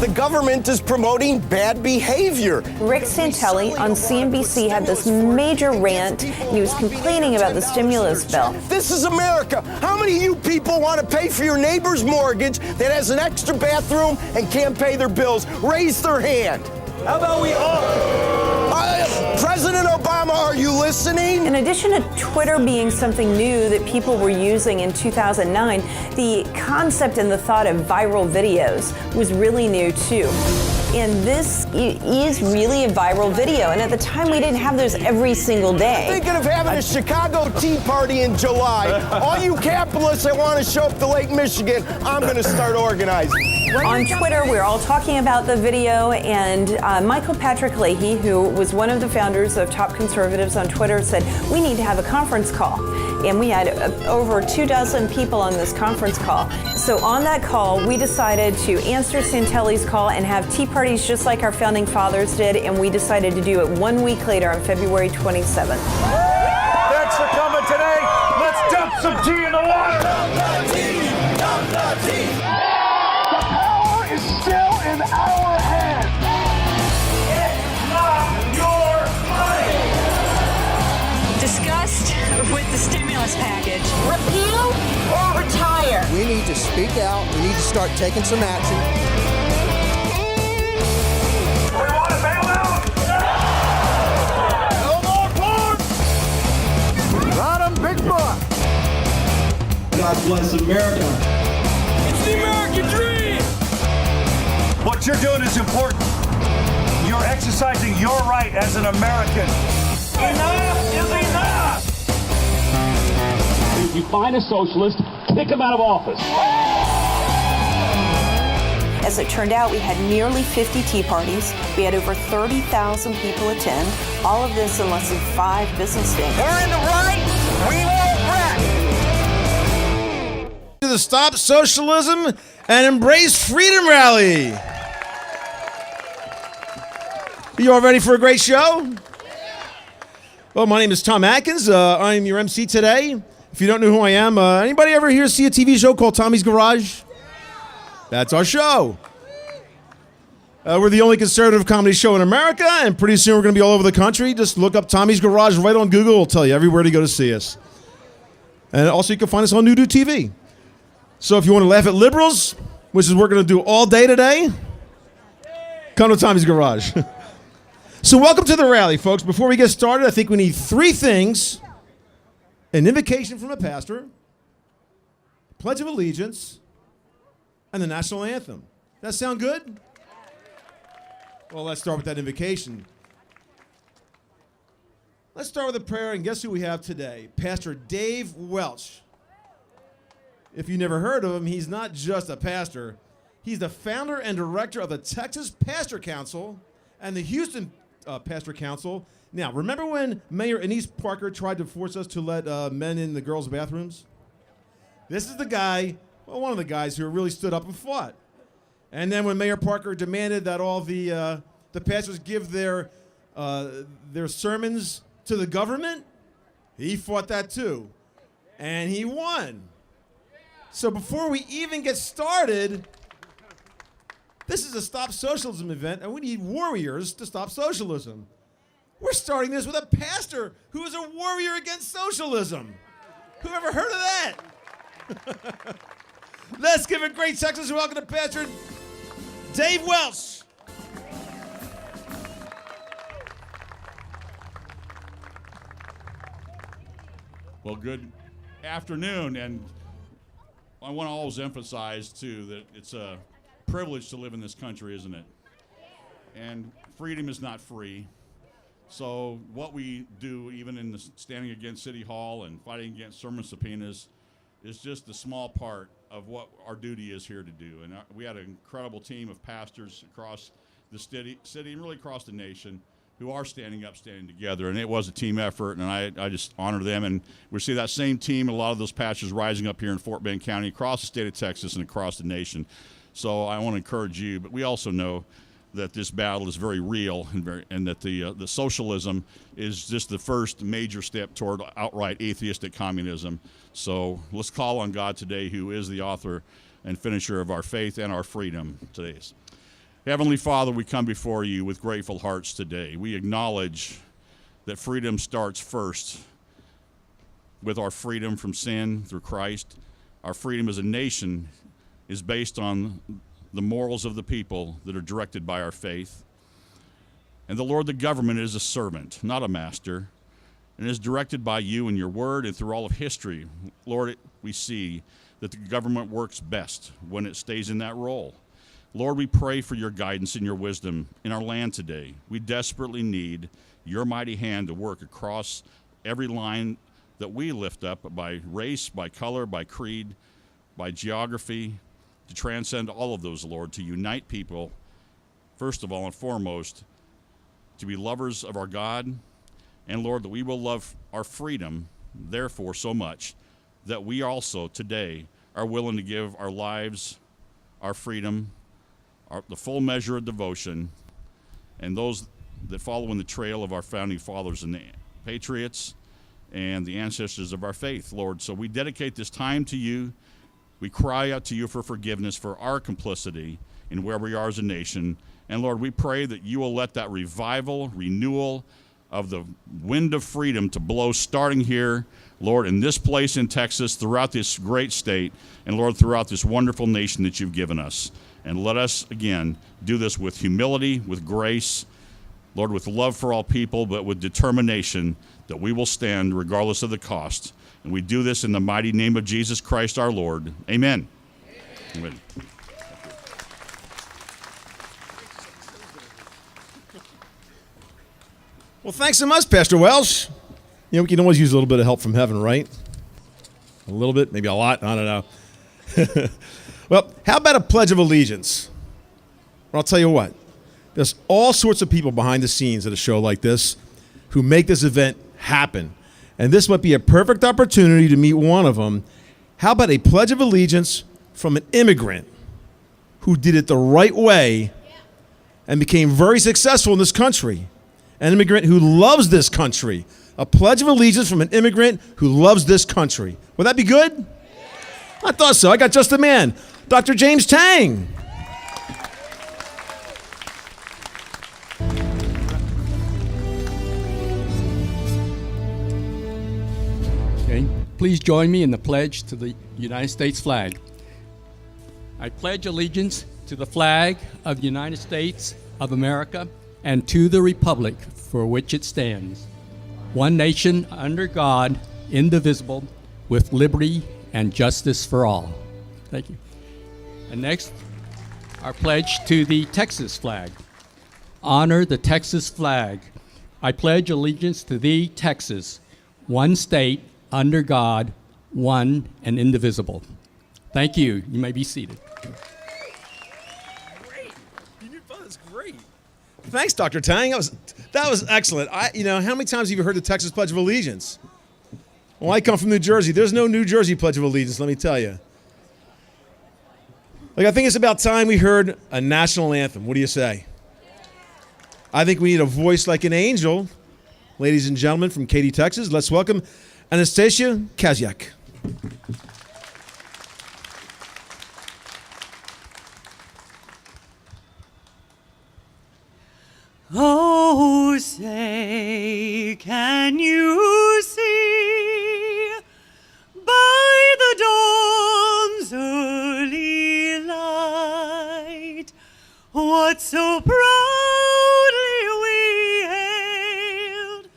The government is promoting bad behavior. Rick Santelli on CNBC had this major rant, and he was complaining about the stimulus bill. This is America. How many of you people want to pay for your neighbor's mortgage that has an extra bathroom and can't pay their bills? Raise their hand. How about we all? President Obama, are you listening? In addition to Twitter being something new that people were using in 2009, the concept and the thought of viral videos was really new too. And this is really a viral video. And at the time, we didn't have those every single day. Thinking of having a Chicago Tea Party in July. All you capitalists that want to show up to Lake Michigan, I'm going to start organizing. On Twitter, we're all talking about the video, and Michael Patrick Leahy, who was one of the founders of Top Conservatives on Twitter, said, we need to have a conference call. And we had over 24 people on this conference call. So on that call, we decided to answer Santelli's call and have tea parties just like our founding fathers did, and we decided to do it 1 week later on February 27th. Thanks for coming today. Let's dump some tea in the water. Dump the tea. Dump the tea. The power is still in our hands. It's not your money. Disgust with the stimulus package. Repeal or retire. We need to speak out. We need to start taking some action. We want to bail out. No more pork. Run 'em, big buck. God bless America. It's the American dream. What you're doing is important. You're exercising your right as an American. Enough is enough. If you find a socialist, kick him out of office. As it turned out, we had nearly 50 tea parties. We had over 30,000 people attend. All of this in less than 5 business days. We're in the right. We won't wreck. To the Stop Socialism and Embrace Freedom rally. You all ready for a great show? Well, my name is Tom Atkins. I'm your MC today. If you don't know who I am, anybody ever here see a TV show called Tommy's Garage? That's our show. We're the only conservative comedy show in America, and pretty soon we're going to be all over the country. Just look up Tommy's Garage right on Google. It'll tell you everywhere to go to see us. And also you can find us on Nudu TV. So if you want to laugh at liberals, which is what we're going to do all day today, come to Tommy's Garage. So welcome to the rally, folks. Before we get started, I think we need 3 things. An invocation from a pastor, Pledge of Allegiance, and the national anthem. That sound good? Well, let's start with that invocation. Let's start with a prayer, and guess who we have today? Pastor Dave Welch. If you never heard of him, he's not just a pastor. He's the founder and director of the Texas Pastor Council and the Houston Pastor Council. Now, remember when Mayor Anise Parker tried to force us to let men in the girls' bathrooms? This is the guy, well, one of the guys who really stood up and fought. And then when Mayor Parker demanded that all the pastors give their sermons to the government, he fought that too. And he won. So before we even get started, this is a Stop Socialism event, and we need warriors to stop socialism. We're starting this with a pastor who is a warrior against socialism. Who ever heard of that? Let's give a great Texas welcome to Pastor Dave Welch. Well, good afternoon, and I want to always emphasize, too, that it's a privilege to live in this country, isn't it? And freedom is not free. So what we do, even in the standing against City Hall and fighting against sermon subpoenas, is just a small part of what our duty is here to do. And we had an incredible team of pastors across the city and really across the nation who are standing up, standing together. And it was a team effort, and I just honor them. And we see that same team, a lot of those pastors rising up here in Fort Bend County, across the state of Texas and across the nation. So I want to encourage you, but we also know that this battle is very real and that the socialism is just the first major step toward outright atheistic communism. So let's call on God today, who is the author and finisher of our faith and our freedom today. Heavenly Father, we come before you with grateful hearts today. We acknowledge that freedom starts first with our freedom from sin through Christ. Our freedom as a nation is based on the morals of the people that are directed by our faith. And the Lord, the government is a servant, not a master, and is directed by you and your word and through all of history. Lord, we see that the government works best when it stays in that role. Lord, we pray for your guidance and your wisdom in our land today. We desperately need your mighty hand to work across every line that we lift up by race, by color, by creed, by geography, to transcend all of those, Lord, to unite people, first of all and foremost, to be lovers of our God, and Lord, that we will love our freedom, therefore, so much that we also today are willing to give our lives, our freedom, the full measure of devotion, and those that follow in the trail of our founding fathers and the Patriots and the ancestors of our faith, Lord. So we dedicate this time to you. We cry out to you for forgiveness for our complicity in where we are as a nation. And Lord, we pray that you will let that revival, renewal of the wind of freedom to blow starting here, Lord, in this place in Texas, throughout this great state, and Lord, throughout this wonderful nation that you've given us. And let us, again, do this with humility, with grace, Lord, with love for all people, but with determination that we will stand regardless of the cost. And we do this in the mighty name of Jesus Christ our Lord. Amen. Amen. Well, thanks so much, Pastor Welsh. You know, we can always use a little bit of help from heaven, right? A little bit, maybe a lot, I don't know. Well, how about a Pledge of Allegiance? Well, I'll tell you what. There's all sorts of people behind the scenes at a show like this who make this event happen. And this might be a perfect opportunity to meet one of them. How about a Pledge of Allegiance from an immigrant who did it the right way and became very successful in this country? An immigrant who loves this country. A Pledge of Allegiance from an immigrant who loves this country. Would that be good? I thought so. I got just the man. Dr. James Tang. Okay. Please join me in the pledge to the United States flag. I pledge allegiance to the flag of the United States of America and to the republic for which it stands, one nation under God, indivisible, with liberty and justice for all. Thank you. And next, our pledge to the Texas flag. Honor the Texas flag. I pledge allegiance to thee, Texas, one state, under God, one and indivisible. Thank you. You may be seated. Great. That's great. Thanks, Dr. Tang. That was excellent. How many times have you heard the Texas Pledge of Allegiance? Well, I come from New Jersey. There's no New Jersey Pledge of Allegiance, let me tell you. I think it's about time we heard a national anthem. What do you say? I think we need a voice like an angel. Ladies and gentlemen, from Katy, Texas, let's welcome Anastasia Kaziak. Oh, say, can you see by the dawn's early light what so proudly we hailed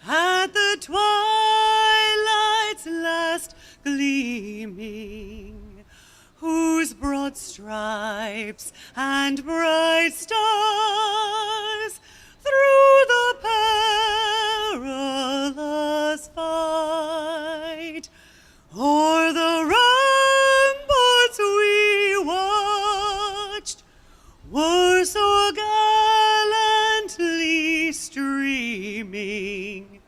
at the twilight's last gleaming, whose broad stripes and bright stars through the perilous fight o'er the ramparts we watched were so gallantly streaming,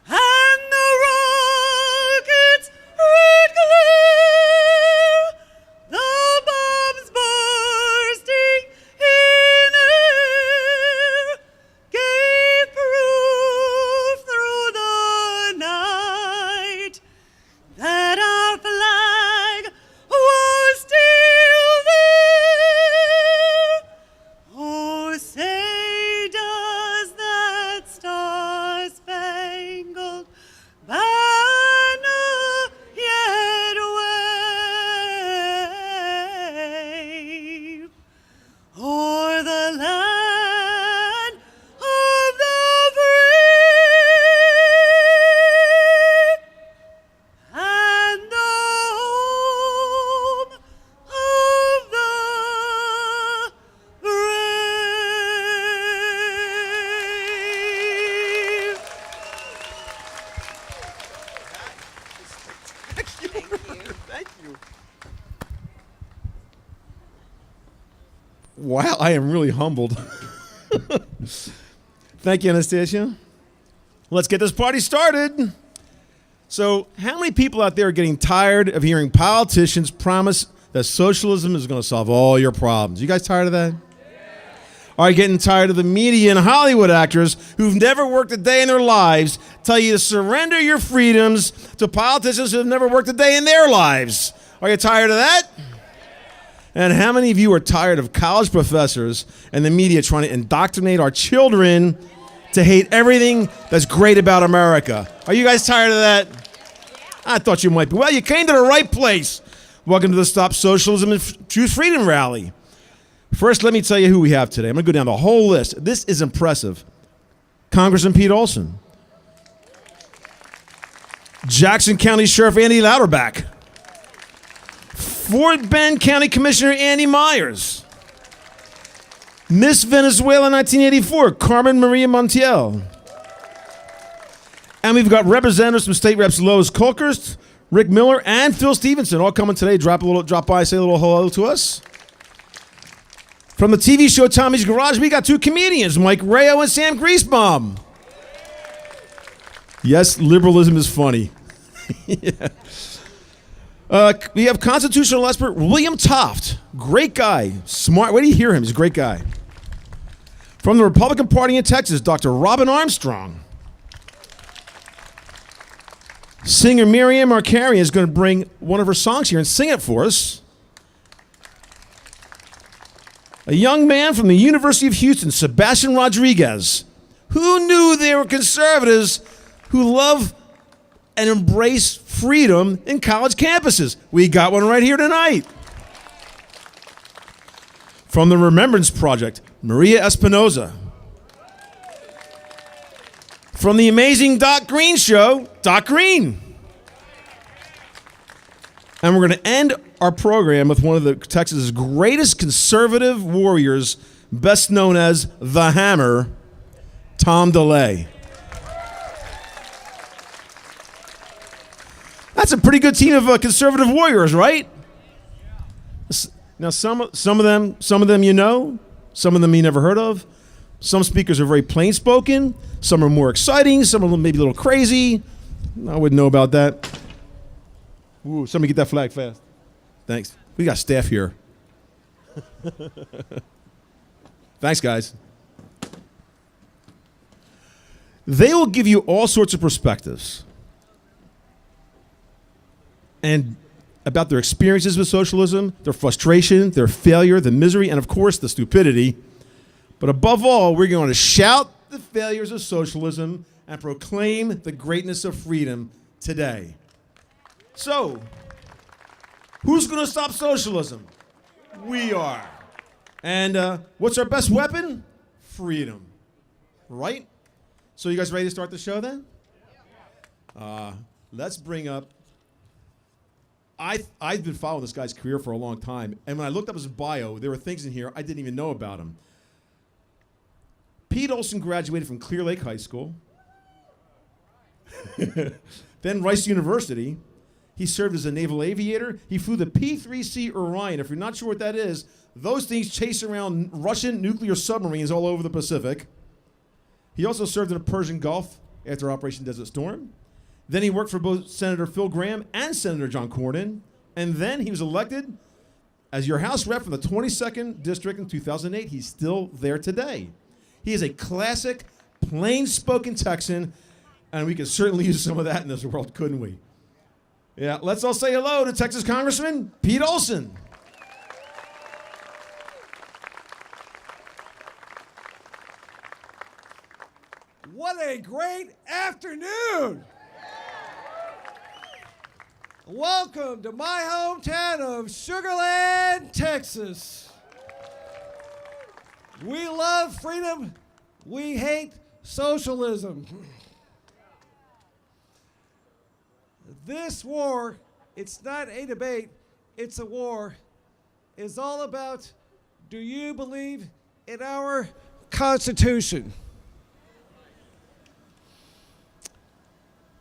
and the rockets' red glare, the bombs bursting in air, gave Wow, I am really humbled. Thank you, Anastasia. Let's get this party started. So, how many people out there are getting tired of hearing politicians promise that socialism is going to solve all your problems? You guys tired of that? Are you getting tired of the media and Hollywood actors who've never worked a day in their lives tell you to surrender your freedoms to politicians who have never worked a day in their lives? Are you tired of that? And how many of you are tired of college professors and the media trying to indoctrinate our children to hate everything that's great about America? Are you guys tired of that? I thought you might be. Well, you came to the right place. Welcome to the Stop Socialism and Choose Freedom rally. First, let me tell you who we have today. I'm going to go down the whole list. This is impressive. Congressman Pete Olson. Jackson County Sheriff Andy Louderback. Fort Bend County Commissioner Andy Myers. Miss Venezuela 1984, Carmen Maria Montiel. And we've got representatives from State Reps Lois Colkhurst, Rick Miller, and Phil Stevenson all coming today. Drop by, say a little hello to us. From the TV show Tommy's Garage, we got two comedians, Mike Rayo and Sam Griesbaum. Yes, liberalism is funny. Yeah. We have constitutional expert William Toft. Great guy. Smart. Wait till you hear him. He's a great guy. From the Republican Party in Texas, Dr. Robin Armstrong. Singer Miriam Markarian is going to bring one of her songs here and sing it for us. A young man from the University of Houston, Sebastian Rodriguez. Who knew there were conservatives who love and embrace freedom in college campuses? We got one right here tonight. From the Remembrance Project, Maria Espinoza. From the amazing Doc Green Show, Doc Green. And we're going to end our program with one of the Texas's greatest conservative warriors, best known as the Hammer, Tom DeLay. That's a pretty good team of conservative warriors, right? Now, some of them you know, some of them you never heard of. Some speakers are very plain-spoken. Some are more exciting. Some of them maybe a little crazy. I wouldn't know about that. Ooh, somebody get that flag fast. Thanks. We got staff here. Thanks, guys. They will give you all sorts of perspectives and about their experiences with socialism, their frustration, their failure, the misery, and of course, the stupidity. But above all, we're going to shout the failures of socialism and proclaim the greatness of freedom today. So, who's going to stop socialism? We are. And what's our best weapon? Freedom. Right? So you guys ready to start the show then? Let's bring up... I've been following this guy's career for a long time, and when I looked up his bio, there were things in here I didn't even know about him. Pete Olson graduated from Clear Lake High School, then Rice University. He served as a naval aviator. He flew the P-3C Orion. If you're not sure what that is, those things chase around Russian nuclear submarines all over the Pacific. He also served in the Persian Gulf after Operation Desert Storm. Then he worked for both Senator Phil Gramm and Senator John Cornyn. And then he was elected as your House rep from the 22nd District in 2008. He's still there today. He is a classic, plain-spoken Texan, and we could certainly use some of that in this world, couldn't we? Yeah, let's all say hello to Texas Congressman Pete Olson. What a great afternoon! Welcome to my hometown of Sugar Land, Texas. We love freedom. We hate socialism. This war, it's not a debate, it's a war, is all about, do you believe in our Constitution?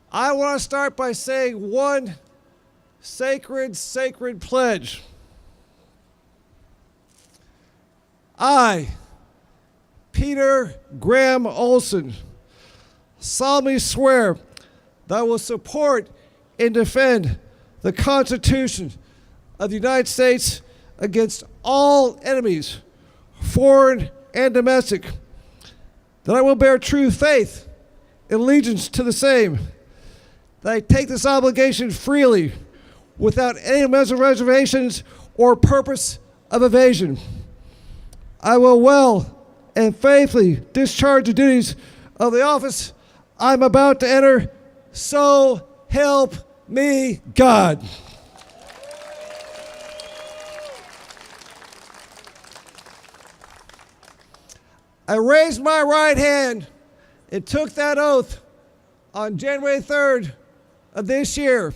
I want to start by saying one sacred, sacred pledge. I, Peter Graham Olson, solemnly swear that I will support and defend the Constitution of the United States against all enemies, foreign and domestic, that I will bear true faith and allegiance to the same, that I take this obligation freely without any reservations or purpose of evasion. I will well and faithfully discharge the duties of the office I'm about to enter, so help me God. I raised my right hand and took that oath on January 3rd of this year.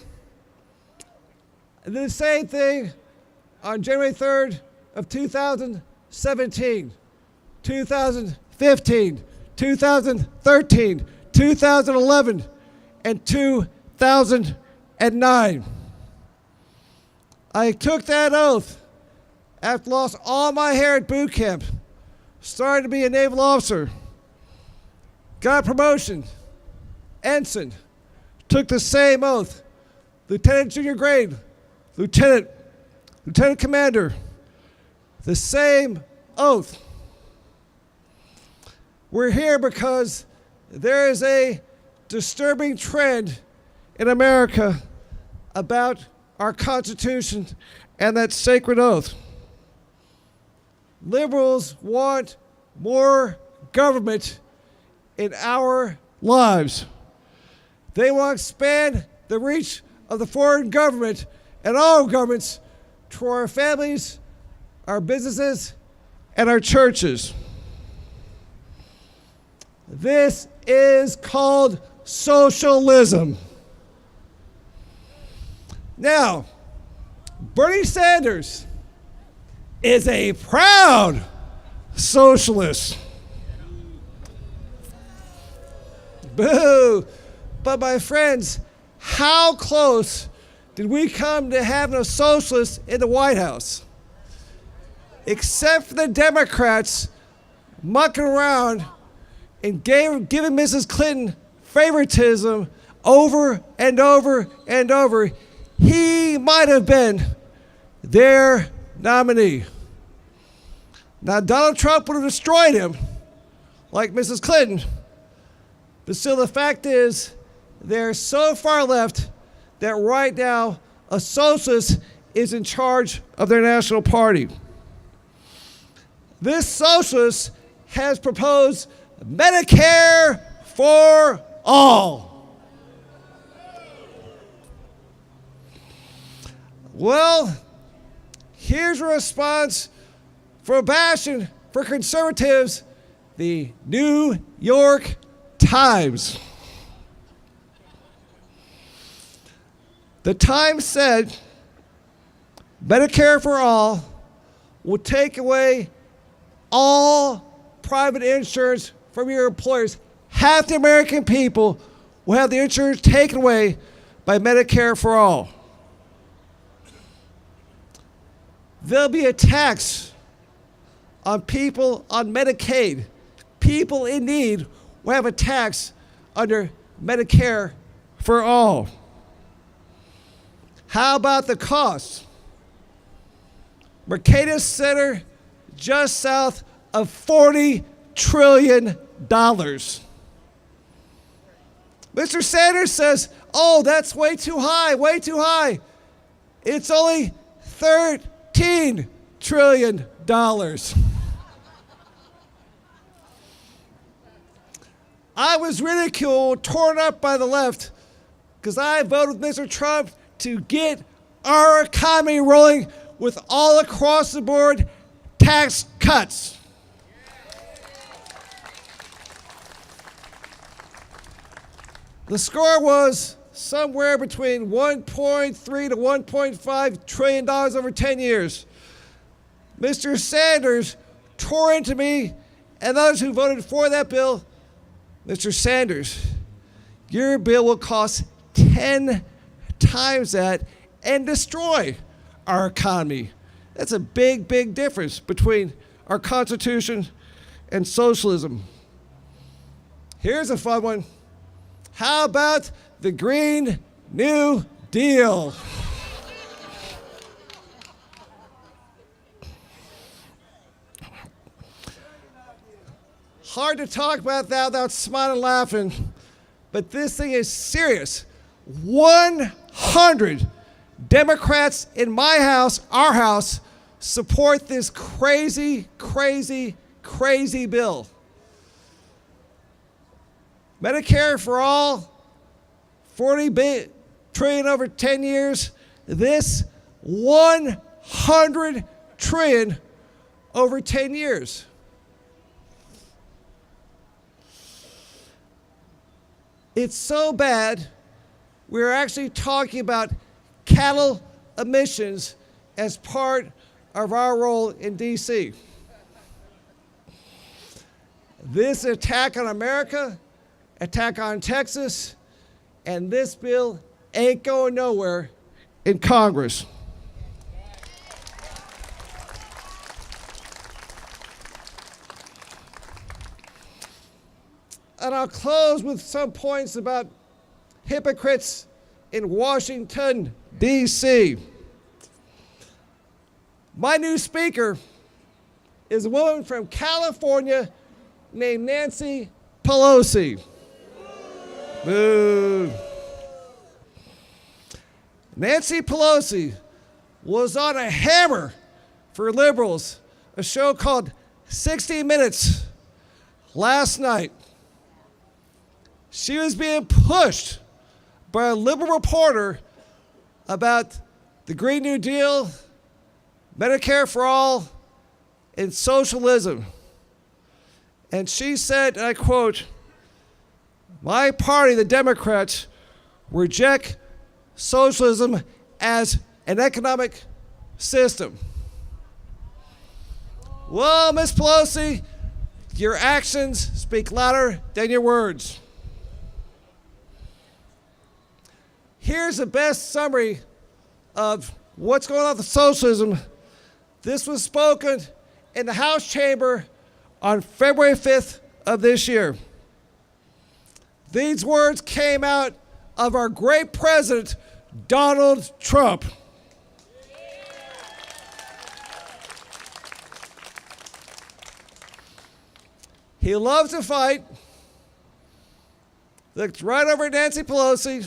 I did the same thing on January 3rd of 2017, 2015, 2013, 2011, and 2009. I took that oath after I lost all my hair at boot camp, started to be a naval officer, got a promotion, ensign, took the same oath, lieutenant junior grade, lieutenant commander, the same oath. We're here because there is a disturbing trend in America about our Constitution and that sacred oath. Liberals want more government in our lives. They want to expand the reach of the foreign government and all governments to our families, our businesses, and our churches. This is called socialism. Now, Bernie Sanders is a proud socialist. Boo! But my friends, how close did we come to having a socialist in the White House? Except for the Democrats mucking around and giving Mrs. Clinton favoritism over and over and over, he might have been their nominee. Now, Donald Trump would have destroyed him, like Mrs. Clinton. But still, the fact is, they're so far left that right now, a socialist is in charge of their national party. This socialist has proposed Medicare for all. Well, here's a response from a bastion for conservatives, the New York Times. The Times said Medicare for all will take away all private insurance from your employers. Half the American people will have the insurance taken away by Medicare for all. There'll be a tax on people on Medicaid. People in need will have a tax under Medicare for all. How about the cost? Mercatus Center, just south of $40 trillion. Mr. Sanders says, oh, that's way too high, way too high. It's only $13 trillion. I was ridiculed, torn up by the left, because I voted with Mr. Trump to get our economy rolling with all across the board tax cuts. The score was somewhere between $1.3 to $1.5 trillion over 10 years. Mr. Sanders tore into me and others who voted for that bill. Mr. Sanders, your bill will cost 10 times that and destroy our economy. That's a big, big difference between our Constitution and socialism. Here's a fun one. How about the Green New Deal? Hard to talk about that without smiling and laughing, but this thing is serious. 100 Democrats in my house, our house, support this crazy, crazy, crazy bill. Medicare for all, $40 trillion over 10 years. This $100 trillion over 10 years. It's so bad, we're actually talking about cattle emissions as part of our role in D.C. This attack on America, attack on Texas, and this bill ain't going nowhere in Congress. And I'll close with some points about hypocrites in Washington, D.C. My new speaker is a woman from California named Nancy Pelosi. Boo. Nancy Pelosi was on a hammer for liberals, a show called 60 Minutes, last night. She was being pushed by a liberal reporter about the Green New Deal, Medicare for all, and socialism. And she said, and I quote, "My party, the Democrats, reject socialism as an economic system." Well, Ms. Pelosi, your actions speak louder than your words. Here's the best summary of what's going on with socialism. This was spoken in the House chamber on February 5th of this year. These words came out of our great president, Donald Trump. He loves to fight. Looked right over at Nancy Pelosi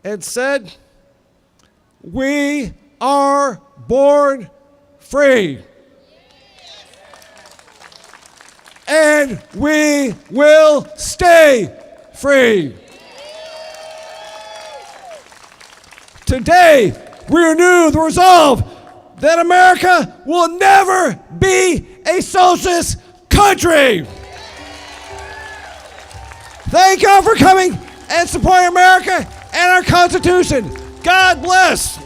and said, "We are born free. And we will stay free." Today, we renew the resolve that America will never be a socialist country. Thank you all for coming and supporting America and our Constitution. God bless.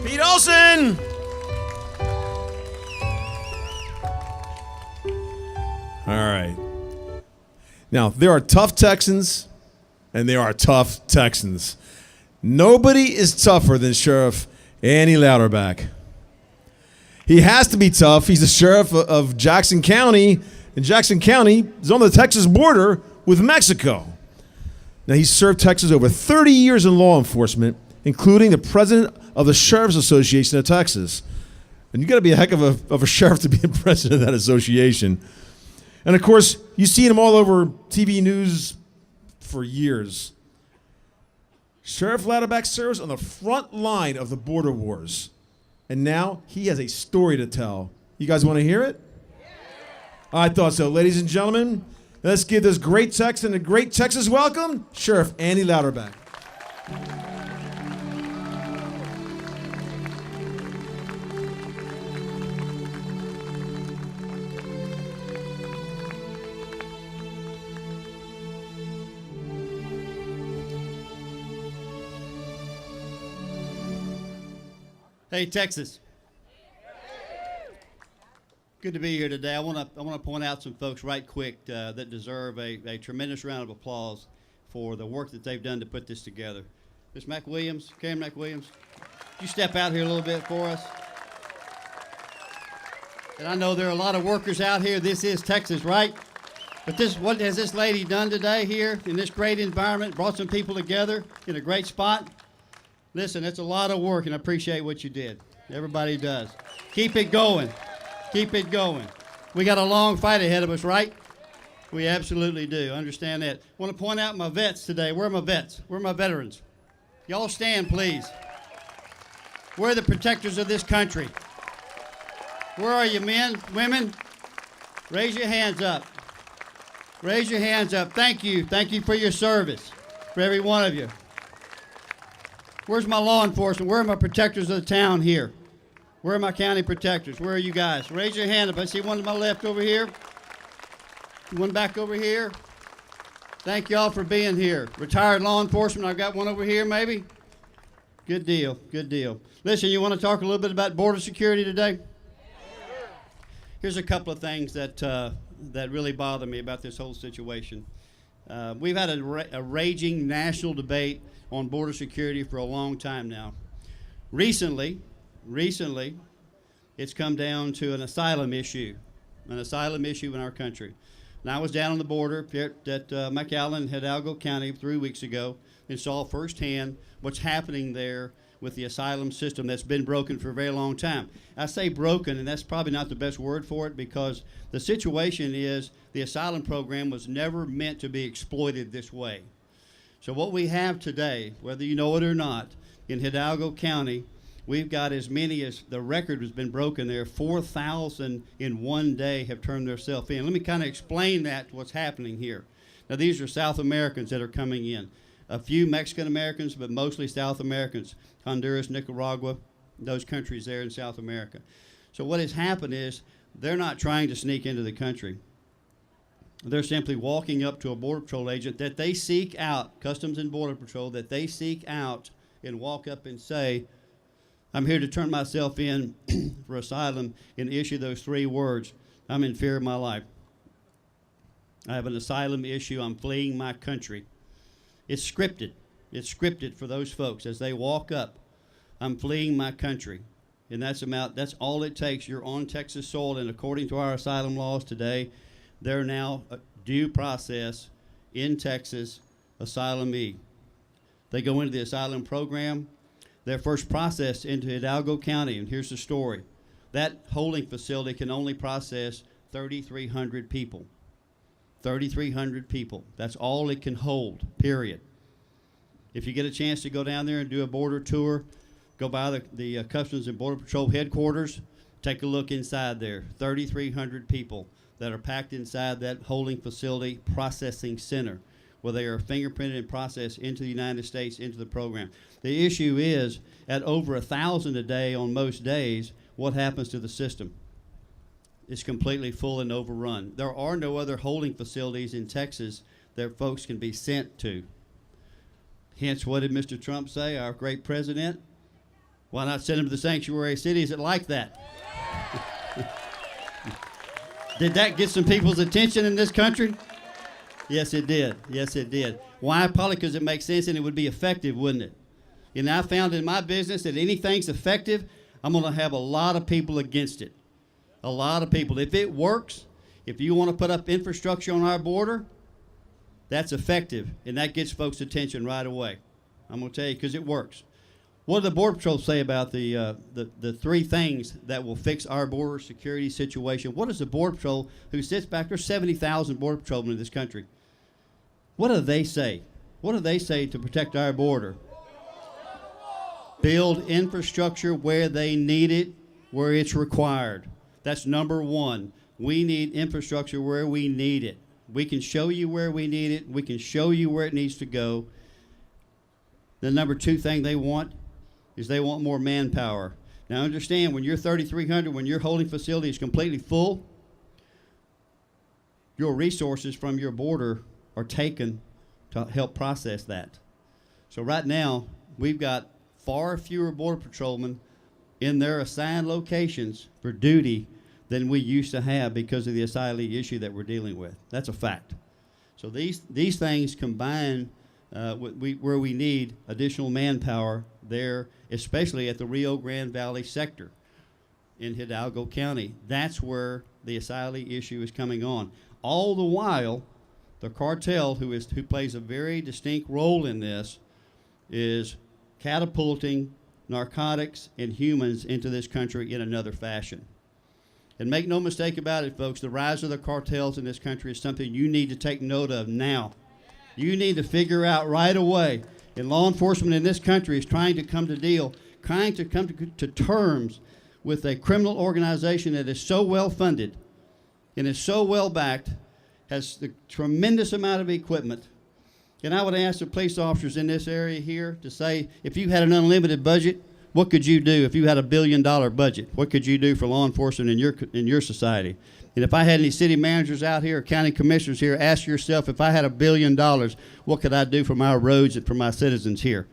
Pete Olson. All right. Now, there are tough Texans, and there are tough Texans. Nobody is tougher than Sheriff Andy Louderback. He has to be tough. He's the sheriff of Jackson County, and Jackson County is on the Texas border with Mexico. Now, he's served Texas over 30 years in law enforcement, including the president of the Sheriff's Association of Texas. And you got to be a heck of a sheriff to be the president of that association. And, of course, you've seen him all over TV news for years. Sheriff Louderback serves on the front line of the border wars. And now he has a story to tell. You guys want to hear it? I thought so. Ladies and gentlemen, let's give this great Texan a great Texas welcome, Sheriff Andy Louderback. Hey, Texas. Good to be here today. I want to point out some folks right quick that deserve a tremendous round of applause for the work that they've done to put this together. Ms. McWilliams, Karen McWilliams, you step out here a little bit for us. And I know there are a lot of workers out here. This is Texas, right? But what has this lady done today here in this great environment, brought some people together in a great spot? Listen, it's a lot of work, and I appreciate what you did. Everybody does. Keep it going. Keep it going. We got a long fight ahead of us, right? We absolutely do. Understand that. I want to point out my vets today. Where are my vets? Where are my veterans? Y'all stand, please. We're the protectors of this country. Where are you, men, women? Raise your hands up. Raise your hands up. Thank you. Thank you for your service, for every one of you. Where's my law enforcement? Where are my protectors of the town here? Where are my county protectors? Where are you guys? Raise your hand up. I see one to my left over here. One back over here. Thank y'all for being here. Retired law enforcement. I've got one over here maybe. Good deal. Good deal. Listen, you want to talk a little bit about border security today? Here's a couple of things that really bother me about this whole situation. We've had a raging national debate on border security for a long time now. Recently, it's come down to an asylum issue in our country. And I was down on the border here at McAllen, Hidalgo County 3 weeks ago and saw firsthand what's happening there with the asylum system that's been broken for a very long time. I say broken, and that's probably not the best word for it, because the situation is the asylum program was never meant to be exploited this way. So what we have today, whether you know it or not, in Hidalgo County, we've got as many as, the record has been broken there, 4,000 in one day have turned themselves in. Let me kind of explain that, what's happening here. Now, these are South Americans that are coming in. A few Mexican Americans, but mostly South Americans. Honduras, Nicaragua, those countries there in South America. So what has happened is they're not trying to sneak into the country. They're simply walking up to a Border Patrol agent that they seek out, Customs and Border Patrol, that they seek out and walk up and say, I'm here to turn myself in for asylum, and issue those 3 words. I'm in fear of my life. I have an asylum issue. I'm fleeing my country. It's scripted. It's scripted for those folks as they walk up. I'm fleeing my country. And that's all it takes. You're on Texas soil, and according to our asylum laws today, they're now a due process in Texas asylumee. They go into the asylum program. They're first processed into Hidalgo County, and here's the story. That holding facility can only process 3,300 people. 3,300 people. That's all it can hold, period. If you get a chance to go down there and do a border tour, go by the Customs and Border Patrol headquarters, take a look inside there. 3,300 people that are packed inside that holding facility processing center, where they are fingerprinted and processed into the United States, into the program. The issue is, at over 1,000 a day on most days, what happens to the system? It's completely full and overrun. There are no other holding facilities in Texas that folks can be sent to. Hence, what did Mr. Trump say, our great president? Why not send them to the sanctuary cities that like that? Did that get some people's attention in this country? Yes, it did. Yes, it did. Why? Probably because it makes sense and it would be effective, wouldn't it? And I found in my business that anything's effective, I'm going to have a lot of people against it. A lot of people. If it works, if you want to put up infrastructure on our border, that's effective, and that gets folks' attention right away. I'm going to tell you, because it works. What do the Border Patrol say about the 3 things that will fix our border security situation? What does the Border Patrol, who sits back, there's 70,000 Border Patrolmen in this country. What do they say? What do they say to protect our border? Build infrastructure where they need it, where it's required. That's number 1. We need infrastructure where we need it. We can show you where we need it. We can show you where it needs to go. The number 2 thing they want is they want more manpower. Now understand, when you're 3,300, when your holding facility is completely full, your resources from your border are taken to help process that. So right now, we've got far fewer Border Patrolmen in their assigned locations for duty than we used to have because of the asylee issue that we're dealing with. That's a fact. So these things combined where we need additional manpower there, especially at the Rio Grande Valley sector in Hidalgo County. That's where the asylee issue is coming on. All the while, the cartel, who plays a very distinct role in this, is catapulting narcotics and humans into this country in another fashion. And make no mistake about it, folks, the rise of the cartels in this country is something you need to take note of now. You need to figure out right away. And law enforcement in this country is trying to come to terms with a criminal organization that is so well funded and is so well backed, has a tremendous amount of equipment. And I would ask the police officers in this area here to say, if you had an unlimited budget, what could you do? If you had $1 billion budget, what could you do for law enforcement in your society? And if I had any city managers out here, or county commissioners here, ask yourself, if I had $1 billion, what could I do for my roads and for my citizens here?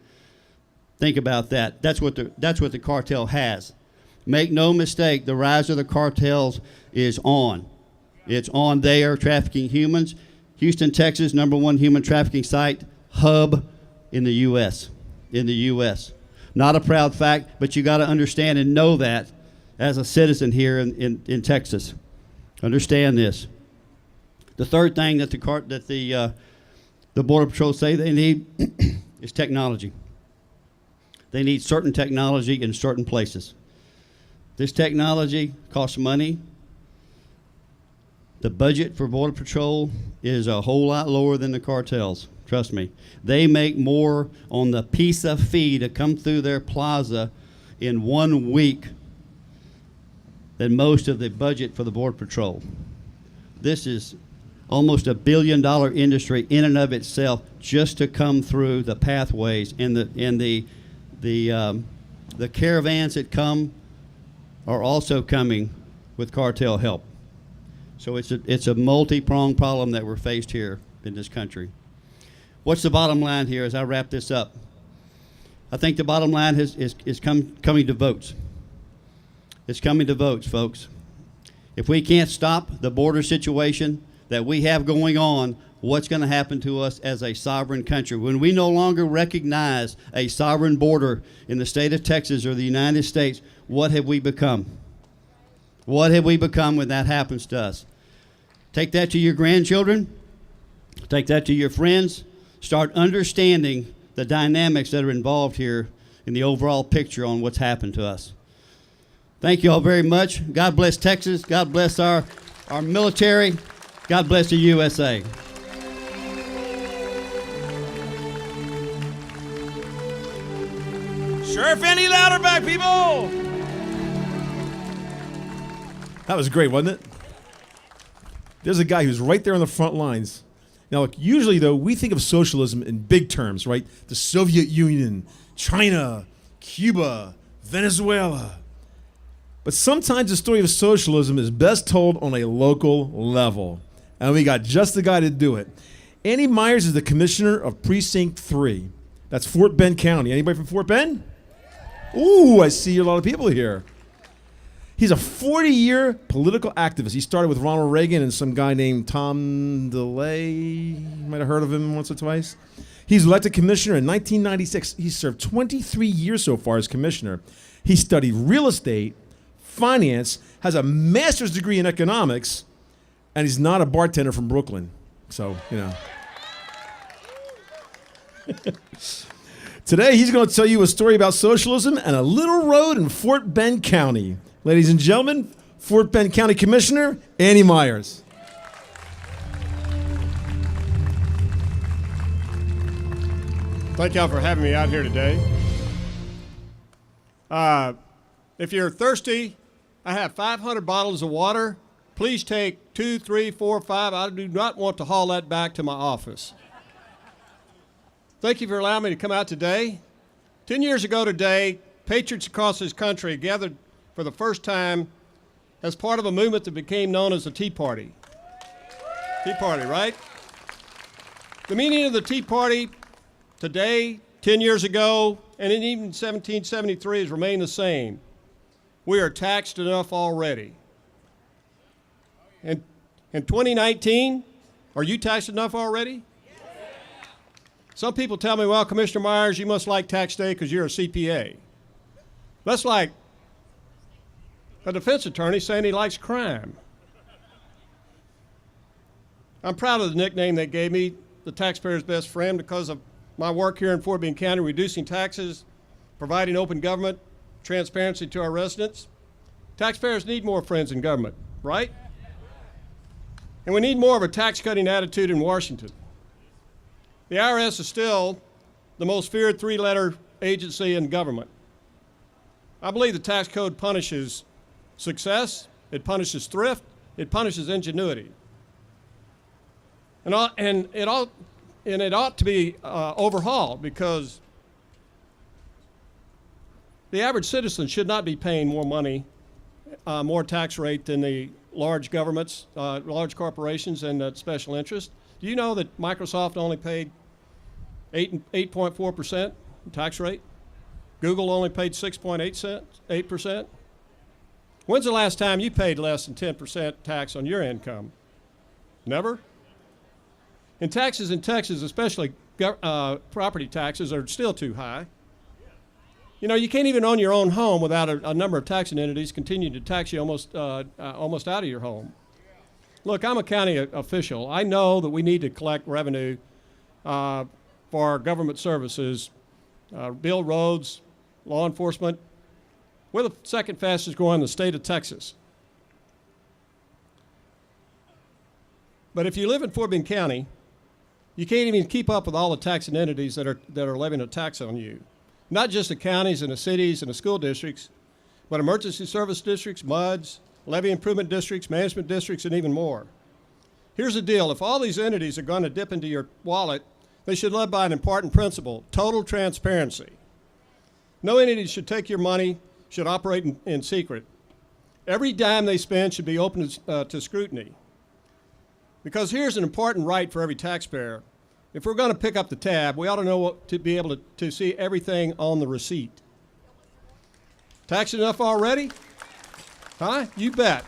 Think about that. That's what the cartel has. Make no mistake, the rise of the cartels is on. It's on. They are trafficking humans. Houston, Texas, #1 human trafficking site, hub in the U.S. Not a proud fact, but you got to understand and know that as a citizen here in Texas. Understand this. The third thing that the Border Patrol say they need is technology. They need certain technology in certain places. This technology costs money. The budget for Border Patrol is a whole lot lower than the cartels. Trust me. They make more on the piece of fee to come through their plaza in 1 week than most of the budget for the Border Patrol. This is almost $1 billion industry in and of itself just to come through the pathways, and the caravans that come are also coming with cartel help. So it's a multi-pronged problem that we're faced here in this country. What's the bottom line here as I wrap this up? I think the bottom line is coming to votes. It's coming to votes, folks. If we can't stop the border situation that we have going on, what's going to happen to us as a sovereign country? When we no longer recognize a sovereign border in the state of Texas or the United States, what have we become? What have we become when that happens to us? Take that to your grandchildren. Take that to your friends. Start understanding the dynamics that are involved here in the overall picture on what's happened to us. Thank you all very much. God bless Texas. God bless our military. God bless the USA. Sheriff Andy Louderback, people! That was great, wasn't it? There's a guy who's right there on the front lines. Now, look, usually, though, we think of socialism in big terms, right? The Soviet Union, China, Cuba, Venezuela. But sometimes the story of socialism is best told on a local level. And we got just the guy to do it. Andy Myers is the commissioner of Precinct 3. That's Fort Bend County. Anybody from Fort Bend? Ooh, I see a lot of people here. He's a 40-year political activist. He started with Ronald Reagan and some guy named Tom DeLay. You might have heard of him once or twice. He's elected commissioner in 1996. He served 23 years so far as commissioner. He studied real estate, finance, has a master's degree in economics, and he's not a bartender from Brooklyn. So, you know. Today, he's going to tell you a story about socialism and a little road in Fort Bend County. Ladies and gentlemen, Fort Bend County Commissioner, Andy Myers. Thank y'all for having me out here today. If you're thirsty, I have 500 bottles of water. Please take 2, 3, 4, 5. I do not want to haul that back to my office. Thank you for allowing me to come out today. 10 years ago today, patriots across this country gathered for the first time as part of a movement that became known as the Tea Party. Tea Party, right? The meaning of the Tea Party today, 10 years ago, and even 1773 has remained the same. We are taxed enough already. And in 2019, are you taxed enough already? Some people tell me, well, Commissioner Myers, you must like tax day because you're a CPA. That's like a defense attorney saying he likes crime. I'm proud of the nickname they gave me, the taxpayer's best friend, because of my work here in Fort Bend County, reducing taxes, providing open government, transparency to our residents. Taxpayers need more friends in government, right? And we need more of a tax-cutting attitude in Washington. The IRS is still the most feared three-letter agency in government. I believe the tax code punishes success, it punishes thrift, it punishes ingenuity. And it ought to be overhauled, because the average citizen should not be paying more money, more tax rate than the large governments, large corporations, and special interests. Do you know that Microsoft only paid 8.4% tax rate? Google only paid 6.8%. When's the last time you paid less than 10% tax on your income? Never? And taxes in Texas, especially property taxes, are still too high. You know, you can't even own your own home without a number of taxing entities continuing to tax you almost out of your home. Look, I'm a county official. I know that we need to collect revenue for our government services, build roads, law enforcement. We're the second fastest growing in the state of Texas. But if you live in Fort Bend County, you can't even keep up with all the taxing entities that are levying a tax on you. Not just the counties and the cities and the school districts, but emergency service districts, MUDs, levy improvement districts, management districts, and even more. Here's the deal. If all these entities are going to dip into your wallet, they should live by an important principle: total transparency. No entity should take your money, should operate in secret. Every dime they spend should be open to scrutiny. Because here's an important right for every taxpayer. If we're going to pick up the tab, we ought to know to be able to see everything on the receipt. Taxed enough already? Huh? You bet.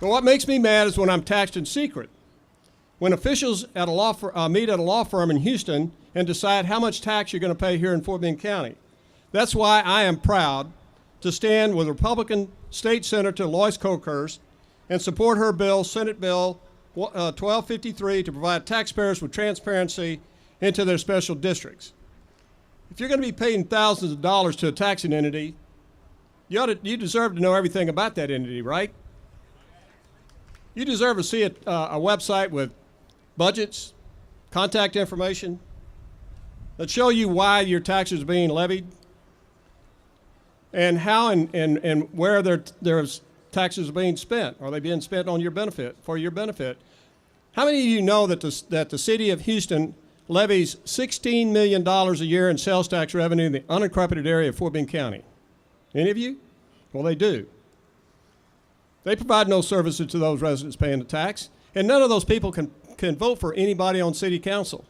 But what makes me mad is when I'm taxed in secret. When officials at meet at a law firm in Houston and decide how much tax you're going to pay here in Fort Bend County. That's why I am proud to stand with Republican State Senator Lois Coker's and support her bill, Senate Bill 1253, to provide taxpayers with transparency into their special districts. If you're going to be paying thousands of dollars to a taxing entity, you deserve to know everything about that entity, right? You deserve to see a website with budgets, contact information that show you why your taxes are being levied and how and where their taxes are being spent. Are they being spent on your benefit, for your benefit? How many of you know that the city of Houston levies $16 million a year in sales tax revenue in the unincorporated area of Fort Bend County? Any of you? Well, they do. They provide no services to those residents paying the tax, and none of those people can vote for anybody on city council.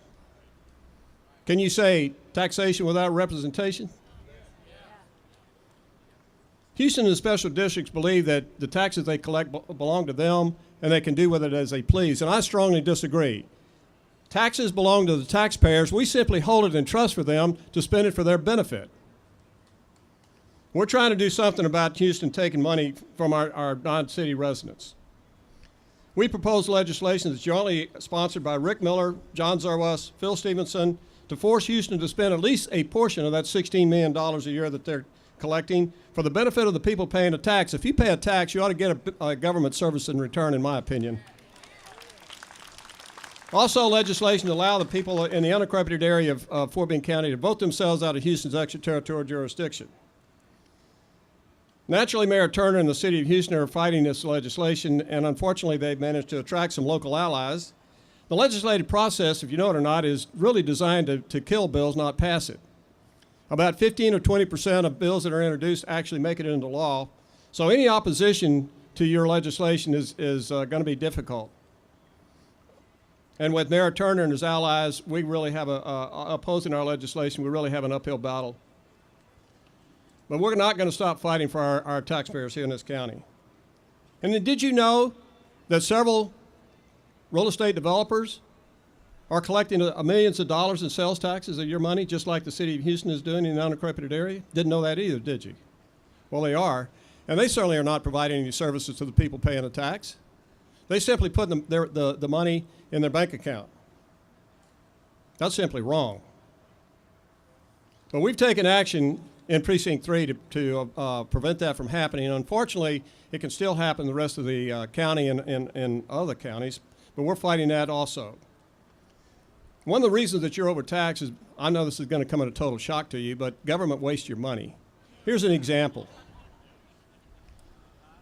Can you say taxation without representation? Houston and the special districts believe that the taxes they collect belong to them and they can do with it as they please, and I strongly disagree. Taxes belong to the taxpayers. We simply hold it in trust for them to spend it for their benefit. We're trying to do something about Houston taking money from our non-city residents. We propose legislation that's jointly sponsored by Rick Miller, John Zerwas, Phil Stevenson, to force Houston to spend at least a portion of that $16 million a year that they're collecting for the benefit of the people paying a tax. If you pay a tax, you ought to get a government service in return, in my opinion. Also, legislation to allow the people in the unincorporated area of Fort Bend County to vote themselves out of Houston's extraterritorial jurisdiction. Naturally, Mayor Turner and the city of Houston are fighting this legislation, and unfortunately, they've managed to attract some local allies. The legislative process, if you know it or not, is really designed to kill bills, not pass it. About 15 or 20% of bills that are introduced actually make it into law. So any opposition to your legislation is going to be difficult. And with Mayor Turner and his allies, we really have opposing our legislation, we really have an uphill battle. But we're not going to stop fighting for our taxpayers here in this county. And then did you know that several real estate developers are collecting millions of dollars in sales taxes of your money, just like the city of Houston is doing in the unaccredited area? Didn't know that either, did you? Well, they are. And they certainly are not providing any services to the people paying the tax. They simply put the money in their bank account. That's simply wrong. But we've taken action in Precinct 3 to prevent that from happening. Unfortunately, it can still happen in the rest of the county and other counties, but we're fighting that also. One of the reasons that you're overtaxed is, I know this is going to come as a total shock to you, but government wastes your money. Here's an example.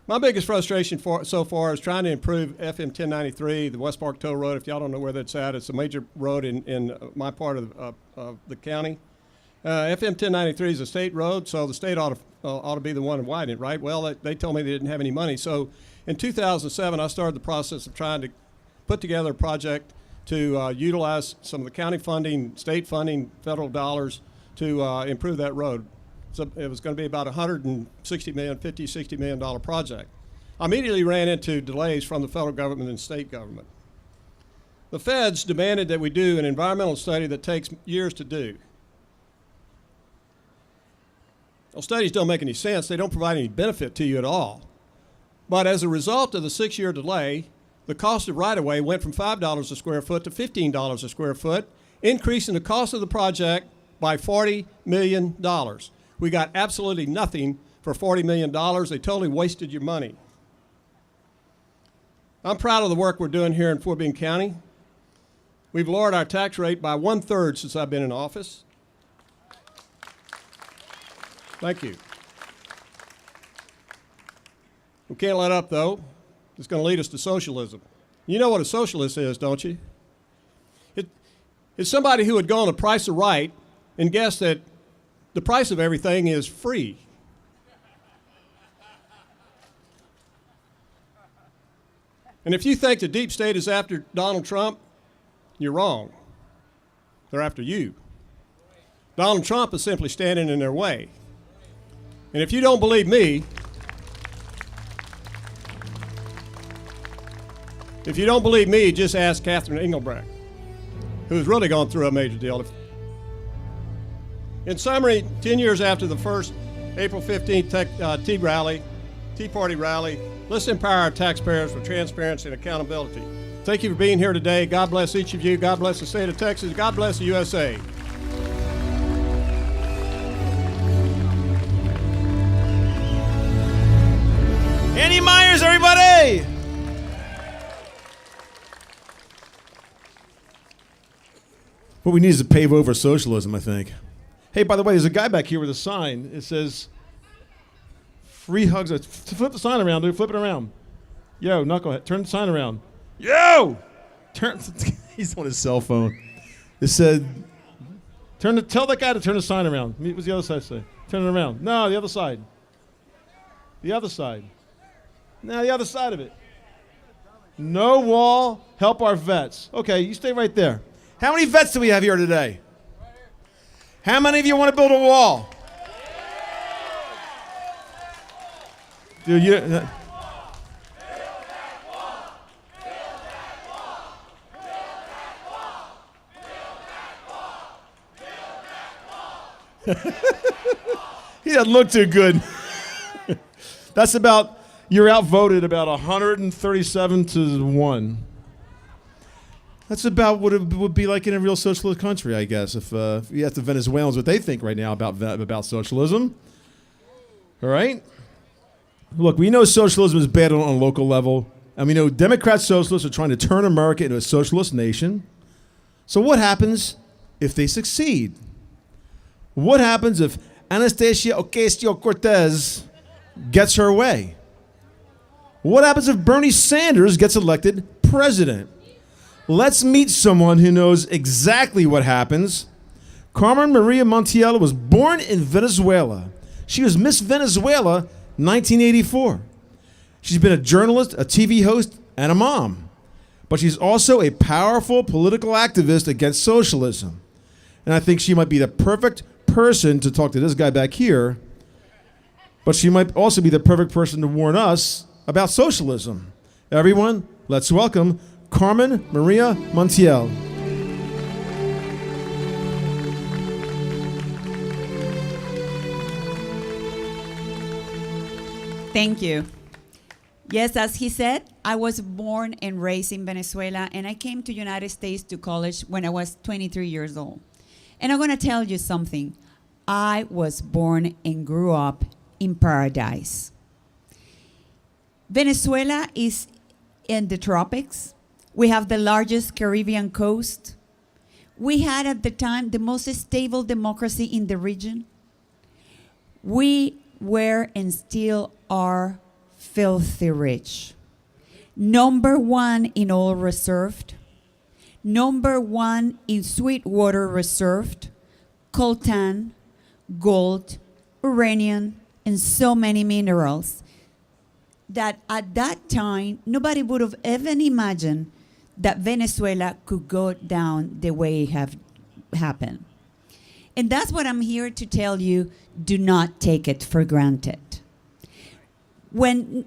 My biggest frustration so far is trying to improve FM 1093, the West Park Toll Road. If y'all don't know where that's at, it's a major road in my part of the county. FM 1093 is a state road, so the state ought to be the one to widen it, right? Well, they told me they didn't have any money. So in 2007, I started the process of trying to put together a project to utilize some of the county funding, state funding, federal dollars to improve that road. So it was going to be about $160 million, $60 million project. I immediately ran into delays from the federal government and state government. The feds demanded that we do an environmental study that takes years to do. Well, studies don't make any sense. They don't provide any benefit to you at all. But as a result of the 6-year delay, the cost of right-of-way went from $5 a square foot to $15 a square foot, increasing the cost of the project by $40 million. We got absolutely nothing for $40 million. They totally wasted your money. I'm proud of the work we're doing here in Fort Bend County. We've lowered our tax rate by 1/3 since I've been in office. Thank you. We can't let up, though. It's going to lead us to socialism. You know what a socialist is, don't you? It's somebody who would go on The Price is Right and guess that the price of everything is free. And if you think the deep state is after Donald Trump, you're wrong. They're after you. Donald Trump is simply standing in their way. And if you don't believe me, just ask Catherine Engelbrecht, who's really gone through a major deal. In summary, 10 years after the first April 15th Tea Party rally, let's empower our taxpayers for transparency and accountability. Thank you for being here today. God bless each of you. God bless the state of Texas. God bless the USA. Andy Myers, everybody! What we need is to pave over socialism, I think. Hey, by the way, there's a guy back here with a sign. It says, free hugs. Flip the sign around, dude. Flip it around. Yo, knucklehead. Turn the sign around. Yo! He's on his cell phone. It said, tell that guy to turn the sign around. What's the other side say? Turn it around. No, the other side. The other side. No, the other side of it. No wall, help our vets. Okay, you stay right there. How many vets do we have here today? How many of you want to build a wall? Dude, you... He doesn't look too good. That's about, you're outvoted about 137 to 1. That's about what it would be like in a real socialist country, I guess, if you ask the Venezuelans what they think right now about socialism. All right? Look, we know socialism is bad on a local level, and we know Democrat socialists are trying to turn America into a socialist nation. So what happens if they succeed? What happens if Anastasia Ocasio-Cortez gets her way? What happens if Bernie Sanders gets elected president? Let's meet someone who knows exactly what happens. Carmen Maria Montiel was born in Venezuela. She was Miss Venezuela 1984. She's been a journalist, a TV host, and a mom. But she's also a powerful political activist against socialism. And I think she might be the perfect person to talk to this guy back here. But she might also be the perfect person to warn us about socialism. Everyone, let's welcome Carmen Maria Montiel. Thank you. Yes, as he said, I was born and raised in Venezuela, and I came to United States to college when I was 23 years old. And I'm going to tell you something. I was born and grew up in paradise. Venezuela is in the tropics. We have the largest Caribbean coast. We had at the time the most stable democracy in the region. We were and still are filthy rich. Number one in oil reserved. Number one in sweet water reserved. Coltan, gold, uranium, and so many minerals that at that time, nobody would have even imagined that Venezuela could go down the way it have happened. And that's what I'm here to tell you. Do not take it for granted. When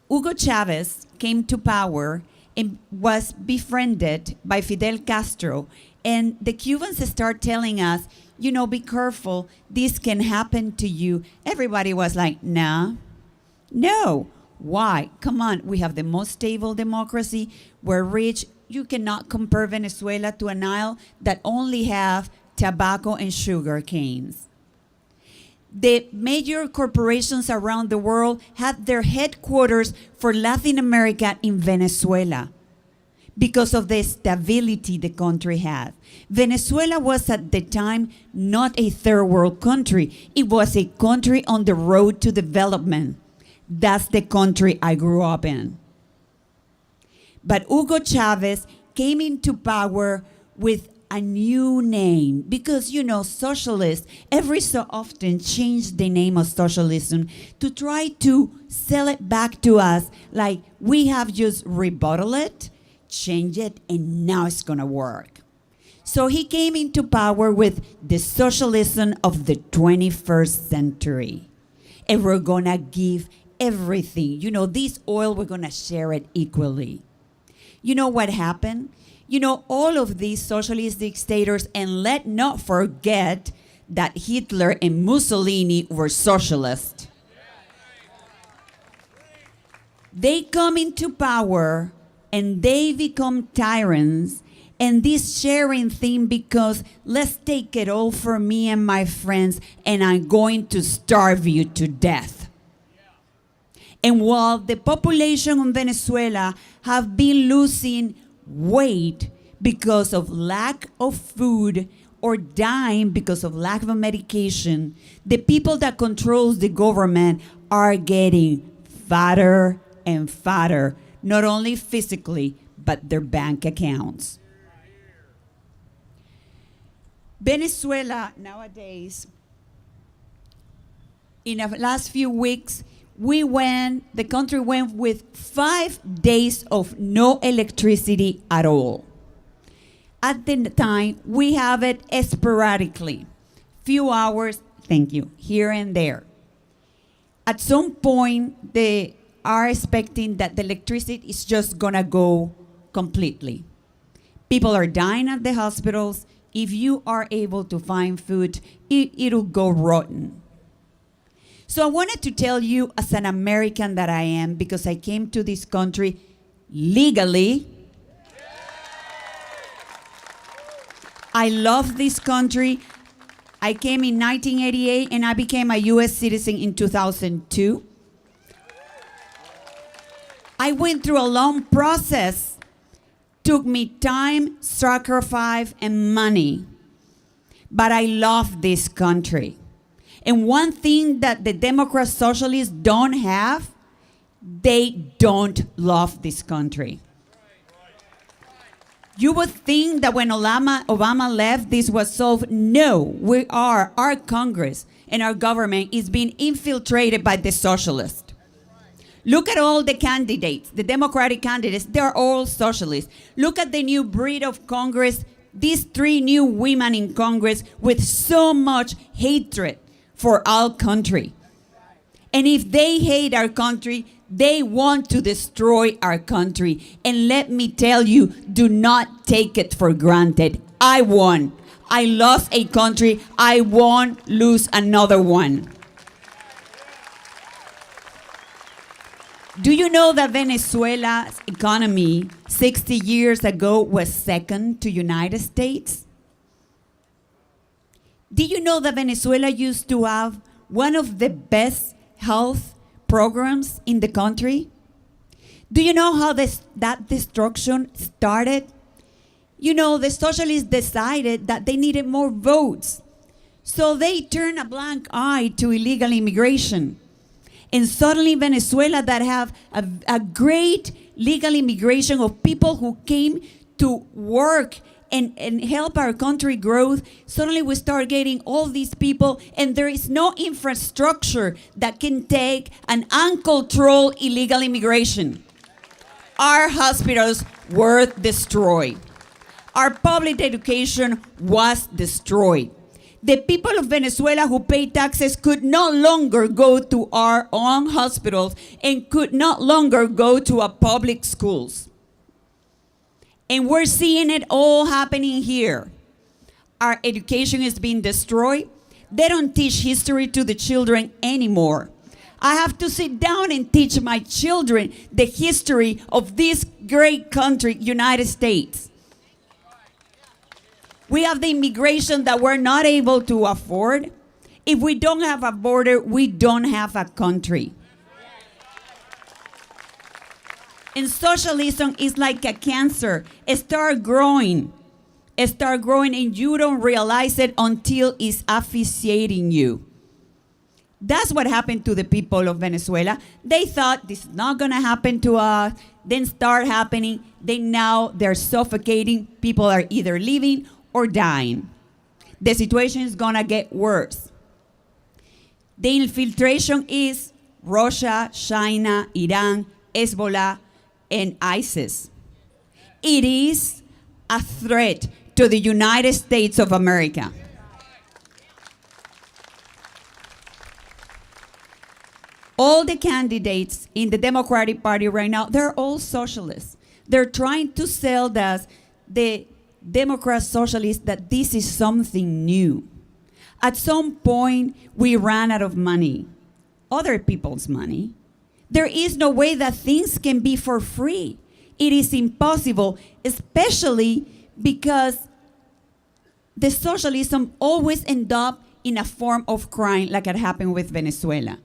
Hugo Chavez came to power and was befriended by Fidel Castro, and the Cubans start telling us, you know, be careful, this can happen to you. Everybody was like, nah, no. Why? Come on, we have the most stable democracy. We're rich. You cannot compare Venezuela to an isle that only have tobacco and sugar canes. The major corporations around the world had their headquarters for Latin America in Venezuela because of the stability the country had. Venezuela was at the time not a third world country. It was a country on the road to development. That's the country I grew up in. But Hugo Chavez came into power with a new name because, you know, socialists every so often change the name of socialism to try to sell it back to us like we have just rebuttal it, change it, and now it's going to work. So he came into power with the socialism of the 21st century. And we're going to give everything. You know, this oil, we're going to share it equally. You know what happened? You know, all of these socialist dictators, and let not forget that Hitler and Mussolini were socialists. They come into power and they become tyrants, and this sharing thing because let's take it all for me and my friends, and I'm going to starve you to death. And while the population in Venezuela have been losing weight because of lack of food or dying because of lack of medication, the people that controls the government are getting fatter and fatter, not only physically, but their bank accounts. Venezuela nowadays, in the last few weeks, the country went with 5 days of no electricity at all. At the time, we have it sporadically, few hours, thank you, here and there. At some point, they are expecting that the electricity is just gonna go completely. People are dying at the hospitals. If you are able to find food, it'll go rotten. So I wanted to tell you, as an American that I am, because I came to this country legally. I love this country. I came in 1988 and I became a U.S. citizen in 2002. I went through a long process. Took me time, sacrifice, and money. But I love this country. And one thing that the Democrat socialists don't have, they don't love this country. You would think that when Obama left, this was solved. No, our Congress and our government is being infiltrated by the socialists. Look at all the candidates, the Democratic candidates, they're all socialists. Look at the new breed of Congress, these 3 new women in Congress with so much hatred for our country. And if they hate our country, they want to destroy our country. And let me tell you, do not take it for granted. I won. I lost a country. I won't lose another one. Do you know that Venezuela's economy 60 years ago was second to United States? Do you know that Venezuela used to have one of the best health programs in the country? Do you know how that destruction started? You know, the socialists decided that they needed more votes. So they turned a blank eye to illegal immigration. And suddenly Venezuela that have a great legal immigration of people who came to work and help our country grow, suddenly we start getting all these people, and there is no infrastructure that can take an uncontrolled illegal immigration. Our hospitals were destroyed. Our public education was destroyed. The people of Venezuela who pay taxes could no longer go to our own hospitals and could no longer go to our public schools. And we're seeing it all happening here. Our education is being destroyed. They don't teach history to the children anymore. I have to sit down and teach my children the history of this great country, United States. We have the immigration that we're not able to afford. If we don't have a border, we don't have a country. And socialism is like a cancer. It starts growing. And you don't realize it until it's asphyxiating you. That's what happened to the people of Venezuela. They thought this is not going to happen to us. Then start happening. Then now they're suffocating. People are either leaving or dying. The situation is going to get worse. The infiltration is Russia, China, Iran, Hezbollah, and ISIS. It is a threat to the United States of America. All the candidates in the Democratic Party right now, they're all socialists. They're trying to sell us, the Democrat socialists, that this is something new. At some point, we ran out of money, other people's money. There is no way that things can be for free. It is impossible, especially because the socialism always end up in a form of crime, like it happened with Venezuela.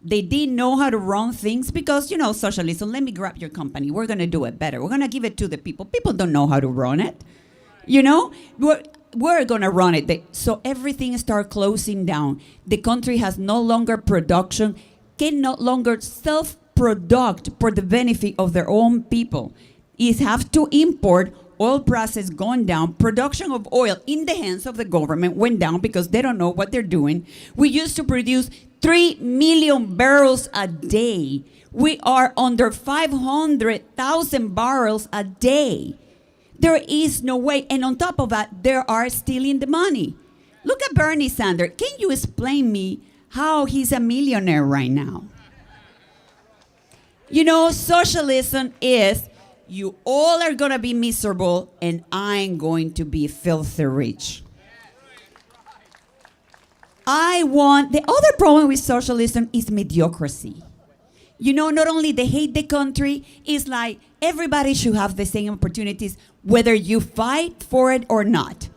They didn't know how to run things because, you know, socialism, let me grab your company. We're going to do it better. We're going to give it to the people. People don't know how to run it. You know, we're going to run it. So everything starts closing down. The country has no longer production, can no longer self-product for the benefit of their own people. It have to import. Oil prices gone down. Production of oil in the hands of the government went down because they don't know what they're doing. We used to produce 3 million barrels a day. We are under 500,000 barrels a day. There is no way. And on top of that, they are stealing the money. Look at Bernie Sanders. Can you explain me how he's a millionaire right now? You know, socialism is you all are going to be miserable and I'm going to be filthy rich. The other problem with socialism is mediocrity. You know, not only they hate the country, it's like everybody should have the same opportunities, whether you fight for it or not.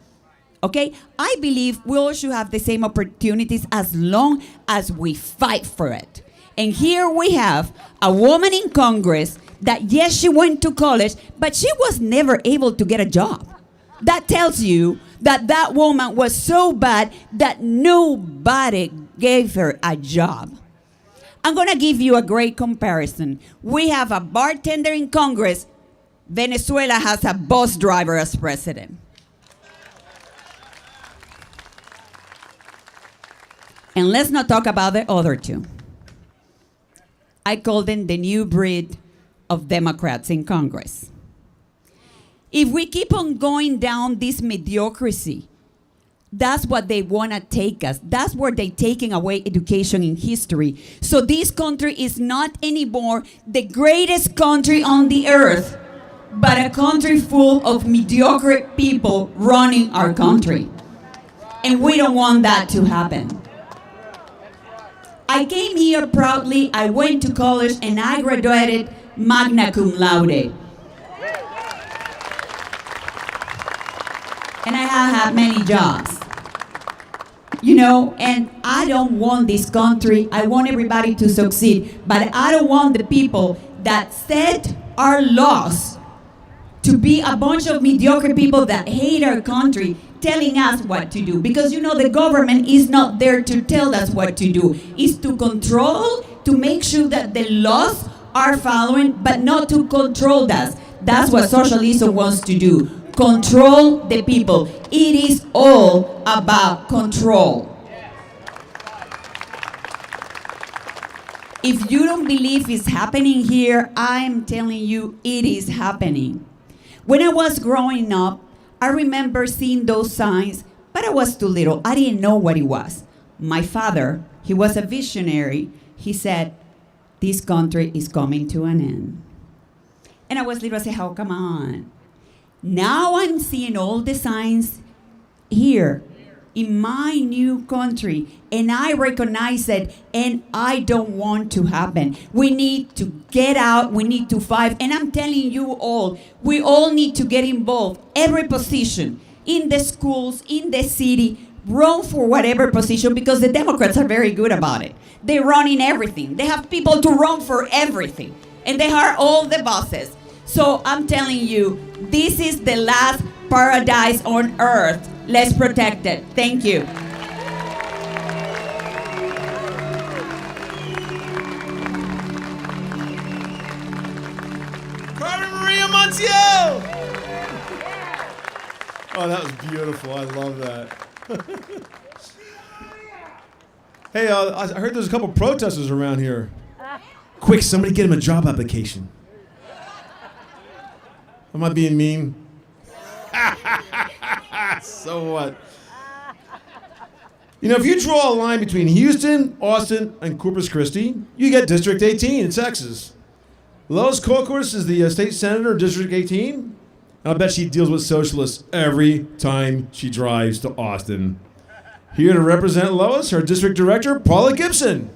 Okay? I believe we all should have the same opportunities as long as we fight for it. And here we have a woman in Congress that, yes, she went to college, but she was never able to get a job. That tells you that that woman was so bad that nobody gave her a job. I'm going to give you a great comparison. We have a bartender in Congress. Venezuela has a bus driver as president. And let's not talk about the other two. I call them the new breed of Democrats in Congress. If we keep on going down this mediocrity, that's what they want to take us. That's where they're taking away education in history. So this country is not anymore the greatest country on the earth, but a country full of mediocre people running our country. And we don't want that to happen. I came here proudly, I went to college, and I graduated magna cum laude. And I have had many jobs. You know, and I don't want this country, I want everybody to succeed, but I don't want the people that set our laws to be a bunch of mediocre people that hate our country telling us what to do. Because you know the government is not there to tell us what to do. It's to control, to make sure that the laws are following, but not to control us. That's what socialism wants to do. Control the people. It is all about control. If you don't believe it's happening here, I'm telling you it is happening. When I was growing up, I remember seeing those signs, but I was too little. I didn't know what it was. My father, he was a visionary. He said, this country is coming to an end. And I was little, I said, oh, come on. Now I'm seeing all the signs here in my new country, and I recognize it, and I don't want to happen. We need to get out, we need to fight, and I'm telling you all, we all need to get involved. Every position, in the schools, in the city, run for whatever position, because the Democrats are very good about it. They run in everything. They have people to run for everything, and they are all the bosses. So I'm telling you, this is the last paradise on earth. Let's protect it. Thank you. Carmen Maria Montiel! Oh, that was beautiful. I love that. Hey, I heard there's a couple protesters around here. Quick, somebody get him a job application. Am I being mean? So what? You know, if you draw a line between Houston, Austin, and Corpus Christi, you get District 18 in Texas. Lois Colcourse is the state senator of District 18. I'll bet she deals with socialists every time she drives to Austin. Here to represent Lois, her district director, Paula Gibson.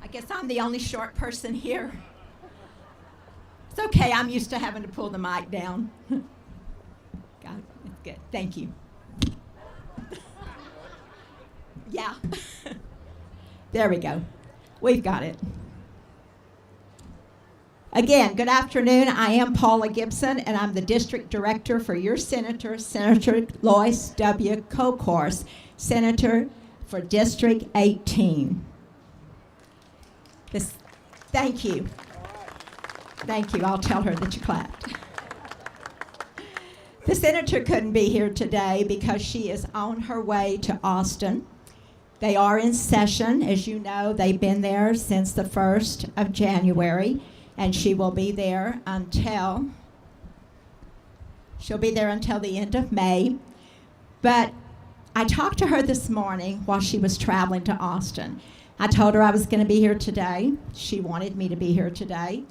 I guess I'm the only short person here. It's okay, I'm used to having to pull the mic down. God, it's good. Thank you. Yeah. There we go. We've got it. Again, good afternoon. I am Paula Gibson, and I'm the district director for your senator, Senator Lois W. Colcourse, senator for District 18. Thank you. Thank you. I'll tell her that you clapped. The senator couldn't be here today because she is on her way to Austin. They are in session. As you know, they've been there since the 1st of January, and she will be there until the end of May. But I talked to her this morning while she was traveling to Austin. I told her I was going to be here today. She wanted me to be here today.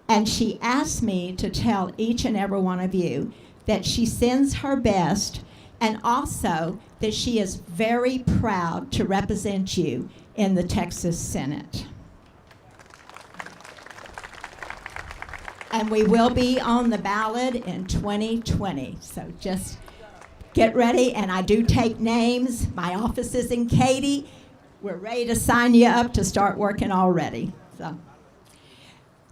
And she asked me to tell each and every one of you that she sends her best, and also that she is very proud to represent you in the Texas Senate. And we will be on the ballot in 2020. So just get ready, and I do take names. My office is in Katy. We're ready to sign you up to start working already. So,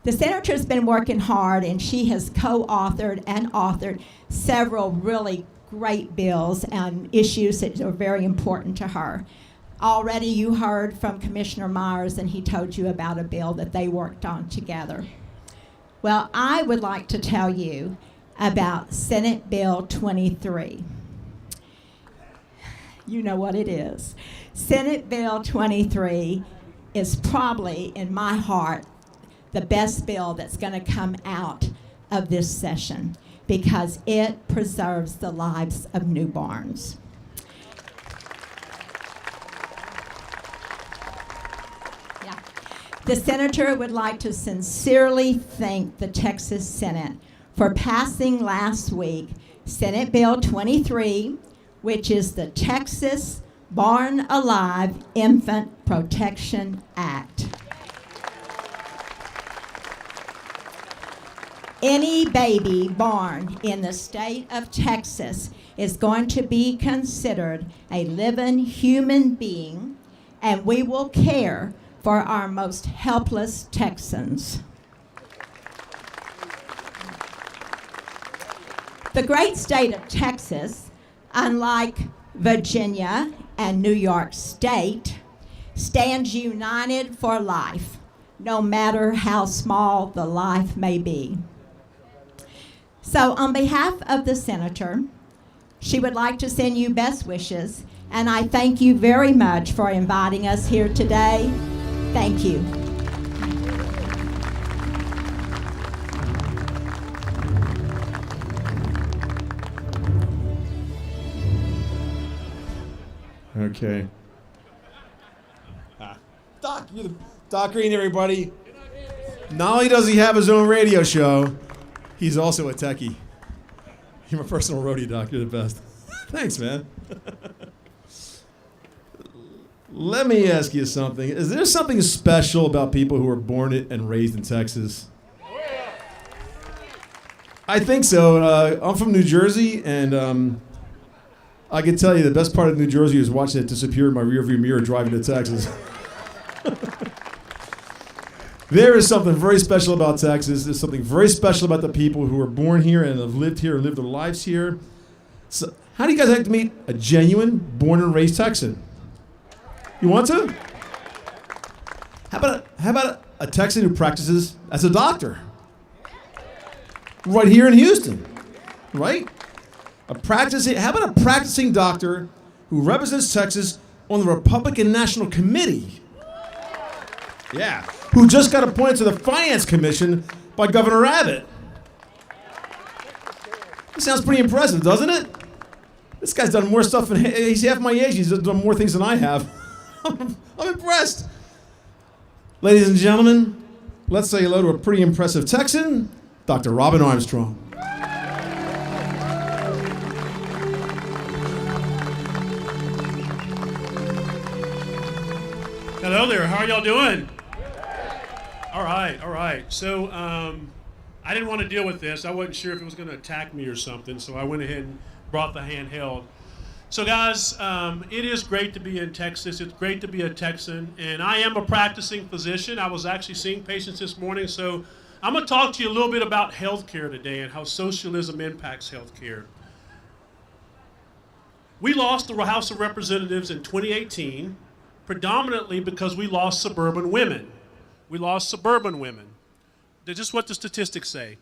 the senator's been working hard, and she has co-authored and authored several really great bills and issues that are very important to her. Already you heard from Commissioner Myers, and he told you about a bill that they worked on together. Well, I would like to tell you about Senate Bill 23. You know what it is. Senate Bill 23 is probably, in my heart, the best bill that's going to come out of this session because it preserves the lives of newborns. Yeah. The senator would like to sincerely thank the Texas Senate for passing last week Senate Bill 23, which is the Texas Born Alive Infant Protection Act. Any baby born in the state of Texas is going to be considered a living human being, and we will care for our most helpless Texans. The great state of Texas, unlike Virginia and New York State, stands united for life, no matter how small the life may be. So on behalf of the senator, she would like to send you best wishes, and I thank you very much for inviting us here today. Thank you. Okay. Doc, you're the Doc Green, everybody. Not only does he have his own radio show, he's also a techie. You're my personal roadie, Doc. You're the best. Thanks, man. Let me ask you something. Is there something special about people who are born and raised in Texas? I think so. I'm from New Jersey, and I can tell you the best part of New Jersey is watching it disappear in my rearview mirror driving to Texas. There is something very special about Texas. There's something very special about the people who are born here and have lived here and lived their lives here. So, how do you guys like to meet a genuine, born and raised Texan? You want to? How about a Texan who practices as a doctor? Right here in Houston, right? How about a practicing doctor who represents Texas on the Republican National Committee? Yeah. Who just got appointed to the Finance Commission by Governor Abbott. That sounds pretty impressive, doesn't it? This guy's done more stuff, he's half my age, he's done more things than I have. I'm impressed. Ladies and gentlemen, let's say hello to a pretty impressive Texan, Dr. Robin Armstrong. Hello there, how are y'all doing? All right. So I didn't want to deal with this. I wasn't sure if it was going to attack me or something, so I went ahead and brought the handheld. So guys, it is great to be in Texas. It's great to be a Texan, and I am a practicing physician. I was actually seeing patients this morning, so I'm going to talk to you a little bit about healthcare today and how socialism impacts healthcare. We lost the House of Representatives in 2018, predominantly because we lost suburban women. We lost suburban women. That's just what the statistics say.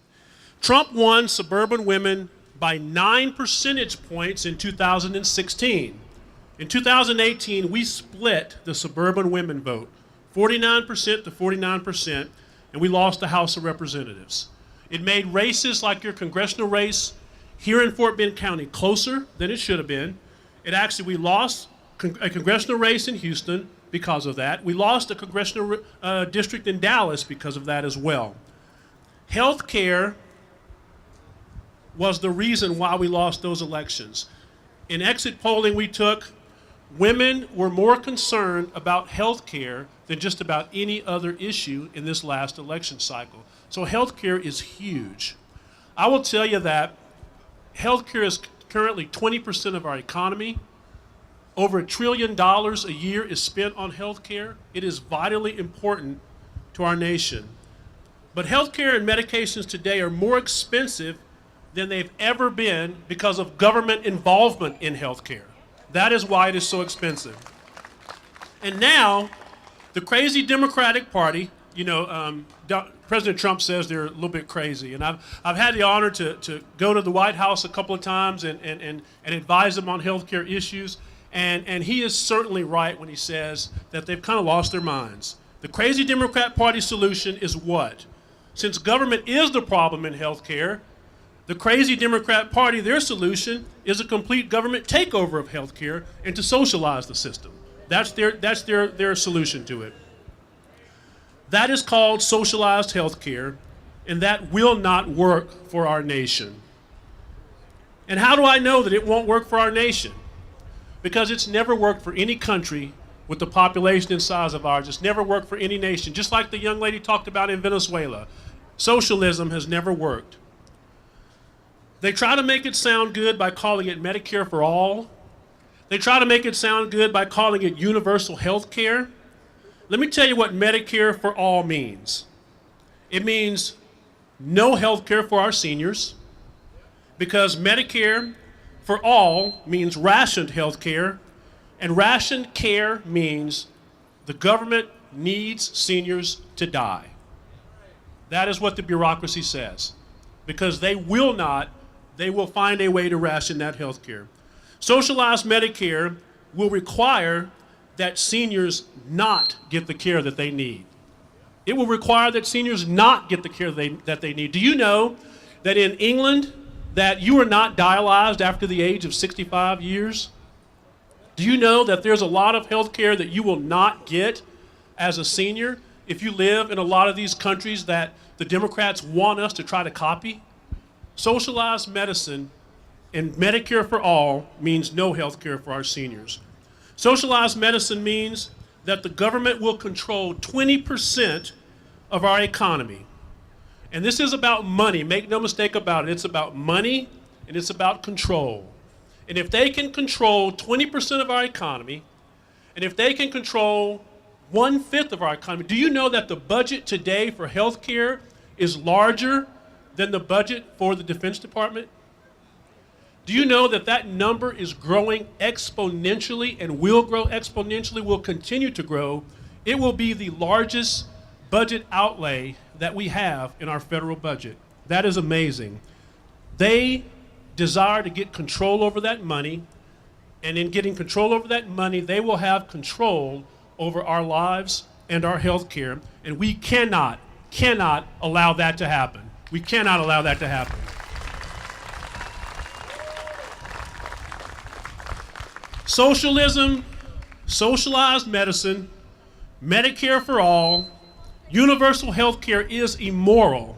Trump won suburban women by 9 percentage points in 2016. In 2018, we split the suburban women vote, 49% to 49%, and we lost the House of Representatives. It made races like your congressional race here in Fort Bend County closer than it should have been. We lost a congressional race in Houston because of that. We lost a congressional district in Dallas because of that as well. Health care was the reason why we lost those elections. In exit polling we took, women were more concerned about health care than just about any other issue in this last election cycle. So health care is huge. I will tell you that health care is currently 20% of our economy. Over $1 trillion a year is spent on health care. It is vitally important to our nation. But health care and medications today are more expensive than they've ever been because of government involvement in health care. That is why it is so expensive. And now, the crazy Democratic Party, President Trump says they're a little bit crazy. And I've had the honor to go to the White House a couple of times and advise them on health care issues. And he is certainly right when he says that they've kind of lost their minds. The crazy Democrat Party solution is what? Since government is the problem in health care, the crazy Democrat Party, their solution is a complete government takeover of health care and to socialize the system. That's their solution to it. That is called socialized health care, and that will not work for our nation. And how do I know that it won't work for our nation? Because it's never worked for any country with the population and size of ours. It's never worked for any nation. Just like the young lady talked about in Venezuela, socialism has never worked. They try to make it sound good by calling it Medicare for all. They try to make it sound good by calling it universal health care. Let me tell you what Medicare for all means. It means no health care for our seniors, because Medicare for all means rationed health care, and rationed care means the government needs seniors to die. That is what the bureaucracy says, because they will find a way to ration that health care. Socialized Medicare will require that seniors not get the care that they need. It will require that seniors not get the care that they need. Do you know that in England that you are not dialyzed after the age of 65 years? Do you know that there's a lot of health care that you will not get as a senior if you live in a lot of these countries that the Democrats want us to try to copy? Socialized medicine and Medicare for all means no health care for our seniors. Socialized medicine means that the government will control 20% of our economy. And this is about money. Make no mistake about it. It's about money and it's about control. And if they can control 20% of our economy, and if they can control 1/5 of our economy, do you know that the budget today for health care is larger than the budget for the Defense Department? Do you know that that number is growing exponentially and will grow exponentially, will continue to grow? It will be the largest budget outlay that we have in our federal budget. That is amazing. They desire to get control over that money, and in getting control over that money, they will have control over our lives and our health care, and we cannot allow that to happen. We cannot allow that to happen. Socialism, socialized medicine, Medicare for all, universal health care is immoral.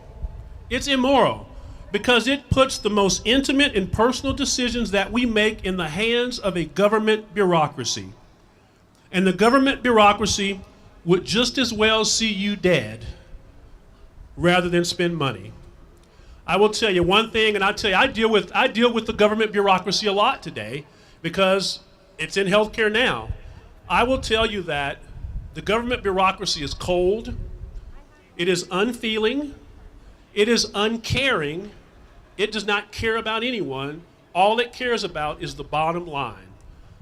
It's immoral because it puts the most intimate and personal decisions that we make in the hands of a government bureaucracy. And the government bureaucracy would just as well see you dead rather than spend money. I will tell you one thing, and I deal with the government bureaucracy a lot today because it's in healthcare now. I will tell you that the government bureaucracy is cold, it is unfeeling, it is uncaring, it does not care about anyone. All it cares about is the bottom line.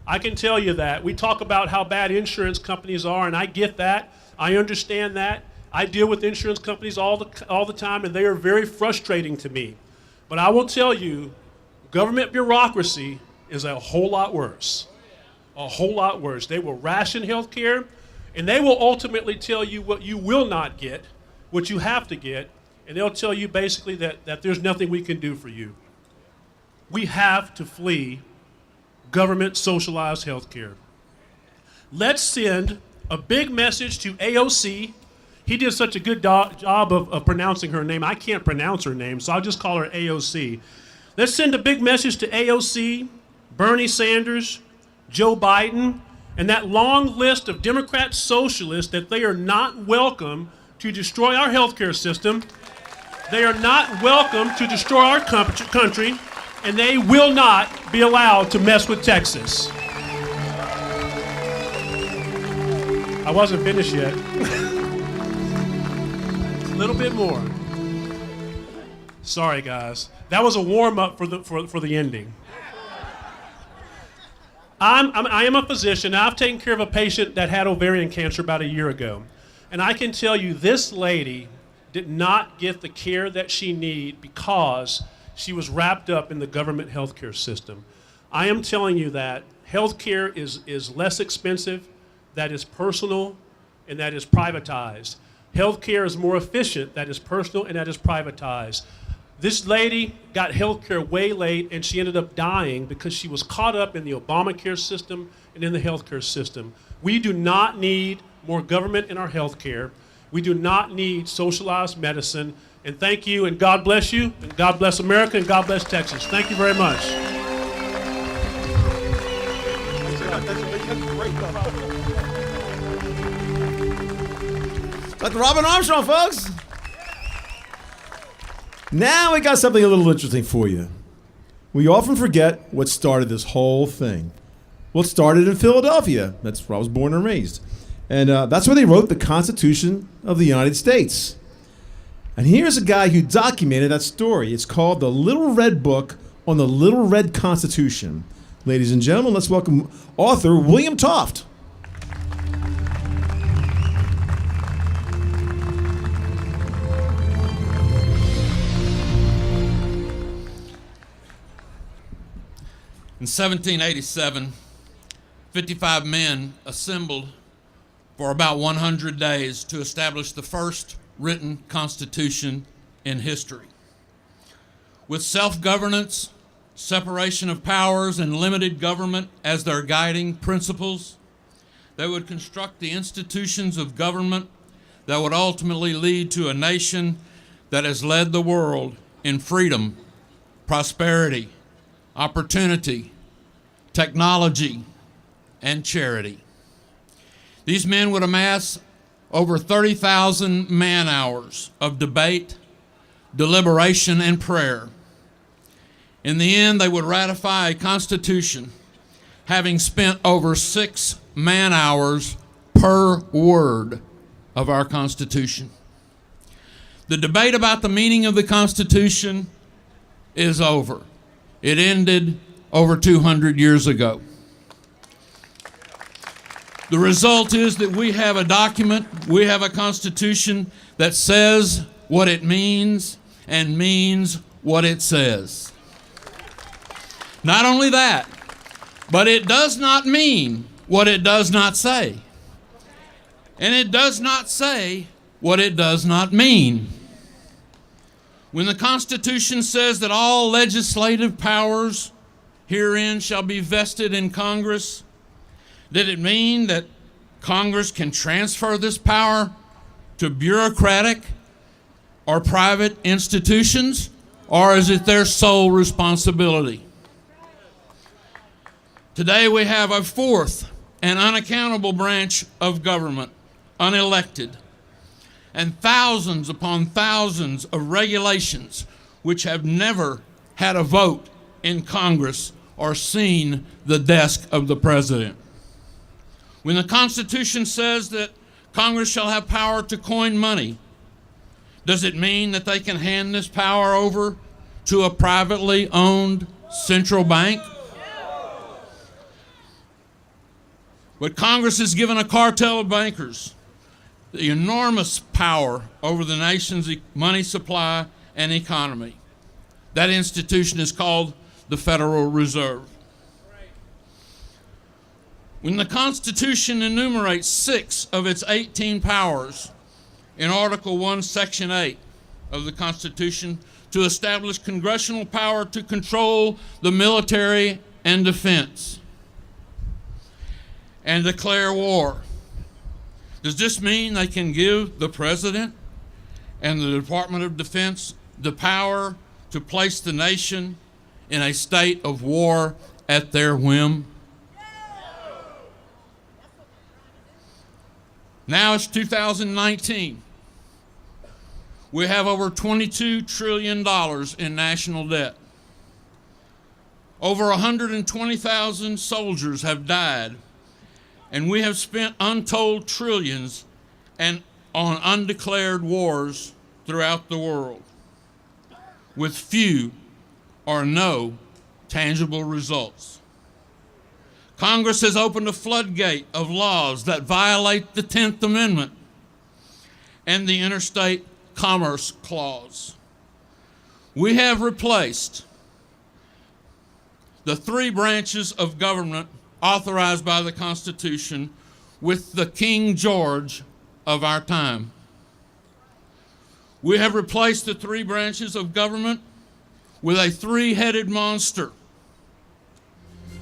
I can tell you that. We talk about how bad insurance companies are, and I get that. I understand that. I deal with insurance companies all the time, and they are very frustrating to me. But I will tell you, government bureaucracy is a whole lot worse. A whole lot worse. They will ration health care, and they will ultimately tell you what you will not get, what you have to get, and they'll tell you basically that there's nothing we can do for you. We have to flee government socialized health care. Let's send a big message to AOC. He did such a good job of pronouncing her name. I can't pronounce her name, so I'll just call her AOC. Let's send a big message to AOC, Bernie Sanders, Joe Biden, and that long list of Democrat socialists that they are not welcome to destroy our healthcare system. They are not welcome to destroy our country, and they will not be allowed to mess with Texas. I wasn't finished yet. A little bit more. Sorry, guys. That was a warm-up for the ending. I am a physician. I've taken care of a patient that had ovarian cancer about a year ago. And I can tell you this lady did not get the care that she needed because she was wrapped up in the government healthcare system. I am telling you that healthcare is less expensive, that is personal, and that is privatized. Healthcare is more efficient, that is personal, and that is privatized. This lady got healthcare way late, and she ended up dying because she was caught up in the Obamacare system and in the healthcare system. We do not need more government in our healthcare. We do not need socialized medicine. And thank you, and God bless you, and God bless America, and God bless Texas. Thank you very much. Dr. Robin Armstrong, folks. Now we got something a little interesting for you. We often forget what started this whole thing. Well, it started in Philadelphia. That's where I was born and raised. And that's where they wrote the Constitution of the United States. And here's a guy who documented that story. It's called The Little Red Book on the Little Red Constitution. Ladies and gentlemen, let's welcome author William Toft. In 1787, 55 men assembled for about 100 days to establish the first written constitution in history. With self-governance, separation of powers, and limited government as their guiding principles, they would construct the institutions of government that would ultimately lead to a nation that has led the world in freedom, prosperity, opportunity, technology, and charity. These men would amass over 30,000 man-hours of debate, deliberation, and prayer. In the end, they would ratify a constitution having spent over 6 man-hours per word of our Constitution. The debate about the meaning of the Constitution is over. It ended over 200 years ago. The result is that we have a document, we have a Constitution that says what it means and means what it says. Not only that, but it does not mean what it does not say. And it does not say what it does not mean. When the Constitution says that all legislative powers herein shall be vested in Congress, did it mean that Congress can transfer this power to bureaucratic or private institutions, or is it their sole responsibility? Today we have a fourth and unaccountable branch of government, unelected, and thousands upon thousands of regulations which have never had a vote in Congress or seen the desk of the president. When the Constitution says that Congress shall have power to coin money, does it mean that they can hand this power over to a privately owned central bank? But Congress has given a cartel of bankers the enormous power over the nation's money supply and economy. That institution is called the Federal Reserve. When the Constitution enumerates 6 of its 18 powers in Article 1, Section 8 of the Constitution to establish congressional power to control the military and defense and declare war, does this mean they can give the President and the Department of Defense the power to place the nation in a state of war at their whim? Now it's 2019. We have over $22 trillion in national debt. Over 120,000 soldiers have died, and we have spent untold trillions on undeclared wars throughout the world, with few or no tangible results. Congress has opened a floodgate of laws that violate the 10th Amendment and the Interstate Commerce Clause. We have replaced the 3 branches of government authorized by the Constitution with the King George of our time. We have replaced the 3 branches of government with a 3-headed monster,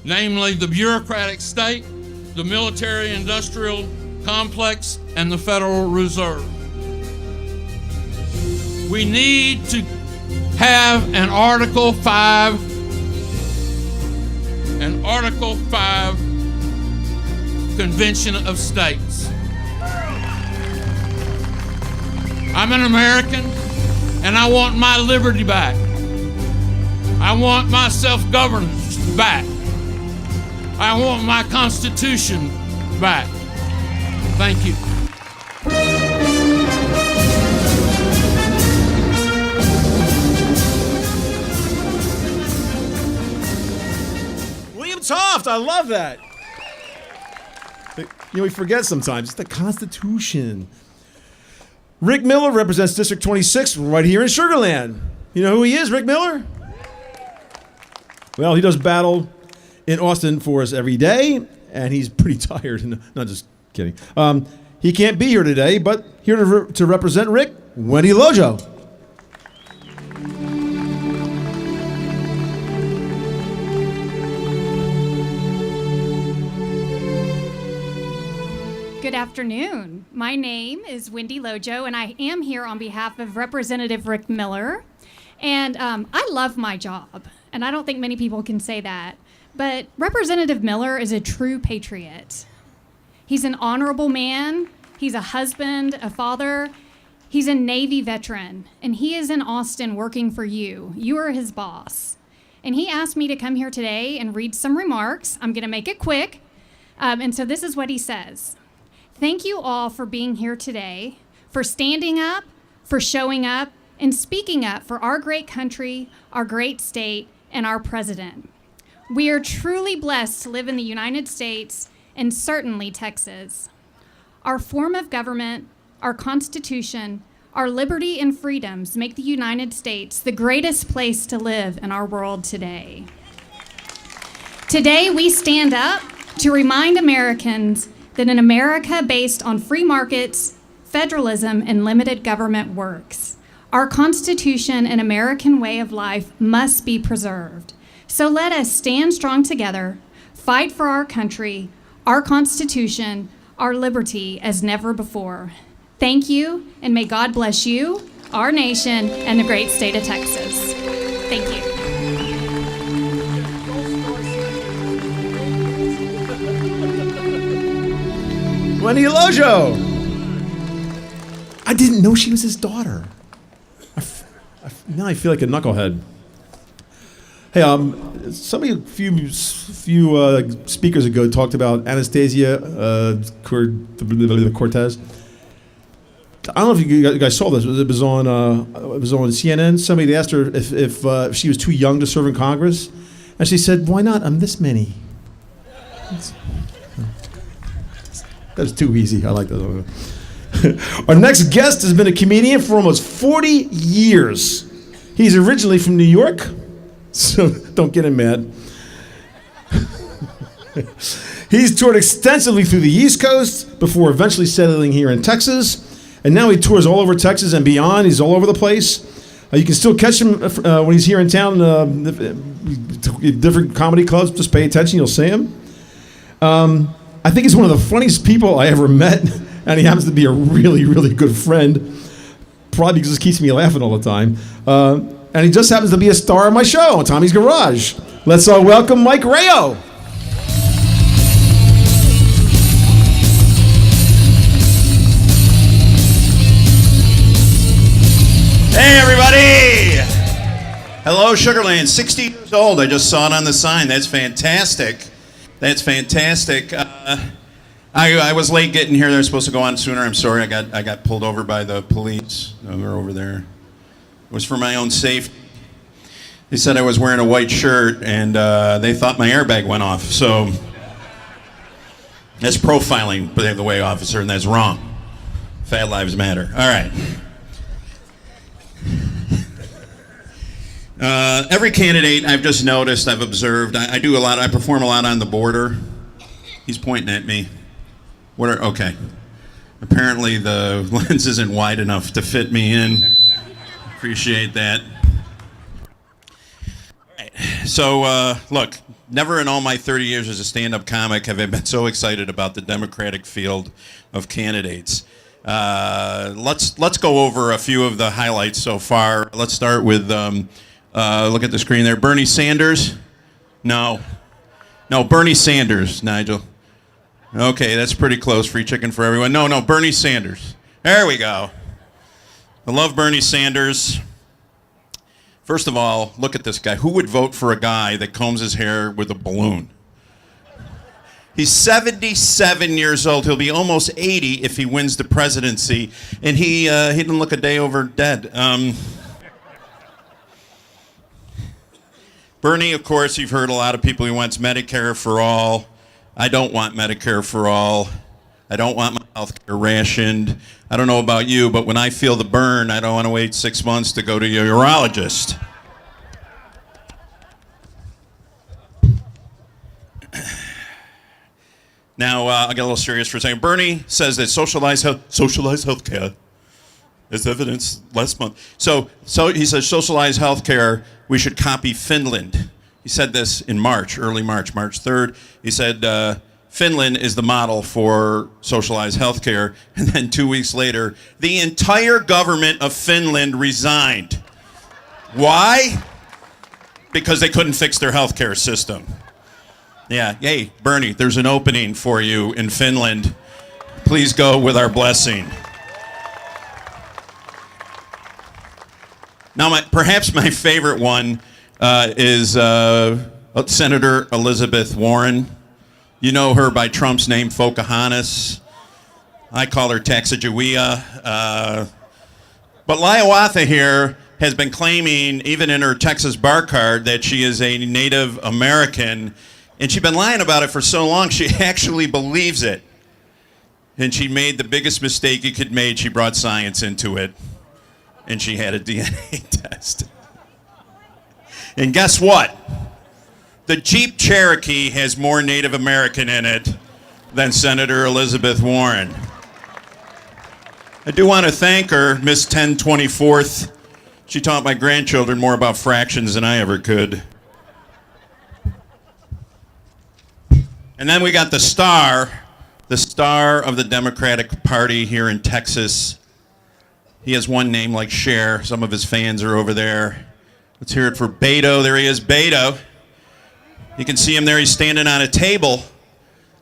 namely the bureaucratic state, the military-industrial complex, and the Federal Reserve. We need to have an Article 5 Convention of States. I'm an American, and I want my liberty back. I want my self-governance back. I want my Constitution back. Thank you. William Toft, I love that. You know, we forget sometimes. It's the Constitution. Rick Miller represents District 26 right here in Sugar Land. You know who he is, Rick Miller? Well, he does battle in Austin for us every day, and he's pretty tired. No, just kidding. He can't be here today, but here to represent Rick, Wendy Lojo. Good afternoon. My name is Wendy Lojo, and I am here on behalf of Representative Rick Miller. And I love my job, and I don't think many people can say that. But Representative Miller is a true patriot. He's an honorable man. He's a husband, a father. He's a Navy veteran, and he is in Austin working for you. You are his boss. And he asked me to come here today and read some remarks. I'm going to make it quick. And so this is what he says. Thank you all for being here today, for standing up, for showing up, and speaking up for our great country, our great state, and our president. We are truly blessed to live in the United States and certainly Texas. Our form of government, our Constitution, our liberty and freedoms make the United States the greatest place to live in our world today. Today, we stand up to remind Americans that an America based on free markets, federalism, and limited government works. Our Constitution and American way of life must be preserved. So let us stand strong together, fight for our country, our Constitution, our liberty as never before. Thank you, and may God bless you, our nation, and the great state of Texas. Thank you. Wendy Lojo. I didn't know she was his daughter. Now I feel like a knucklehead. Hey, somebody a few speakers ago talked about Anastasia Cortez. I don't know if you guys saw this. It was on CNN. Somebody asked her if she was too young to serve in Congress, and she said, "Why not? I'm this many." That's too easy. I like that. Our next guest has been a comedian for almost 40 years. He's originally from New York, so don't get him mad. He's toured extensively through the East Coast before eventually settling here in Texas, and now he tours all over Texas and beyond. He's all over the place. You can still catch him when he's here in town, different comedy clubs. Just pay attention, you'll see him. I think he's one of the funniest people I ever met, and he happens to be a really, really good friend, probably because he keeps me laughing all the time. And he just happens to be a star of my show on Tommy's Garage. Let's all welcome Mike Rayo. Hey, everybody! Hello, Sugarland. 60 years old. I just saw it on the sign. That's fantastic. That's fantastic. I was late getting here. They were supposed to go on sooner. I'm sorry. I got pulled over by the police. They're over there. It was for my own safety. They said I was wearing a white shirt, and they thought my airbag went off. So that's profiling, by the way, officer, and that's wrong. Fat lives matter. All right. Every candidate I've just noticed, I've observed, I do a lot, I perform a lot on the border. He's pointing at me. Okay. Apparently the lens isn't wide enough to fit me in. Appreciate that. So, look, never in all my 30 years as a stand-up comic have I been so excited about the Democratic field of candidates. Let's go over a few of the highlights so far. Let's start with look at the screen there. Bernie Sanders. No, Bernie Sanders, Nigel. Okay, that's pretty close. Free chicken for everyone. No, Bernie Sanders. There we go. I love Bernie Sanders. First of all, look at this guy. Who would vote for a guy that combs his hair with a balloon? He's 77 years old. He'll be almost 80 if he wins the presidency, and he didn't look a day over dead. Bernie, of course, you've heard a lot of people. He wants Medicare for all. I don't want Medicare for all. I don't want my health care rationed. I don't know about you, but when I feel the burn, I don't want to wait 6 months to go to your urologist. Now, I'll get a little serious for a second. Bernie says that socialized health care, as evidenced last month. So he says socialized health care, we should copy Finland. He said this in March, early March, March 3rd. He said Finland is the model for socialized health care. And then 2 weeks later, the entire government of Finland resigned. Why? Because they couldn't fix their health care system. Yeah, hey, Bernie, there's an opening for you in Finland. Please go with our blessing. Now, perhaps my favorite one is Senator Elizabeth Warren. You know her by Trump's name, Pocahontas. I call her Taxajawea. But Hiawatha here has been claiming, even in her Texas bar card, that she is a Native American. And she's been lying about it for so long, she actually believes it. And she made the biggest mistake you could make. She brought science into it. And she had a DNA test. And guess what? The Jeep Cherokee has more Native American in it than Senator Elizabeth Warren. I do want to thank her, Miss 1024th. She taught my grandchildren more about fractions than I ever could. And then we got the star of the Democratic Party here in Texas. He has one name like Cher. Some of his fans are over there. Let's hear it for Beto. There he is, Beto. You can see him there. He's standing on a table,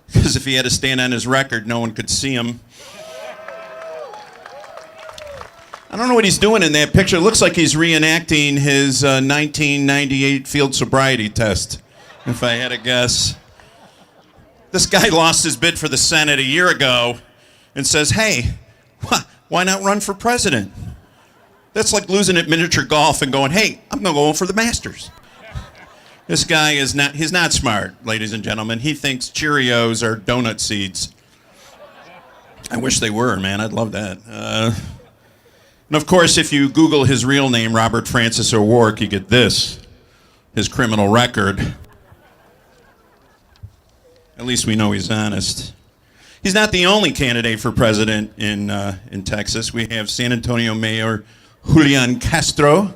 because if he had to stand on his record, no one could see him. I don't know what he's doing in that picture. It looks like he's reenacting his 1998 field sobriety test, if I had to guess. This guy lost his bid for the Senate a year ago and says, hey, why not run for president? That's like losing at miniature golf and going, hey, I'm going to go for the Masters. This guy he's not smart, ladies and gentlemen. He thinks Cheerios are donut seeds. I wish they were, man. I'd love that. And of course, if you Google his real name, Robert Francis O'Rourke, you get this, his criminal record. At least we know he's honest. He's not the only candidate for president in Texas. We have San Antonio Mayor Julian Castro.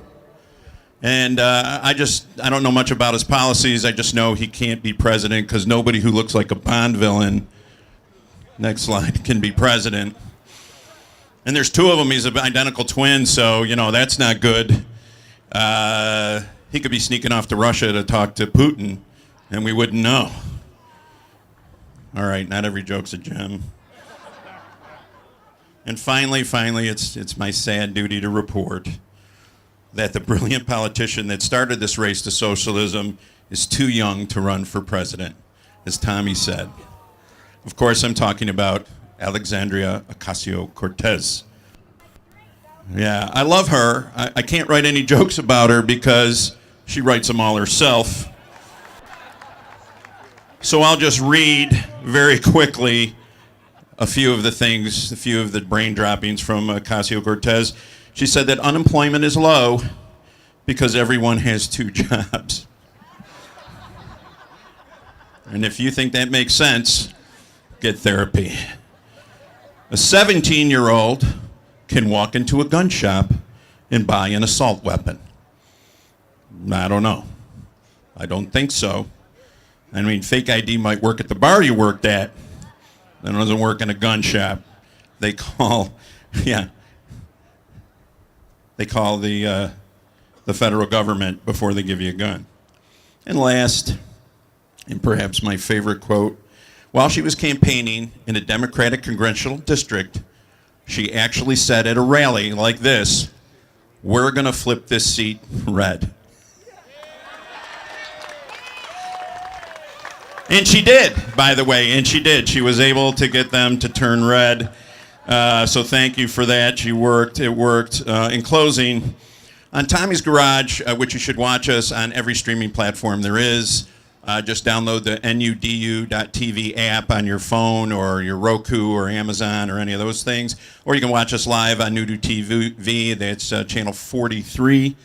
And I don't know much about his policies. I just know he can't be president because nobody who looks like a Bond villain, next slide, can be president. And there's two of them. He's an identical twin, so, that's not good. He could be sneaking off to Russia to talk to Putin, and we wouldn't know. All right, not every joke's a gem. And finally, it's my sad duty to report that the brilliant politician that started this race to socialism is too young to run for president, as Tommy said. Of course, I'm talking about Alexandria Ocasio-Cortez. Yeah, I love her. I can't write any jokes about her because she writes them all herself. So I'll just read very quickly a few of the brain droppings from Ocasio-Cortez. She said that unemployment is low because everyone has two jobs. And if you think that makes sense, get therapy. A 17-year-old can walk into a gun shop and buy an assault weapon. I don't know. I don't think so. I mean, fake ID might work at the bar you worked at. It doesn't work in a gun shop. they call, they call the federal government before they give you a gun. And last, and perhaps my favorite quote, while she was campaigning in a Democratic congressional district, she actually said at a rally like this, "We're going to flip this seat red." And she did, by the way, and she did. She was able to get them to turn red. So thank you for that. It worked. In closing, on Tommy's Garage, which you should watch us on every streaming platform there is, just download the nudu.tv app on your phone or your Roku or Amazon or any of those things. Or you can watch us live on Nudu TV. That's channel 43,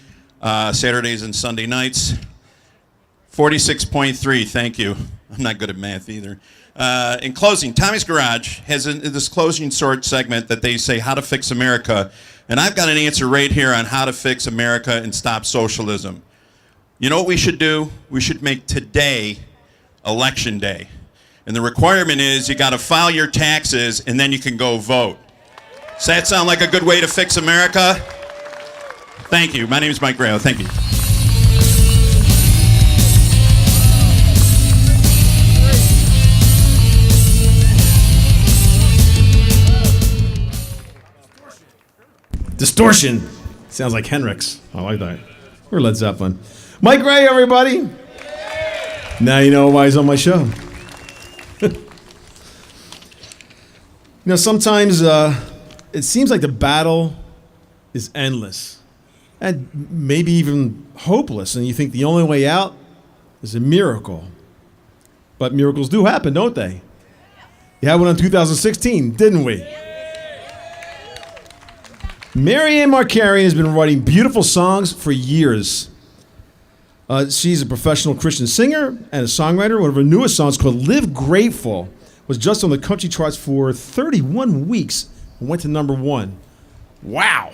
Saturdays and Sunday nights. 46.3, thank you. I'm not good at math either. In closing, Tommy's Garage has this closing short segment that they say, how to fix America. And I've got an answer right here on how to fix America and stop socialism. You know what we should do? We should make today election day. And the requirement is you got to file your taxes and then you can go vote. Does that sound like a good way to fix America? Thank you. My name is Mike Grayo. Thank you. Distortion. Sounds like Hendrix. I like that. Or Led Zeppelin. Mike Ray, everybody. Now you know why he's on my show. Sometimes it seems like the battle is endless and maybe even hopeless, and you think the only way out is a miracle. But miracles do happen, don't they? You had one in 2016, didn't we? Marianne Markarian has been writing beautiful songs for years. She's a professional Christian singer and a songwriter. One of her newest songs, called Live Grateful, was just on the country charts for 31 weeks and went to #1. Wow.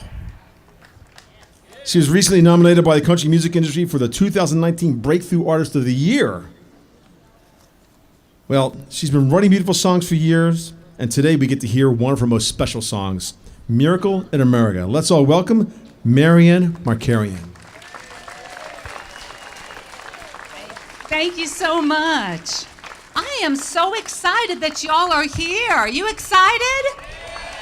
She was recently nominated by the country music industry for the 2019 Breakthrough Artist of the Year. Well, she's been writing beautiful songs for years, and today we get to hear one of her most special songs, Miracle in America. Let's all welcome Marianne Markarian. Thank you so much. I am so excited that y'all are here. Are you excited?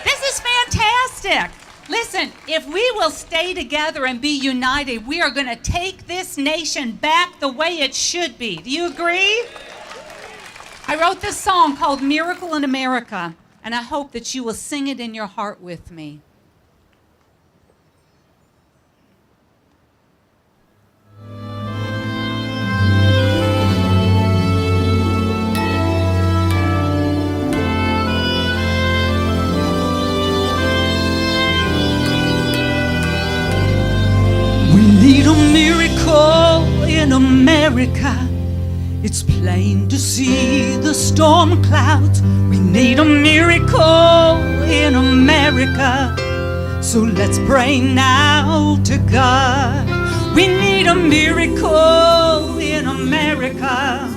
This is fantastic. Listen, if we will stay together and be united, we are going to take this nation back the way it should be. Do you agree? I wrote this song called Miracle in America, and I hope that you will sing it in your heart with me. We need a miracle in America. It's plain to see the storm clouds. We need a miracle in America. So let's pray now to God. We need a miracle in America.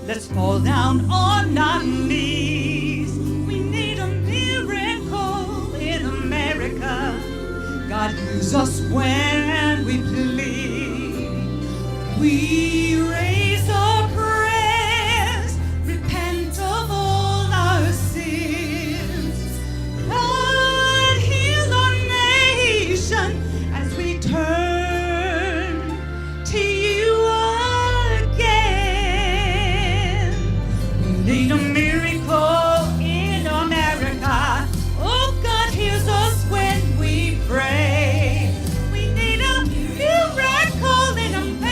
Let's fall down on our knees. We need a miracle in America. God hears us when we plead. We raise our prayers, repent of all our sins. God, heal our nation as we turn to you again. We need a miracle in America. Oh, God hears us when we pray. We need a miracle in America.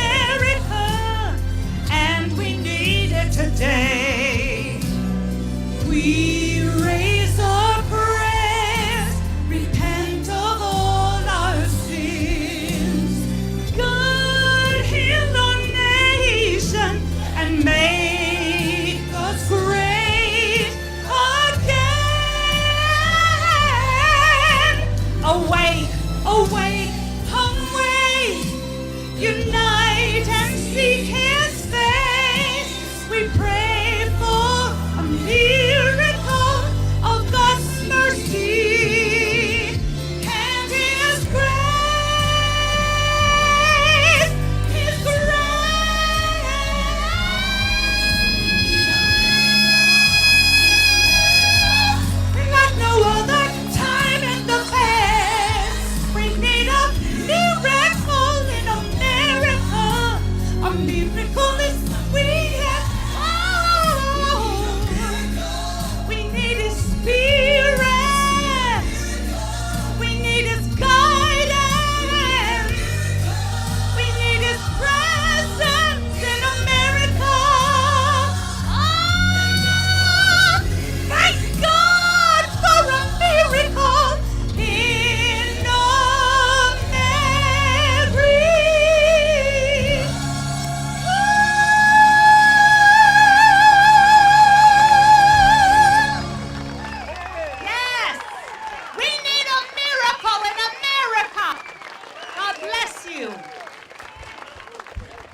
you.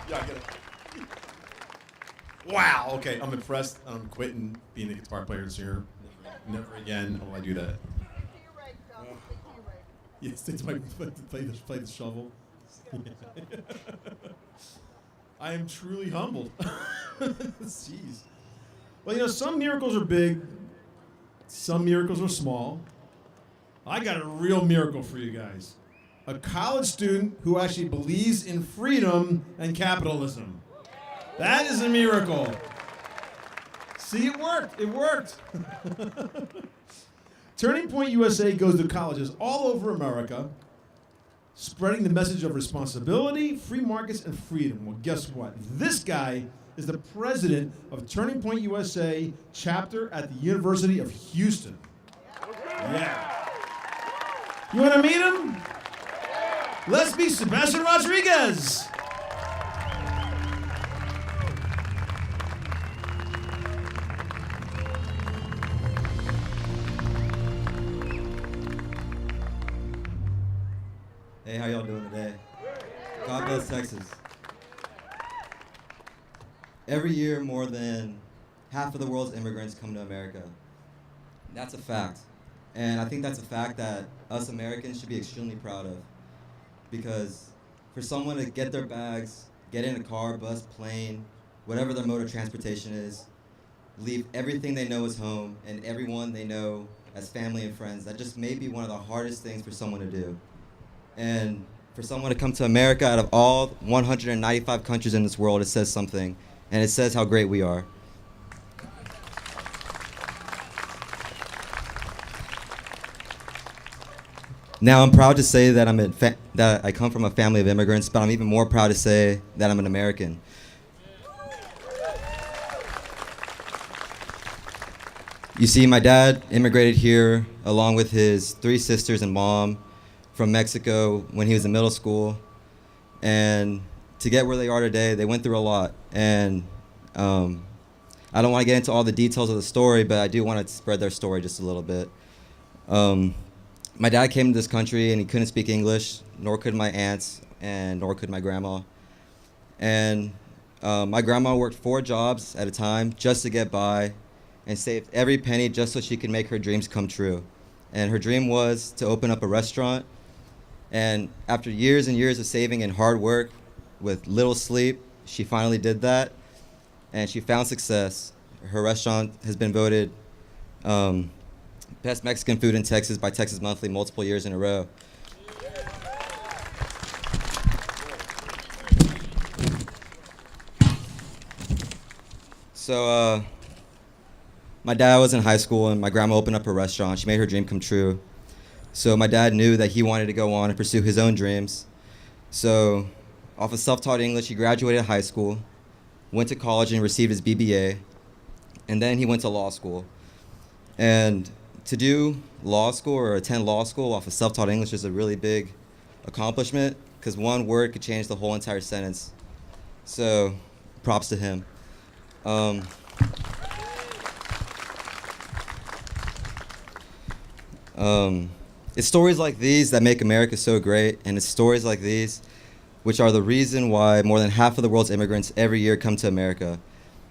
Yeah, I get it. Wow. Okay, I'm impressed. I'm quitting being the guitar player this year. Never again will I do that. Yes, they play the shovel. I am truly humbled. Jeez. Well, you know, some miracles are big, some miracles are small. I got a real miracle for you guys. A college student who actually believes in freedom and capitalism. That is a miracle. See, it worked. It worked. Turning Point USA goes to colleges all over America, spreading the message of responsibility, free markets, and freedom. Well, guess what? This guy is the president of Turning Point USA chapter at the University of Houston. Yeah. You want to meet him? Let's meet Sebastian Rodriguez. Hey, how y'all doing today? God bless Texas. Every year, more than half of the world's immigrants come to America. That's a fact. And I think that's a fact that us Americans should be extremely proud of. Because for someone to get their bags, get in a car, bus, plane, whatever their mode of transportation is, leave everything they know as home and everyone they know as family and friends, that just may be one of the hardest things for someone to do. And for someone to come to America out of all 195 countries in this world, it says something. And it says how great we are. Now, I'm proud to say that that I come from a family of immigrants, but I'm even more proud to say that I'm an American. You see, my dad immigrated here along with his 3 sisters and mom from Mexico when he was in middle school. And to get where they are today, they went through a lot. And I don't want to get into all the details of the story, but I do want to spread their story just a little bit. My dad came to this country and he couldn't speak English, nor could my aunts, and nor could my grandma. And my grandma worked 4 jobs at a time just to get by and saved every penny just so she could make her dreams come true. And her dream was to open up a restaurant. And after years and years of saving and hard work with little sleep, she finally did that. And she found success. Her restaurant has been voted best Mexican food in Texas by Texas Monthly multiple years in a row. So my dad was in high school and my grandma opened up her restaurant. She made her dream come true. So my dad knew that he wanted to go on and pursue his own dreams. So off of self-taught English, he graduated high school, went to college and received his BBA, and then he went to law school. And to do law school or attend law school off of self-taught English is a really big accomplishment because one word could change the whole entire sentence. So props to him. It's stories like these that make America so great, and it's stories like these which are the reason why more than half of the world's immigrants every year come to America.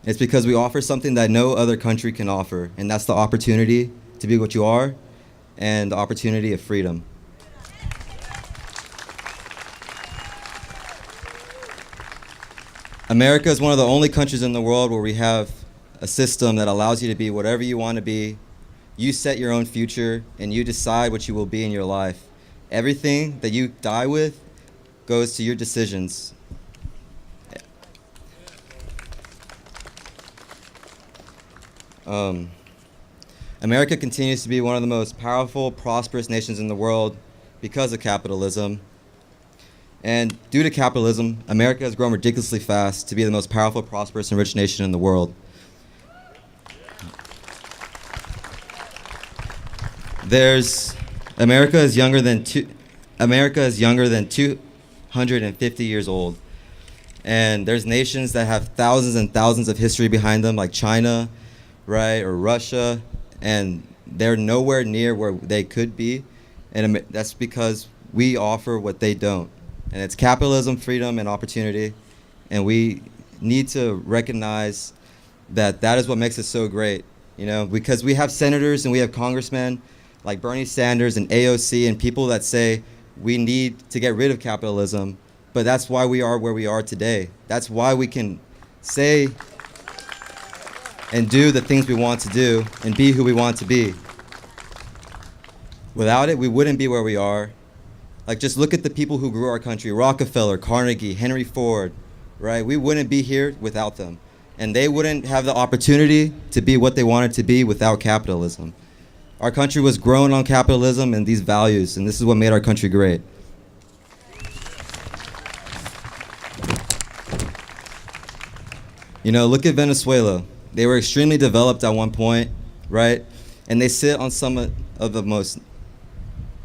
It's because we offer something that no other country can offer, and that's the opportunity to be what you are and the opportunity of freedom. America is one of the only countries in the world where we have a system that allows you to be whatever you want to be. You set your own future, and you decide what you will be in your life. Everything that you die with goes to your decisions. America continues to be one of the most powerful, prosperous nations in the world because of capitalism. And due to capitalism, America has grown ridiculously fast to be the most powerful, prosperous, and rich nation in the world. America is younger than 250 years old. And there's nations that have thousands and thousands of history behind them, like China, right, or Russia, and they're nowhere near where they could be. And that's because we offer what they don't. and it's capitalism, freedom, and opportunity. And we need to recognize that that is what makes us so great, you know, because we have senators and we have congressmen like Bernie Sanders and AOC and people that say we need to get rid of capitalism, but that's why we are where we are today. That's why we can say and do the things we want to do and be who we want to be. Without it, we wouldn't be where we are. Like, just look at the people who grew our country: Rockefeller, Carnegie, Henry Ford, right? We wouldn't be here without them. And they wouldn't have the opportunity to be what they wanted to be without capitalism. Our country was grown on capitalism and these values, and this is what made our country great. You know, look at Venezuela. They were extremely developed at one point, right? And they sit on some of the most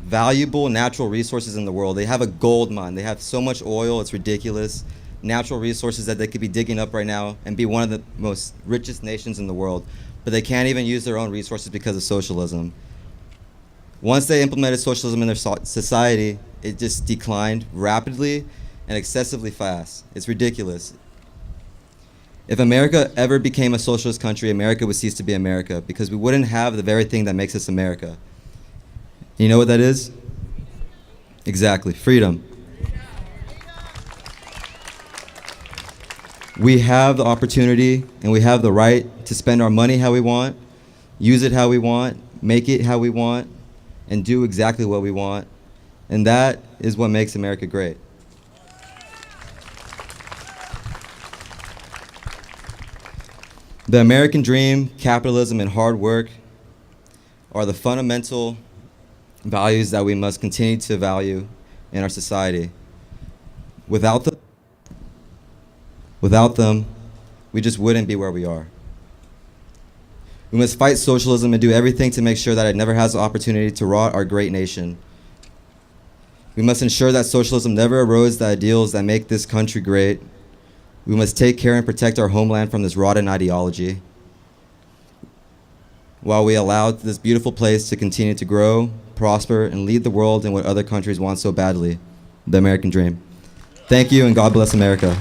valuable natural resources in the world. They have a gold mine. They have so much oil, it's ridiculous. Natural resources that they could be digging up right now and be one of the most richest nations in the world. But they can't even use their own resources because of socialism. Once they implemented socialism in their society, it just declined rapidly and excessively fast. It's ridiculous. If America ever became a socialist country, America would cease to be America because we wouldn't have the very thing that makes us America. You know what that is? Exactly, freedom. We have the opportunity and we have the right to spend our money how we want, use it how we want, make it how we want, and do exactly what we want. And that is what makes America great. The American dream, capitalism, and hard work are the fundamental values that we must continue to value in our society. Without them, we just wouldn't be where we are. We must fight socialism and do everything to make sure that it never has the opportunity to rot our great nation. We must ensure that socialism never erodes the ideals that make this country great. We must take care and protect our homeland from this rotten ideology, while we allow this beautiful place to continue to grow, prosper, and lead the world in what other countries want so badly, the American dream. Thank you, and God bless America.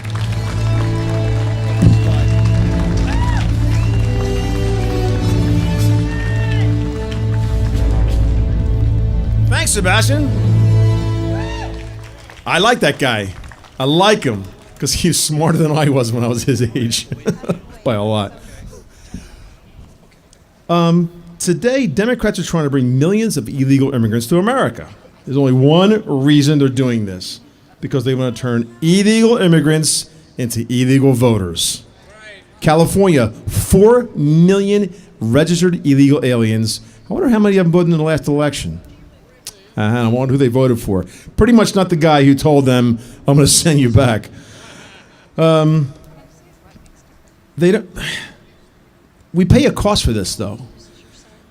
Thanks, Sebastian. I like that guy. I like him because he's smarter than I was when I was his age by a lot. Today, Democrats are trying to bring millions of illegal immigrants to America. There's only one reason they're doing this: because they want to turn illegal immigrants into illegal voters. California, 4 million registered illegal aliens. I wonder how many of them voted in the last election. I wonder who they voted for. Pretty much not the guy who told them, "I'm going to send you back." They don't. We pay a cost for this, though.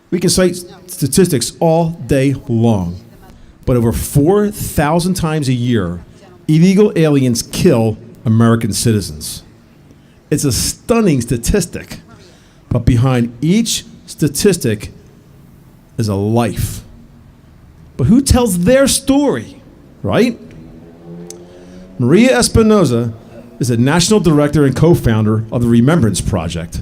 We can cite statistics all day long, but over 4,000 times a year, illegal aliens kill American citizens. It's a stunning statistic, but behind each statistic is a life. But who tells their story, right? Maria Espinoza is a national director and co-founder of the Remembrance Project.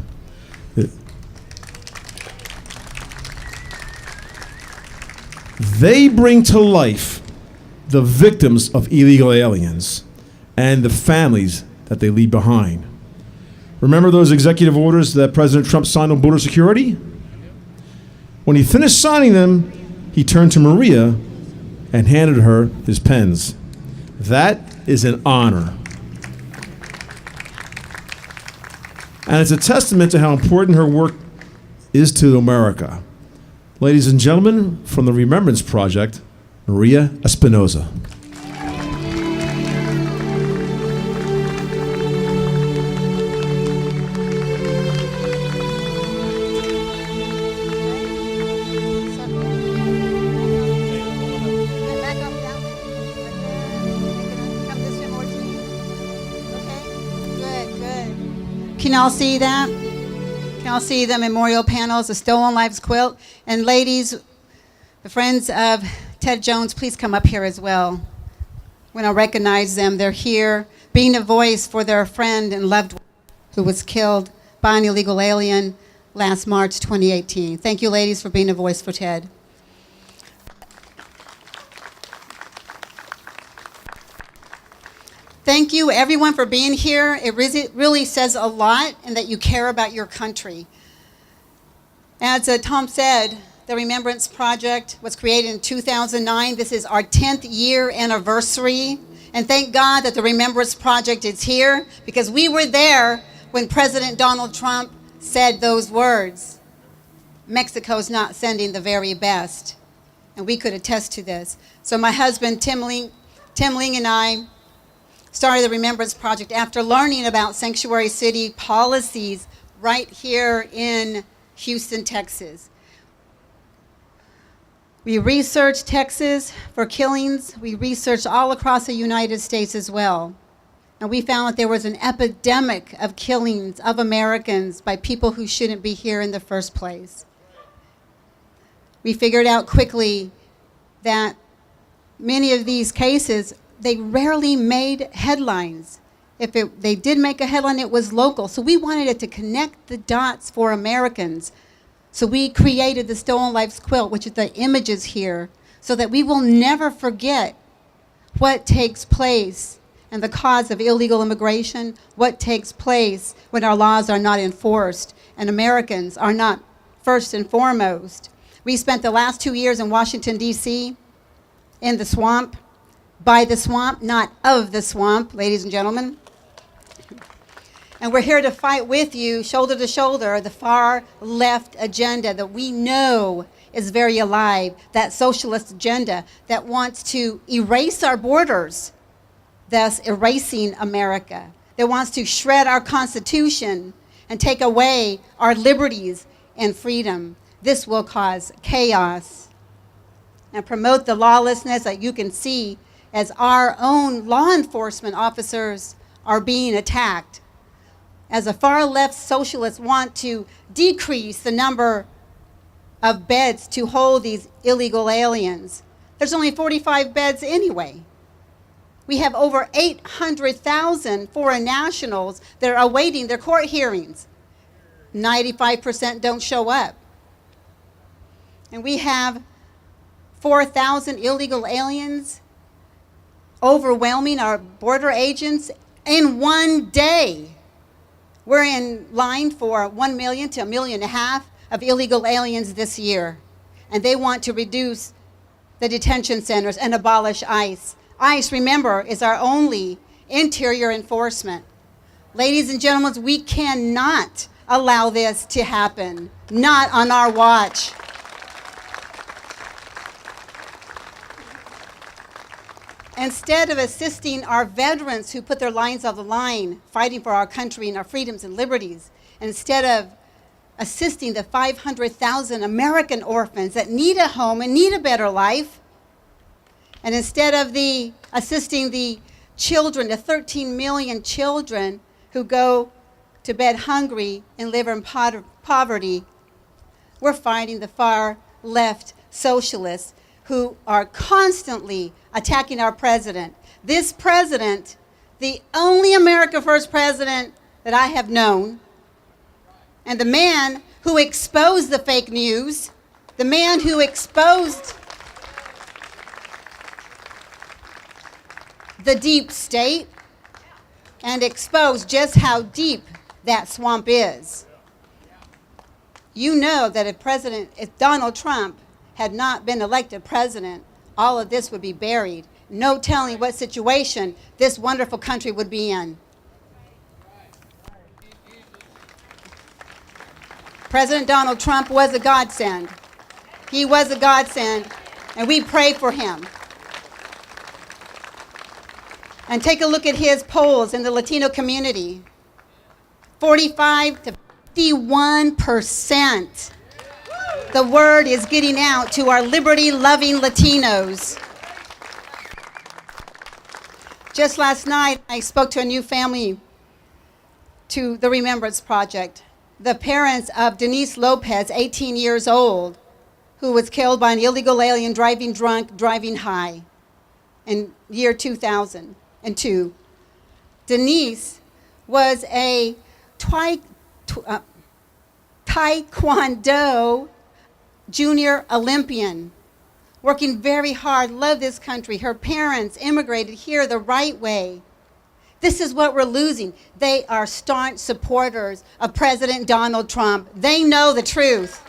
They bring to life the victims of illegal aliens and the families that they leave behind. Remember those executive orders that President Trump signed on border security? When he finished signing them, he turned to Maria and handed her his pens. That is an honor. And it's a testament to how important her work is to America. Ladies and gentlemen, from the Remembrance Project, Maria Espinoza. Can y'all see that? Can y'all see the memorial panels, the Stolen Lives quilt? And ladies, the friends of Ted Jones, please come up here as well. We want to recognize them. They're here being a voice for their friend and loved one who was killed by an illegal alien last March 2018. Thank you, ladies, for being a voice for Ted. Thank you, everyone, for being here. It really says a lot and that you care about your country. As Tom said, the Remembrance Project was created in 2009. This is our 10th year anniversary. And thank God that the Remembrance Project is here, because we were there when President Donald Trump said those words. Mexico's not sending the very best. And we could attest to this. So my husband, Tim Ling, and I started the Remembrance Project after learning about sanctuary city policies right here in Houston, Texas. We researched Texas for killings. We researched all across the United States as well. And we found that there was an epidemic of killings of Americans by people who shouldn't be here in the first place. We figured out quickly that many of these cases, they rarely made headlines. If they did make a headline, it was local. So we wanted it to connect the dots for Americans. So we created the Stolen Lives Quilt, which is the images here, so that we will never forget what takes place and the cause of illegal immigration, what takes place when our laws are not enforced and Americans are not first and foremost. We spent the last 2 years in Washington, D.C., in the swamp, by the swamp, not of the swamp, ladies and gentlemen. And we're here to fight with you, shoulder to shoulder, the far left agenda that we know is very alive, that socialist agenda that wants to erase our borders, thus erasing America, that wants to shred our Constitution and take away our liberties and freedom. This will cause chaos and promote the lawlessness that you can see as our own law enforcement officers are being attacked. As the far left socialists want to decrease the number of beds to hold these illegal aliens. There's only 45 beds anyway. We have over 800,000 foreign nationals that are awaiting their court hearings. 95% don't show up. And we have 4,000 illegal aliens overwhelming our border agents in one day. We're in line for 1 million to 1.5 million of illegal aliens this year. And they want to reduce the detention centers and abolish ICE. ICE, remember, is our only interior enforcement. Ladies and gentlemen, we cannot allow this to happen. Not on our watch. Instead of assisting our veterans who put their lives on the line, fighting for our country and our freedoms and liberties, instead of assisting the 500,000 American orphans that need a home and need a better life, and instead of assisting the children, the 13 million children who go to bed hungry and live in poverty, we're fighting the far left socialists who are constantly attacking our president. This president, the only America First president that I have known, and the man who exposed the fake news, the man who exposed the deep state and exposed just how deep that swamp is. You know that if Donald Trump had not been elected president, all of this would be buried. No telling what situation this wonderful country would be in. President Donald Trump was a godsend. He was a godsend, and we pray for him. And take a look at his polls in the Latino community. 45 to 51%. The word is getting out to our liberty-loving Latinos. Just last night, I spoke to a new family to the Remembrance Project. The parents of Denise Lopez, 18 years old, who was killed by an illegal alien driving drunk, driving high. in year 2002. Denise was a Taekwondo junior Olympian, working very hard, loved this country. Her parents immigrated here the right way. This is what we're losing. They are staunch supporters of President Donald Trump. They know the truth.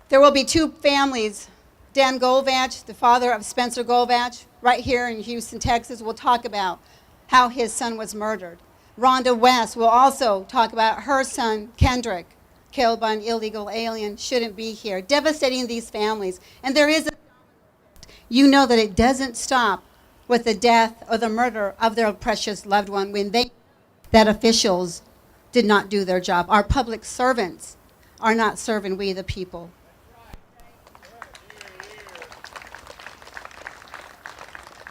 There will be two families. Dan Golvach, the father of Spencer Golvach, right here in Houston, Texas, will talk about how his son was murdered. Rhonda West will also talk about her son, Kendrick, killed by an illegal alien, shouldn't be here, devastating these families. And there is you know that it doesn't stop with the death or the murder of their precious loved one when that officials did not do their job. Our public servants are not serving we the people.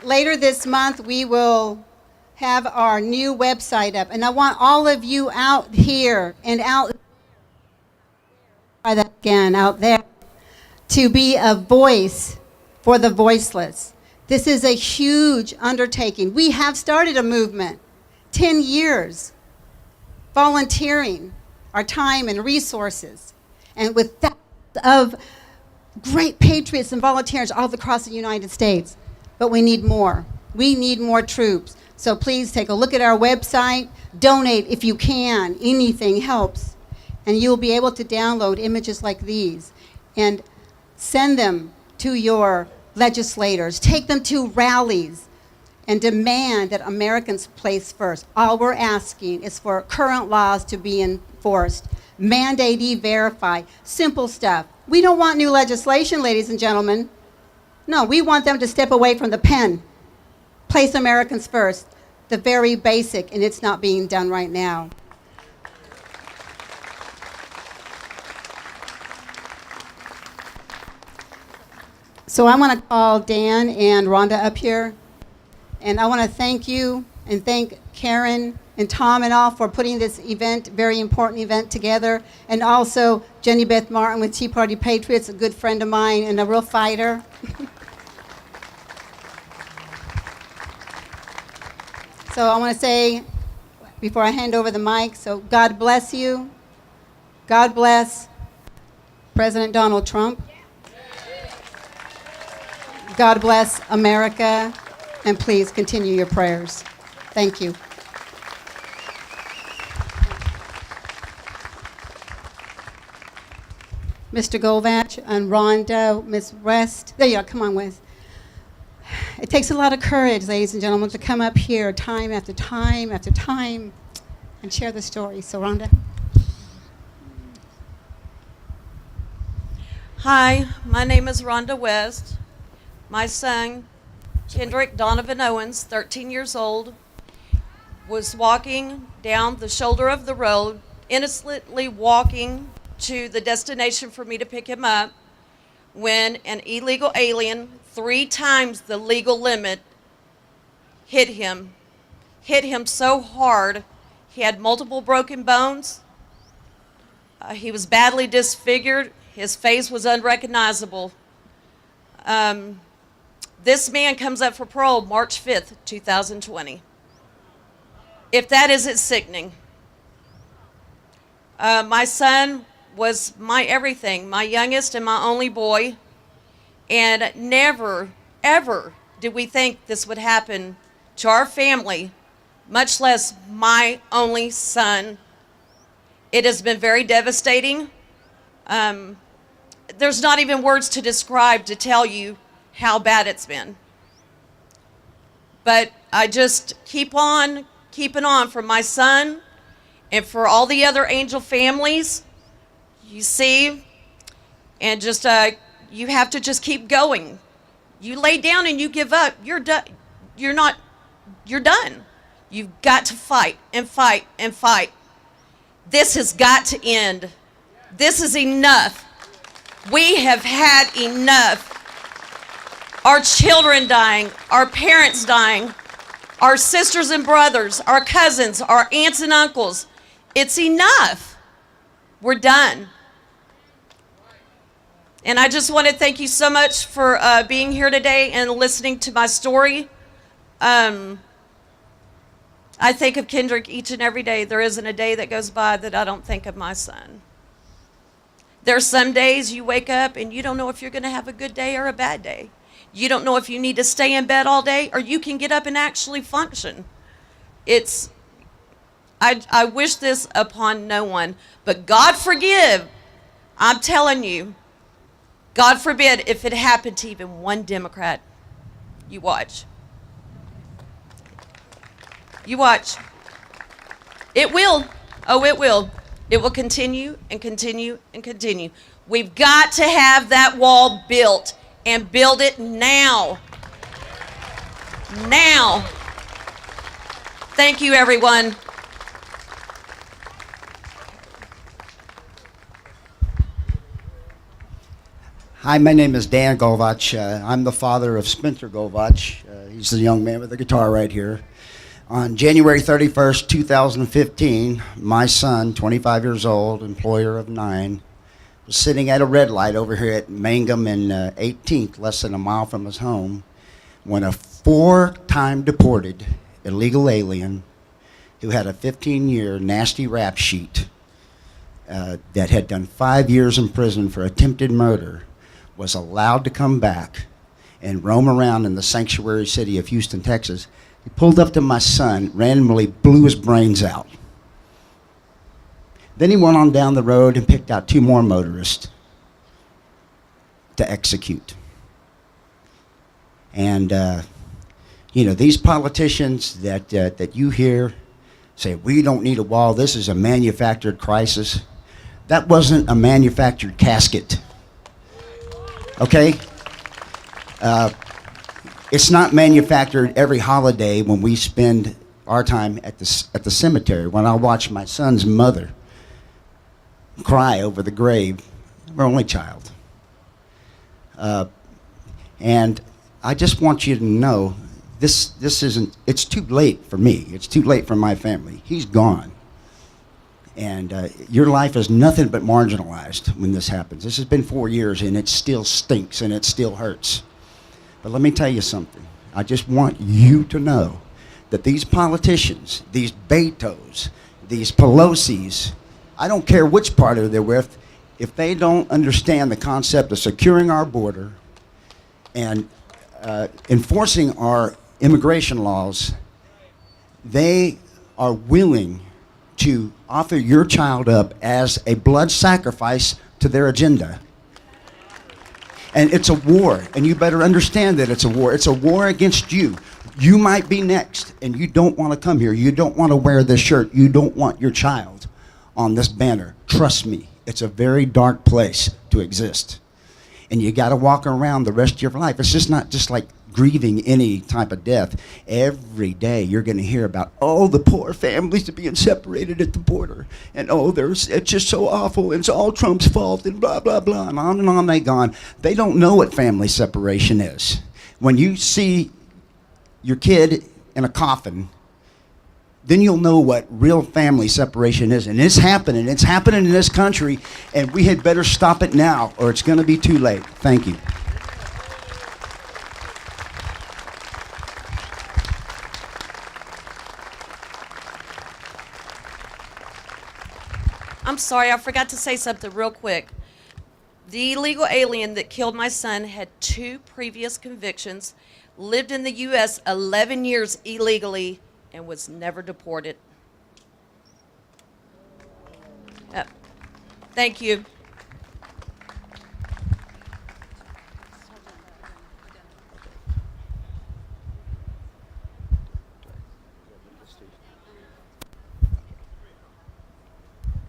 Later this month, we will have our new website up. And I want all of you out here and out there to be a voice for the voiceless. This is a huge undertaking. We have started a movement, 10 years, volunteering our time and resources, and with that of great patriots and volunteers all across the United States. But we need more. We need more troops. So please take a look at our website, donate if you can. Anything helps. And you'll be able to download images like these and send them to your legislators. Take them to rallies and demand that Americans place first. All we're asking is for current laws to be enforced. Mandate, e-verify, simple stuff. We don't want new legislation, ladies and gentlemen. No, we want them to step away from the pen. Place Americans first, the very basic, and it's not being done right now. So I want to call Dan and Rhonda up here, and I want to thank you and thank Karen and Tom and all for putting this event, very important event, together, and also Jenny Beth Martin with Tea Party Patriots, a good friend of mine and a real fighter. So I want to say, before I hand over the mic, so God bless you. God bless President Donald Trump. God bless America, and please continue your prayers. Thank you. Mr. Golvach and Rhonda, Ms. West. There you are, come on, West. It takes a lot of courage, ladies and gentlemen, to come up here time after time after time and share the story. So, Rhonda. Hi, my name is Rhonda West. My son, Kendrick Donovan Owens, 13 years old, was walking down the shoulder of the road, innocently walking to the destination for me to pick him up, when an illegal alien, 3 times the legal limit, hit him so hard. He had multiple broken bones. He was badly disfigured. His face was unrecognizable. This man comes up for parole March 5th, 2020. If that isn't sickening. My son was my everything, my youngest and my only boy, and never, ever did we think this would happen to our family, much less my only son. It has been very devastating. There's not even words to describe, to tell you how bad it's been. But I just keep on keeping on for my son and for all the other angel families, you see, and just you have to just keep going. You lay down and you give up, you're done. You're done. You've got to fight and fight and fight. This has got to end. This is enough. We have had enough. Our children dying, our parents dying, our sisters and brothers, our cousins, our aunts and uncles. It's enough. We're done. And I just want to thank you so much for being here today and listening to my story. I think of Kendrick each and every day. There isn't a day that goes by that I don't think of my son. There's some days you wake up and you don't know if you're going to have a good day or a bad day. You don't know if you need to stay in bed all day or you can get up and actually function. I wish this upon no one, but God forgive, I'm telling you, God forbid if it happened to even one Democrat. You watch. You watch. It will. Oh, it will. It will continue and continue and continue. We've got to have that wall built and build it now. Now. Thank you, everyone. Hi, my name is Dan Govach. I'm the father of Spencer Govach. He's the young man with the guitar right here. On January 31st, 2015, my son, 25 years old, employer of 9, was sitting at a red light over here at Mangum and 18th, less than a mile from his home, when a 4-time deported illegal alien who had a 15-year nasty rap sheet that had done 5 years in prison for attempted murder was allowed to come back and roam around in the sanctuary city of Houston, Texas. He pulled up to my son, randomly blew his brains out. Then he went on down the road and picked out 2 more motorists to execute. And, you know, these politicians that you hear say, we don't need a wall, this is a manufactured crisis. That wasn't a manufactured casket. Okay? It's not manufactured every holiday when we spend our time at the cemetery, when I watch my son's mother cry over the grave of her only child. And I just want you to know, this isn't, it's too late for me. It's too late for my family. He's gone. And your life is nothing but marginalized when this happens. This has been 4 years and it still stinks and it still hurts. But let me tell you something. I just want you to know that these politicians, these Betos, these Pelosi's, I don't care which party they're with, if they don't understand the concept of securing our border and enforcing our immigration laws, they are willing to offer your child up as a blood sacrifice to their agenda. And it's a war, and you better understand that it's a war. It's a war against you. You might be next, and you don't want to come here. You don't want to wear this shirt. You don't want your child on this banner. Trust me, it's a very dark place to exist. And you got to walk around the rest of your life. It's just not just like grieving any type of death. Every day you're going to hear about, oh, the poor families are being separated at the border. And oh, it's just so awful. And it's all Trump's fault and blah, blah, blah. And on they gone. They don't know what family separation is. When you see your kid in a coffin, then you'll know what real family separation is. And it's happening. It's happening in this country. And we had better stop it now or it's going to be too late. Thank you. I'm sorry, I forgot to say something real quick. The illegal alien that killed my son had 2 previous convictions, lived in the U.S. 11 years illegally, and was never deported. Thank you.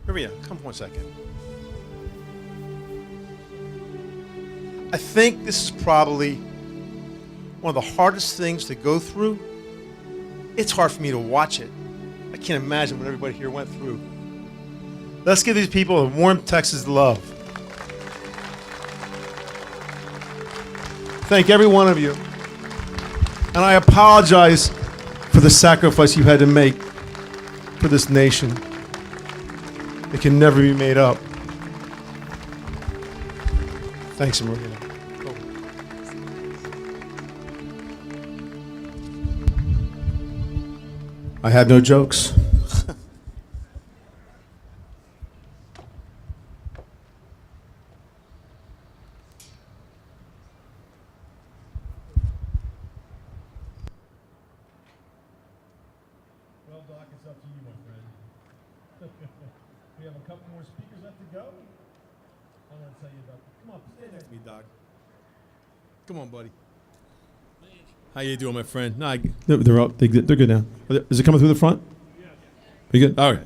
Maria, come 1 second. I think this is probably one of the hardest things to go through. It's hard for me to watch it. I can't imagine what everybody here went through. Let's give these people a warm Texas love. Thank every one of you. And I apologize for the sacrifice you had to make for this nation. It can never be made up. Thanks, Maria. I have no jokes. Well, Doc, it's up to you, my friend. We have a couple more speakers left to go. I want to tell you about. Come on, stand next to me, Doc. Come on, buddy. How you doing, my friend? No, they're up. They're good now. Is it coming through the front? Yeah. You good? All right.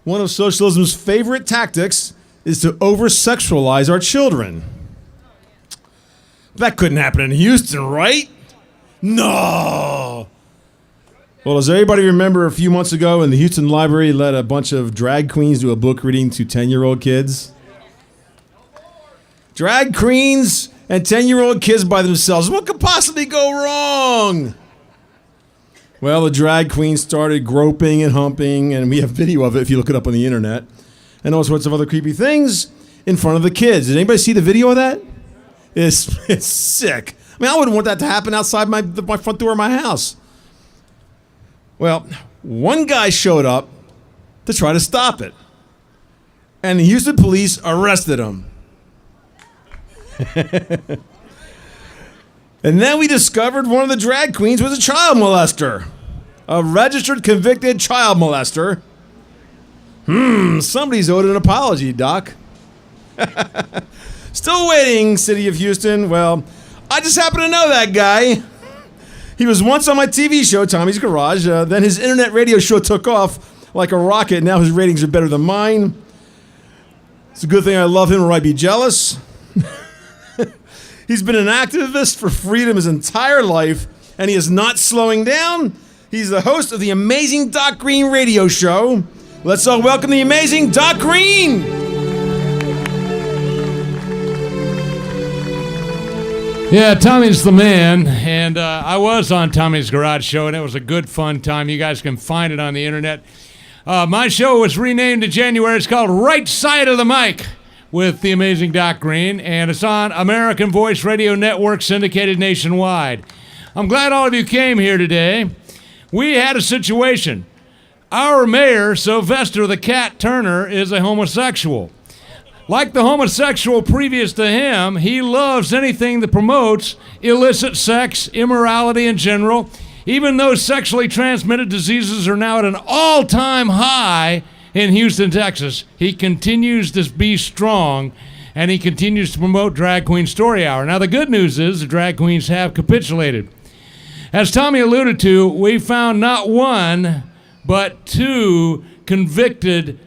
One of socialism's favorite tactics is to over-sexualize our children. That couldn't happen in Houston, right? No. Well, does everybody remember a few months ago in the Houston Library let a bunch of drag queens do a book reading to 10-year-old kids? Drag queens and 10-year-old kids by themselves. What could possibly go wrong? Well, the drag queen started groping and humping, and we have video of it if you look it up on the internet, and all sorts of other creepy things in front of the kids. Did anybody see the video of that? It's sick. I mean, I wouldn't want that to happen outside my front door of my house. Well, one guy showed up to try to stop it, and the Houston police arrested him. And then we discovered one of the drag queens was a child molester. A registered convicted child molester. Somebody's owed an apology, Doc. Still waiting, City of Houston. Well, I just happen to know that guy. He was once on my TV show, Tommy's Garage. Then his internet radio show took off like a rocket. Now his ratings are better than mine. It's a good thing I love him or I'd be jealous. He's been an activist for freedom his entire life, and he is not slowing down. He's the host of the amazing Doc Green radio show. Let's all welcome the amazing Doc Green. Yeah, Tommy's the man, and I was on Tommy's Garage Show, and it was a good, fun time. You guys can find it on the internet. My show was renamed in January. It's called Right Side of the Mic with the amazing Doc Green, and it's on American Voice Radio Network, syndicated nationwide. I'm glad all of you came here today. We had a situation. Our mayor, Sylvester the Cat Turner, is a homosexual. Like the homosexual previous to him, he loves anything that promotes illicit sex, immorality in general. Even though sexually transmitted diseases are now at an all-time high in Houston, Texas, he continues to be strong, and he continues to promote Drag Queen Story Hour. Now, the good news is the drag queens have capitulated. As Tommy alluded to, we found not one, but two convicted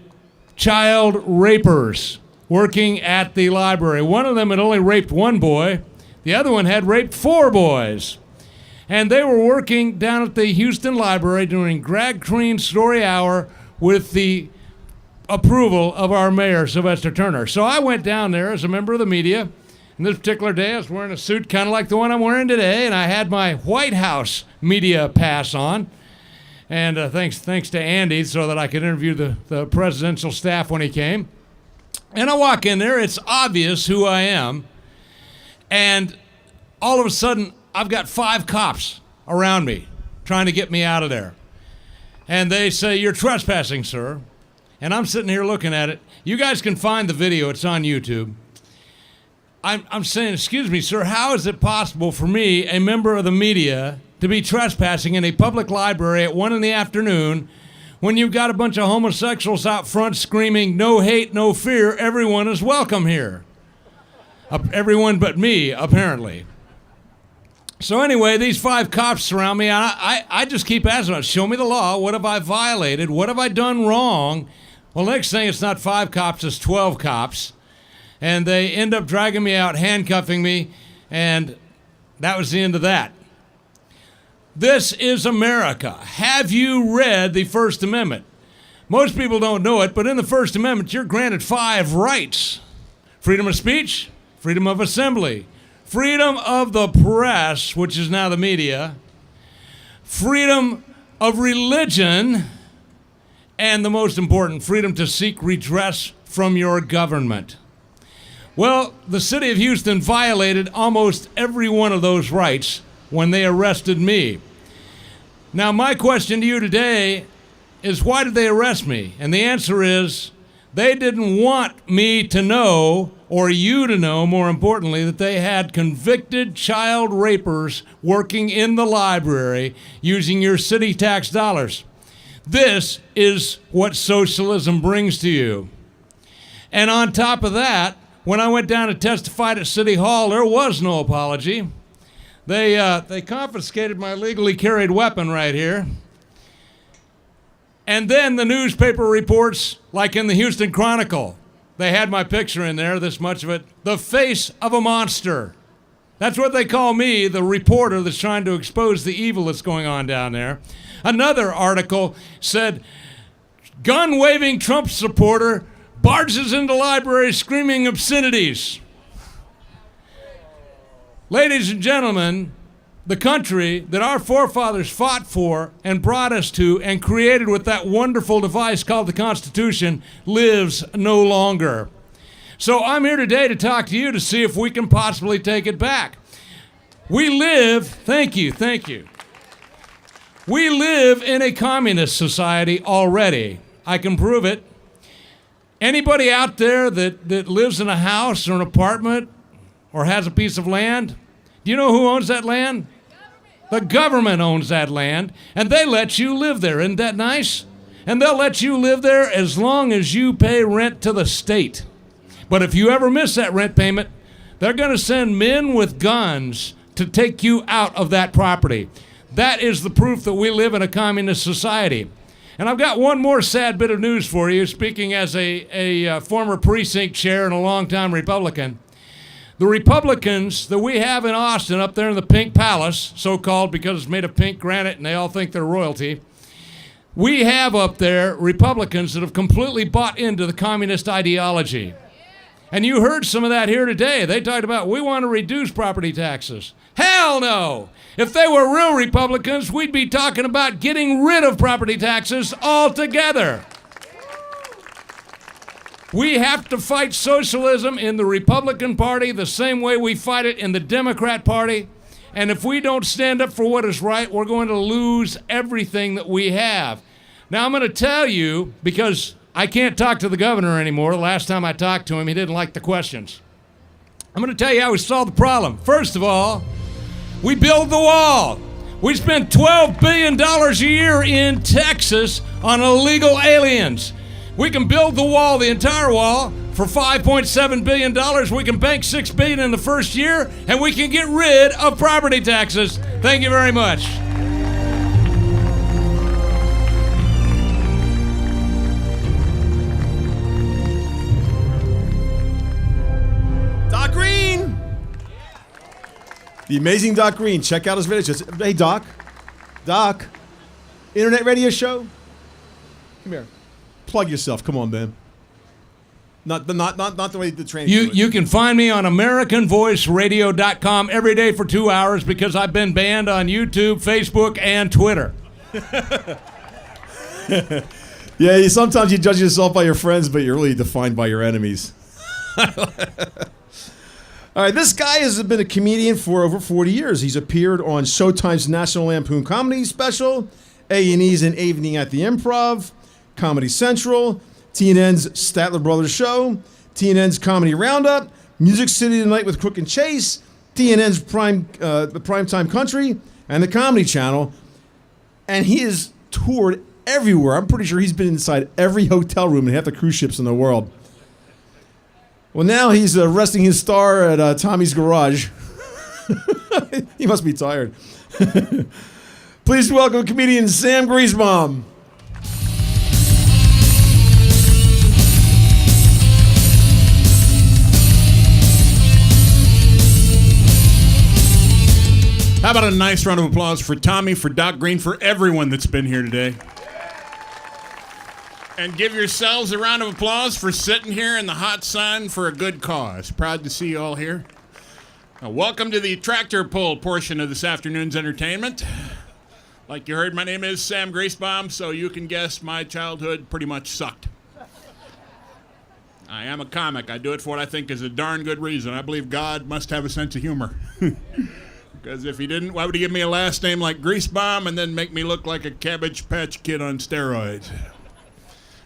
child rapers working at the library. One of them had only raped one boy. The other one had raped 4 boys. And they were working down at the Houston Library doing Drag Queen Story Hour with the approval of our mayor, Sylvester Turner. So I went down there as a member of the media. And this particular day, I was wearing a suit kind of like the one I'm wearing today, and I had my White House media pass on. And thanks to Andy, so that I could interview the presidential staff when he came. And I walk in there, it's obvious who I am. And all of a sudden, I've got 5 cops around me trying to get me out of there. And they say, "You're trespassing, sir." And I'm sitting here looking at it. You guys can find the video, it's on YouTube. I'm saying, "Excuse me, sir, how is it possible for me, a member of the media, to be trespassing in a public library at 1 p.m. when you've got a bunch of homosexuals out front screaming, 'No hate, no fear, everyone is welcome here'?" Everyone but me, apparently. So anyway, these 5 cops surround me, and I just keep asking them, "Show me the law. What have I violated? What have I done wrong?" Well, next thing, it's not 5 cops, it's 12 cops. And they end up dragging me out, handcuffing me, and that was the end of that. This is America. Have you read the First Amendment? Most people don't know it, but in the First Amendment, you're granted 5 rights. Freedom of speech, freedom of assembly, freedom of the press, which is now the media, freedom of religion, and the most important, freedom to seek redress from your government. Well, the city of Houston violated almost every one of those rights when they arrested me. Now, my question to you today is, why did they arrest me? And the answer is, they didn't want me to know, or you to know, more importantly, that they had convicted child rapers working in the library using your city tax dollars. This is what socialism brings to you. And on top of that, when I went down and testified at City Hall, there was no apology. They confiscated my legally carried weapon right here. And then the newspaper reports, like in the Houston Chronicle, they had my picture in there, this much of it, the face of a monster. That's what they call me, the reporter that's trying to expose the evil that's going on down there. Another article said, gun-waving Trump supporter barges into library screaming obscenities. Ladies and gentlemen, the country that our forefathers fought for and brought us to and created with that wonderful device called the Constitution lives no longer. So I'm here today to talk to you to see if we can possibly take it back. We live, thank you. We live in a communist society already. I can prove it. Anybody out there that lives in a house or an apartment or has a piece of land, do you know who owns that land? The government owns that land, and they let you live there. Isn't that nice? And they'll let you live there as long as you pay rent to the state. But if you ever miss that rent payment, they're going to send men with guns to take you out of that property. That is the proof that we live in a communist society. And I've got one more sad bit of news for you, speaking as a former precinct chair and a longtime Republican. The Republicans that we have in Austin up there in the Pink Palace, so-called because it's made of pink granite and they all think they're royalty, we have up there Republicans that have completely bought into the communist ideology. And you heard some of that here today. They talked about, we want to reduce property taxes. Hell no! If they were real Republicans, we'd be talking about getting rid of property taxes altogether. We have to fight socialism in the Republican Party the same way we fight it in the Democrat Party. And if we don't stand up for what is right, we're going to lose everything that we have. Now, I'm going to tell you, because I can't talk to the governor anymore. The last time I talked to him, he didn't like the questions. I'm going to tell you how we solved the problem. First of all, we build the wall. We spend $12 billion a year in Texas on illegal aliens. We can build the wall, the entire wall, for $5.7 billion. We can bank $6 billion in the first year, and we can get rid of property taxes. Thank you very much. Doc Green! The amazing Doc Green. Check out his videos. Hey, Doc. Doc. Internet radio show? Come here. Plug yourself. Come on, man. Not the way the train. You can find me on AmericanVoiceRadio.com every day for 2 hours because I've been banned on YouTube, Facebook, and Twitter. Yeah, sometimes you judge yourself by your friends, but you're really defined by your enemies. All right, this guy has been a comedian for over 40 years. He's appeared on Showtime's National Lampoon Comedy Special, A&E's An Evening at the Improv, Comedy Central, TNN's Statler Brothers Show, TNN's Comedy Roundup, Music City Tonight with Crook and Chase, TNN's Primetime Country, and the Comedy Channel. And he has toured everywhere. I'm pretty sure he's been inside every hotel room in half the cruise ships in the world. Well, now he's resting his star at Tommy's Garage. He must be tired. Please welcome comedian Sam Griesbaum. How about a nice round of applause for Tommy, for Doc Green, for everyone that's been here today? And give yourselves a round of applause for sitting here in the hot sun for a good cause. Proud to see you all here. Now, welcome to the tractor pull portion of this afternoon's entertainment. Like you heard, my name is Sam Griesbaum, so you can guess my childhood pretty much sucked. I am a comic. I do it for what I think is a darn good reason. I believe God must have a sense of humor. Because if he didn't, why would he give me a last name like Greasebomb and then make me look like a Cabbage Patch Kid on steroids?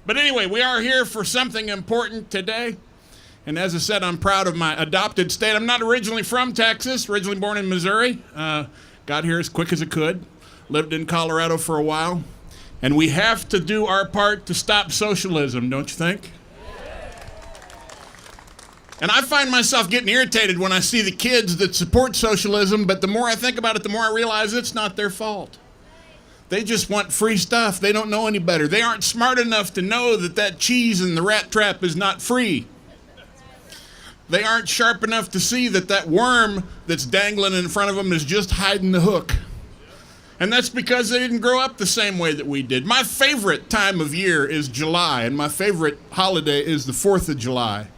But anyway, we are here for something important today. And as I said, I'm proud of my adopted state. I'm not originally from Texas, originally born in Missouri. Got here as quick as I could. Lived in Colorado for a while. And we have to do our part to stop socialism, don't you think? And I find myself getting irritated when I see the kids that support socialism, but the more I think about it, the more I realize it's not their fault. They just want free stuff. They don't know any better. They aren't smart enough to know that that cheese in the rat trap is not free. They aren't sharp enough to see that that worm that's dangling in front of them is just hiding the hook. And that's because they didn't grow up the same way that we did. My favorite time of year is July, and my favorite holiday is the 4th of July.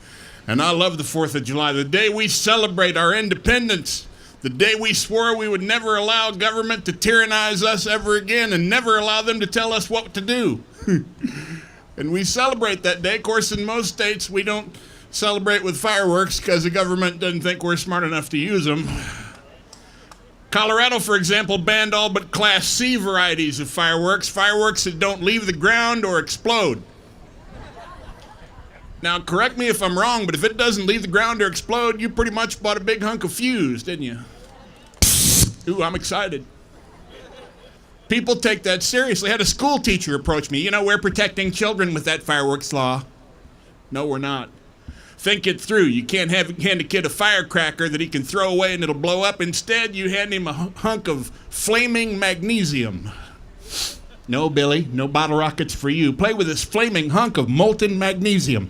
And I love the 4th of July, the day we celebrate our independence, the day we swore we would never allow government to tyrannize us ever again and never allow them to tell us what to do. And we celebrate that day. Of course, in most states, we don't celebrate with fireworks because the government doesn't think we're smart enough to use them. Colorado, for example, banned all but Class C varieties of fireworks that don't leave the ground or explode. Now, correct me if I'm wrong, but if it doesn't leave the ground or explode, you pretty much bought a big hunk of fuse, didn't you? Ooh, I'm excited. People take that seriously. I had a school teacher approach me. You know, we're protecting children with that fireworks law. No, we're not. Think it through. You can't hand a kid a firecracker that he can throw away and it'll blow up. Instead, you hand him a hunk of flaming magnesium. No, Billy, no bottle rockets for you. Play with this flaming hunk of molten magnesium.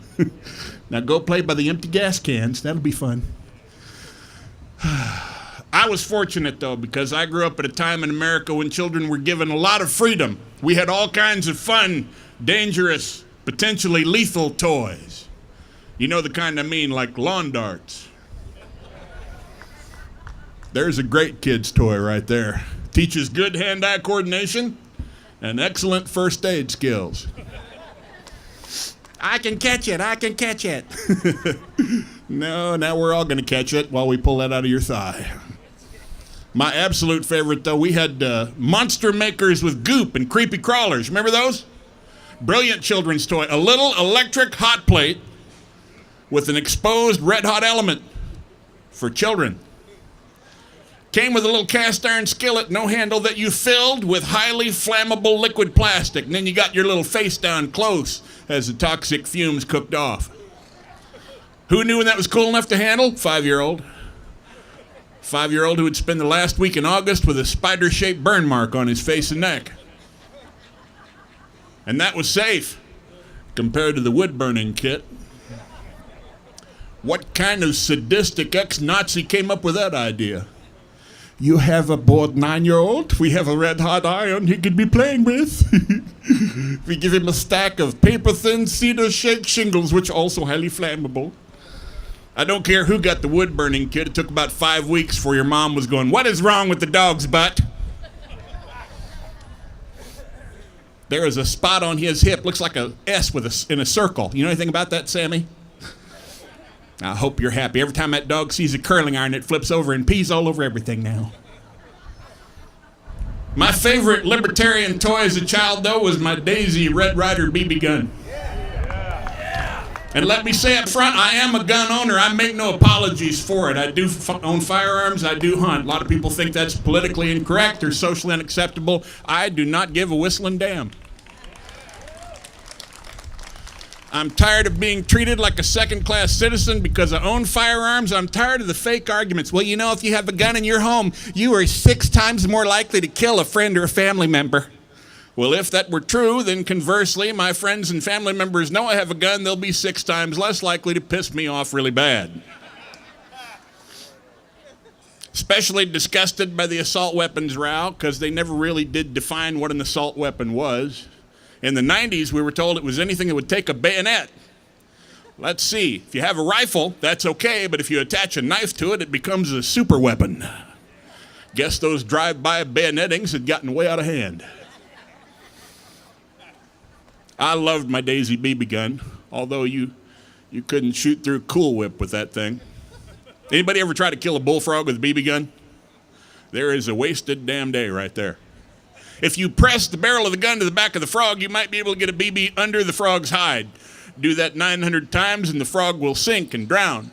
Now go play by the empty gas cans. That'll be fun. I was fortunate, though, because I grew up at a time in America when children were given a lot of freedom. We had all kinds of fun, dangerous, potentially lethal toys. You know the kind I mean, like lawn darts. There's a great kid's toy right there. Teaches good hand-eye coordination and excellent first aid skills. I can catch it, I can catch it. No, now we're all gonna catch it while we pull that out of your thigh. My absolute favorite, though, we had monster makers with goop and creepy crawlers. Remember those? Brilliant children's toy. A little electric hot plate with an exposed red hot element for children. Came with a little cast iron skillet, no handle, that you filled with highly flammable liquid plastic. And then you got your little face down close as the toxic fumes cooked off. Who knew when that was cool enough to handle? 5-year-old. 5-year-old who would spend the last week in August with a spider-shaped burn mark on his face and neck. And that was safe compared to the wood-burning kit. What kind of sadistic ex-Nazi came up with that idea? You have a bored 9-year-old? We have a red-hot iron he could be playing with. We give him a stack of paper-thin cedar shake shingles, which are also highly flammable. I don't care who got the wood-burning kit. It took about 5 weeks before your mom was going, "What is wrong with the dog's butt?" There is a spot on his hip, looks like a S in a circle. You know anything about that, Sammy? I hope you're happy. Every time that dog sees a curling iron, it flips over and pees all over everything now. My favorite libertarian toy as a child, though, was my Daisy Red Ryder BB gun. And let me say up front, I am a gun owner. I make no apologies for it. I do own firearms. I do hunt. A lot of people think that's politically incorrect or socially unacceptable. I do not give a whistling damn. I'm tired of being treated like a second-class citizen because I own firearms. I'm tired of the fake arguments. Well, you know, if you have a gun in your home, you are 6 times more likely to kill a friend or a family member. Well, if that were true, then conversely, my friends and family members know I have a gun. They'll be 6 times less likely to piss me off really bad. Especially disgusted by the assault weapons row because they never really did define what an assault weapon was. In the 90s, we were told it was anything that would take a bayonet. Let's see. If you have a rifle, that's okay, but if you attach a knife to it, it becomes a super weapon. Guess those drive-by bayonettings had gotten way out of hand. I loved my Daisy BB gun, although you You couldn't shoot through Cool Whip with that thing. Anybody ever try to kill a bullfrog with a BB gun? There is a wasted damn day right there. If you press the barrel of the gun to the back of the frog, you might be able to get a BB under the frog's hide. Do that 900 times and the frog will sink and drown.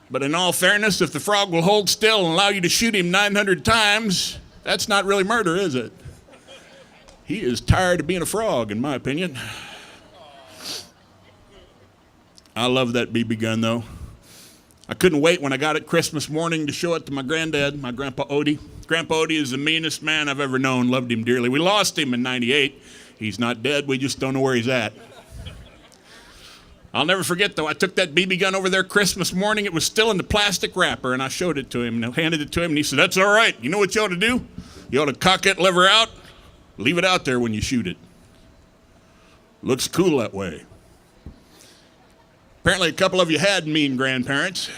But in all fairness, if the frog will hold still and allow you to shoot him 900 times, that's not really murder, is it? He is tired of being a frog, in my opinion. I love that BB gun, though. I couldn't wait when I got it Christmas morning to show it to my granddad, my Grandpa Odie. Grandpa Odie is the meanest man I've ever known, loved him dearly. We lost him in '98. He's not dead, we just don't know where he's at. I'll never forget, though, I took that BB gun over there Christmas morning. It was still in the plastic wrapper, and I showed it to him, and I handed it to him, and he said, "That's all right. You know what you ought to do? You ought to cock that lever out, leave it out there when you shoot it. Looks cool that way." Apparently a couple of you had mean grandparents.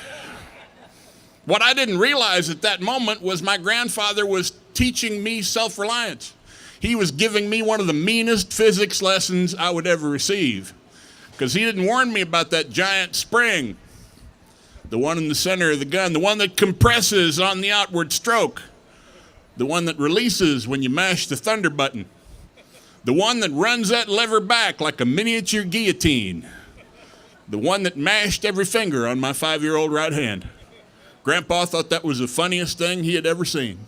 What I didn't realize at that moment was my grandfather was teaching me self-reliance. He was giving me one of the meanest physics lessons I would ever receive, because he didn't warn me about that giant spring, the one in the center of the gun, the one that compresses on the outward stroke, the one that releases when you mash the thunder button, the one that runs that lever back like a miniature guillotine, the one that mashed every finger on my 5-year-old right hand. Grandpa thought that was the funniest thing he had ever seen.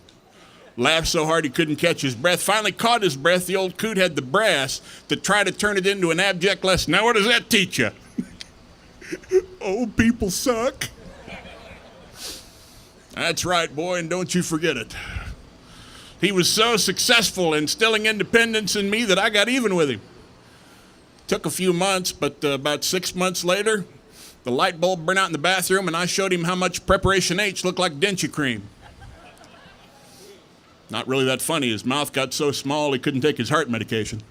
Laughed so hard he couldn't catch his breath. Finally caught his breath. The old coot had the brass to try to turn it into an abject lesson. Now what does that teach you? Old people suck. That's right, boy, and don't you forget it. He was so successful in instilling independence in me that I got even with him. Took a few months, but about 6 months later, the light bulb burned out in the bathroom, and I showed him how much Preparation H looked like denture cream. Not really that funny. His mouth got so small he couldn't take his heart medication.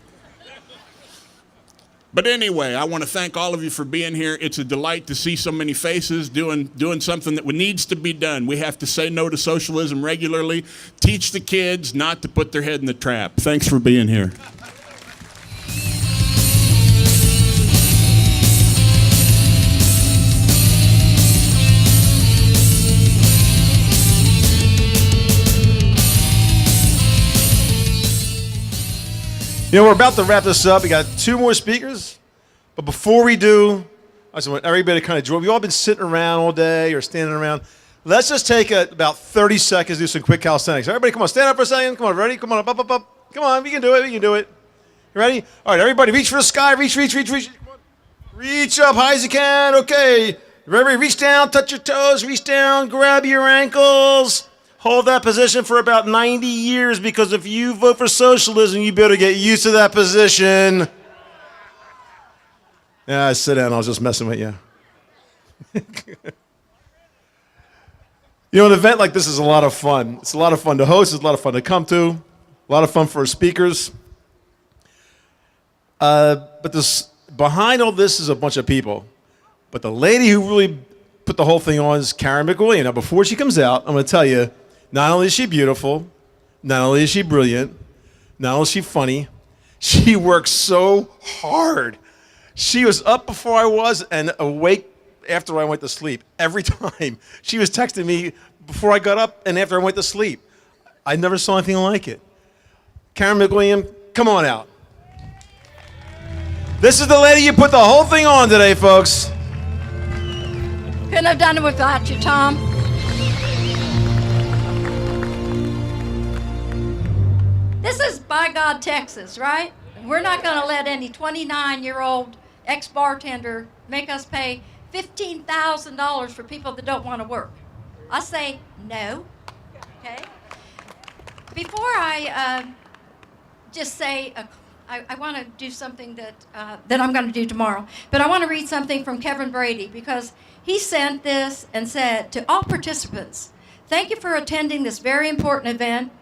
But anyway, I want to thank all of you for being here. It's a delight to see so many faces doing something that needs to be done. We have to say no to socialism regularly, teach the kids not to put their head in the trap. Thanks for being here. You know, we're about to wrap this up. We got 2 more speakers. But before we do, I just want everybody to kind of join. We've all been sitting around all day or standing around. Let's just take about 30 seconds to do some quick calisthenics. Everybody, come on, stand up for a second. Come on, ready? Come on, up. Come on, we can do it. You ready? All right, everybody, reach for the sky. Reach. Reach up high as you can. Okay. Everybody, reach down, touch your toes, reach down, grab your ankles. Hold that position for about 90 years, because if you vote for socialism, you better get used to that position. Yeah, sit down. I was just messing with you. You know, an event like this is a lot of fun. It's a lot of fun to host. It's a lot of fun to come to. A lot of fun for our speakers. But behind all this is a bunch of people. But the lady who really put the whole thing on is Karen McWilliam. Now, before she comes out, I'm going to tell you, not only is she beautiful, not only is she brilliant, not only is she funny, she works so hard. She was up before I was and awake after I went to sleep. Every time. She was texting me before I got up and after I went to sleep. I never saw anything like it. Karen McWilliam, come on out. This is the lady you put the whole thing on today, folks. Couldn't have done it without you, Tom. This is by God, Texas, right? We're not going to let any 29-year-old ex-bartender make us pay $15,000 for people that don't want to work. I say no, okay? Before I just say, I want to do something that I'm going to do tomorrow, but I want to read something from Kevin Brady, because he sent this and said, to all participants, thank you for attending this very important event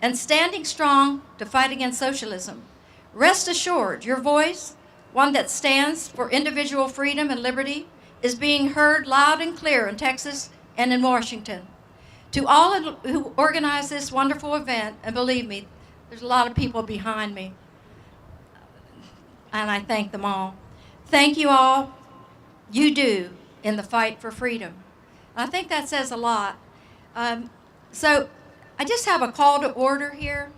and standing strong to fight against socialism. Rest assured, your voice, one that stands for individual freedom and liberty, is being heard loud and clear in Texas and in Washington. To all who organized this wonderful event, and believe me, there's a lot of people behind me, and I thank them all. thank you all. You do in the fight for freedom. I think that says a lot. So I just have a call to order here.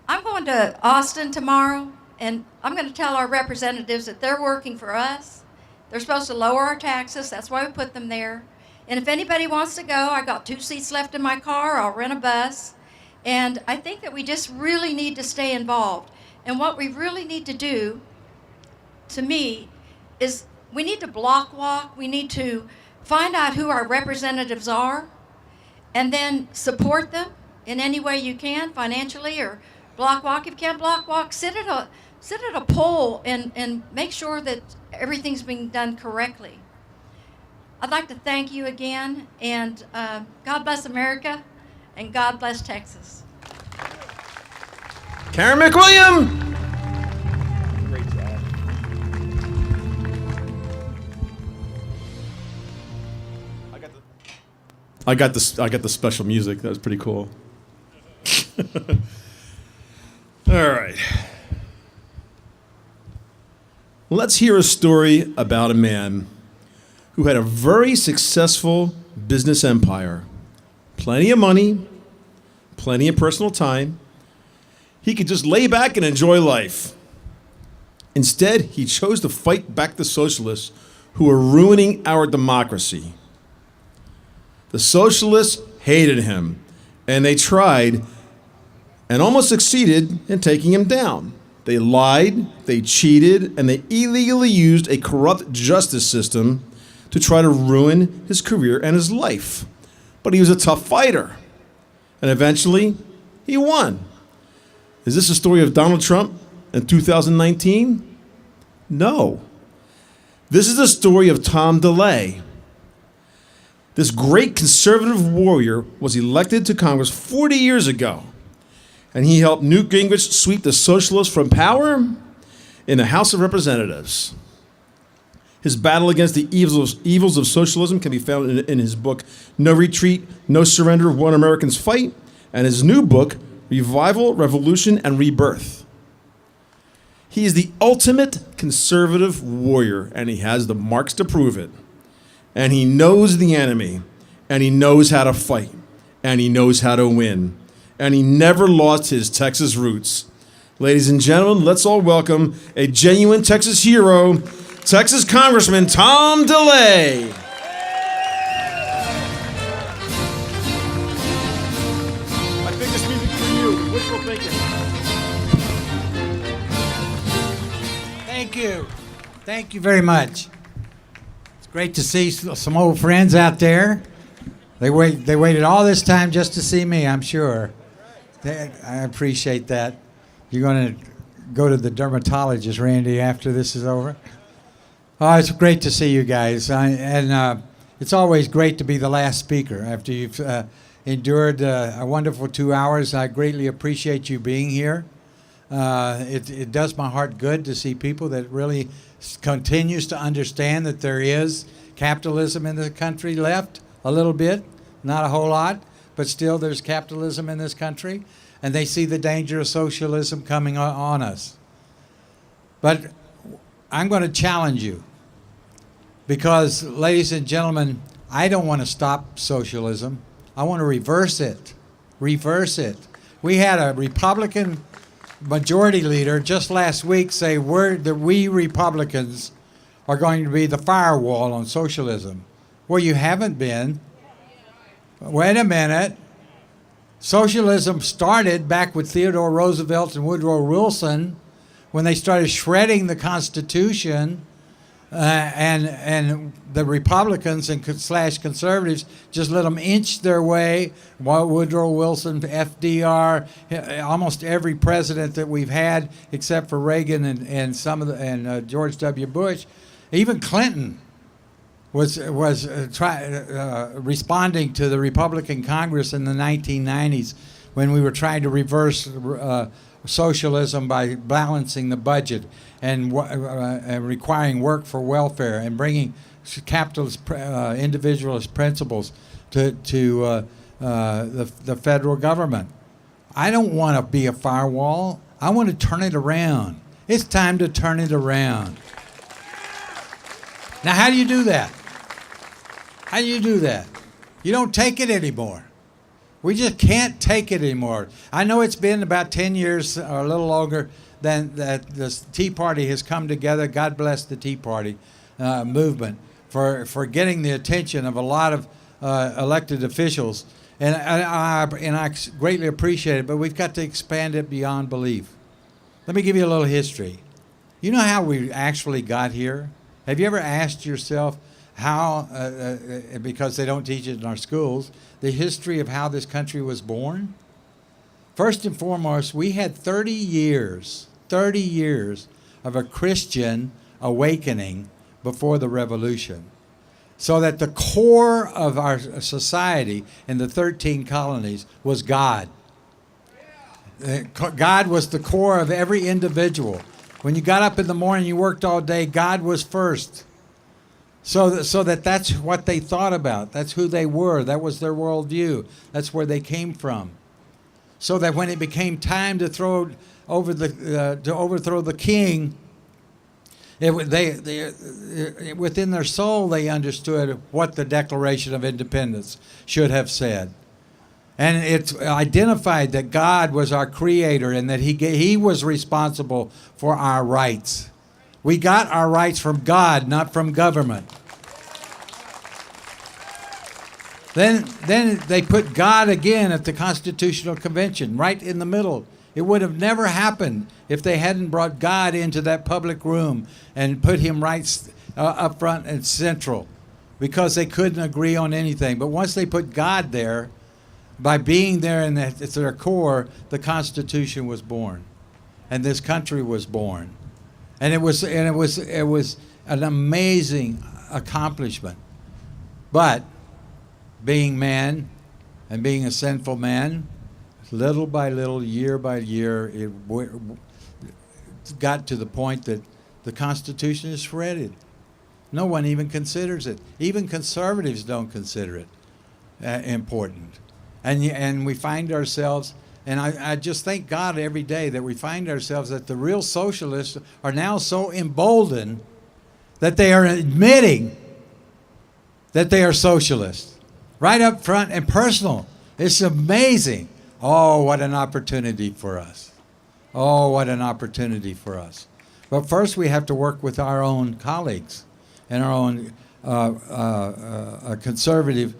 I'm going to Austin tomorrow, and I'm going to tell our representatives that they're working for us. They're supposed to lower our taxes. That's why we put them there. And if anybody wants to go, I got 2 seats left in my car. I'll rent a bus. And I think that we just really need to stay involved. And what we really need to do, to me, is we need to block walk. We need to find out who our representatives are and then support them in any way you can, financially or block walk. If you can't block walk, sit at a poll and make sure that everything's being done correctly. I'd like to thank you again, and God bless America, and God bless Texas. Karen McWilliam. I got the special music. That was pretty cool. All right. Let's hear a story about a man who had a very successful business empire. Plenty of money, plenty of personal time. He could just lay back and enjoy life. Instead, he chose to fight back the socialists who were ruining our democracy. The socialists hated him, and they tried and almost succeeded in taking him down. They lied, they cheated, and they illegally used a corrupt justice system to try to ruin his career and his life. But he was a tough fighter, and eventually he won. Is this a story of Donald Trump in 2019? No. This is the story of Tom DeLay. This great conservative warrior was elected to Congress 40 years ago, and he helped Newt Gingrich sweep the socialists from power in the House of Representatives. His battle against the evils of socialism can be found in his book, No Retreat, No Surrender, One American's Fight, and his new book, Revival, Revolution, and Rebirth. He is the ultimate conservative warrior, and he has the marks to prove it. And he knows the enemy, and he knows how to fight, and he knows how to win. And he never lost his Texas roots. Ladies and gentlemen, let's all welcome a genuine Texas hero, Texas Congressman Tom DeLay. I think this music for you. Wishful thinking. Thank you. Thank you very much. It's great to see some old friends out there. They waited all this time just to see me, I'm sure. I appreciate that. You're going to go to the dermatologist, Randy, after this is over? Oh, it's great to see you guys. It's always great to be the last speaker after you've endured a wonderful 2 hours. I greatly appreciate you being here. It does my heart good to see people that really continues to understand that there is capitalism in the country left a little bit, not a whole lot, but still there's capitalism in this country, and they see the danger of socialism coming on us. But I'm going to challenge you because, ladies and gentlemen, I don't want to stop socialism. I want to reverse it. Reverse it. We had a Republican majority leader just last week say we Republicans are going to be the firewall on socialism. Well, you haven't been. Wait a minute. Socialism started back with Theodore Roosevelt and Woodrow Wilson when they started shredding the Constitution, and the Republicans and / conservatives just let them inch their way. Woodrow Wilson, FDR, almost every president that we've had except for Reagan and George W. Bush, even Clinton was responding to the Republican Congress in the 1990s when we were trying to reverse socialism by balancing the budget and requiring work for welfare and bringing capitalist individualist principles to the federal government. I don't want to be a firewall. I want to turn it around It's time to turn it around. Now, how do you do that? How do you do that? You don't take it anymore. We just can't take it anymore. I know it's been about 10 years or a little longer than that the Tea Party has come together. God bless the Tea Party movement for getting the attention of a lot of elected officials. And I greatly appreciate it, but we've got to expand it beyond belief. Let me give you a little history. You know how we actually got here? Have you ever asked yourself how, because they don't teach it in our schools, the history of how this country was born? First and foremost, we had 30 years of a Christian awakening before the revolution. So that the core of our society in the 13 colonies was God. God was the core of every individual. When you got up in the morning, you worked all day, God was first. So that's what they thought about. That's who they were. That was their worldview. That's where they came from. So that when it became time to overthrow the king, within their soul they understood what the Declaration of Independence should have said. And it's identified that God was our creator and that he was responsible for our rights. We got our rights from God, not from government. Then they put God again at the Constitutional Convention, right in the middle. It would have never happened if they hadn't brought God into that public room and put him right up front and central, because they couldn't agree on anything. But once they put God there, by being there and at their core, the Constitution was born, and this country was born, and it was an amazing accomplishment. But being man and being a sinful man, little by little, year by year, it got to the point that the Constitution is shredded. No one even considers it. Even conservatives don't consider it important. And we find ourselves, and I just thank God every day that we find ourselves that the real socialists are now so emboldened that they are admitting that they are socialists. Right up front and personal. It's amazing. Oh, what an opportunity for us. Oh, what an opportunity for us. But first we have to work with our own colleagues and our own conservative,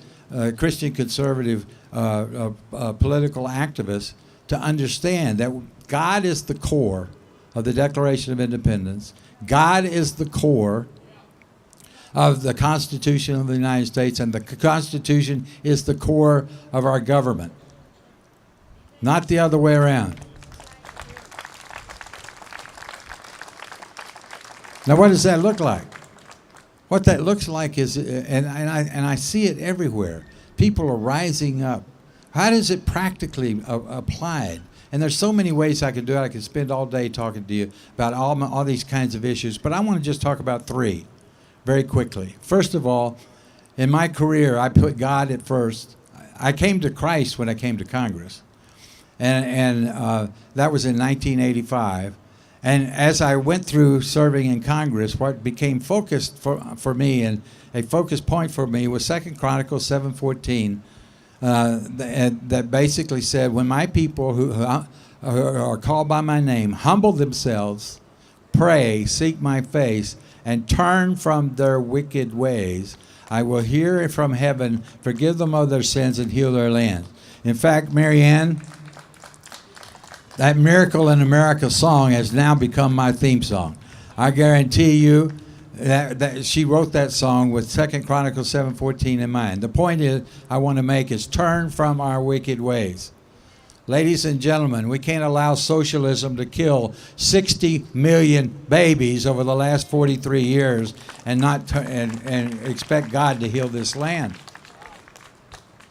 Christian conservative political activists to understand that God is the core of the Declaration of Independence. God is the core of the Constitution of the United States, and the Constitution is the core of our government. Not the other way around. Now, what does that look like? What that looks like is, and I see it everywhere, people are rising up. How does it practically applied? And there's so many ways I could do it. I could spend all day talking to you about all these kinds of issues, but I want to just talk about three very quickly. First of all, in my career, I put God at first. I came to Christ when I came to Congress. And that was in 1985. And as I went through serving in Congress, what became focused for me, and a focus point for me, was 2 Chronicles 7:14, that basically said, when my people who are called by my name humble themselves, pray, seek my face, and turn from their wicked ways, I will hear from heaven, forgive them of their sins, and heal their land. In fact, Marianne, that Miracle in America song has now become my theme song. I guarantee you that she wrote that song with 2 Chronicles 7:14 in mind. The point I want to make is turn from our wicked ways. Ladies and gentlemen, we can't allow socialism to kill 60 million babies over the last 43 years and and expect God to heal this land.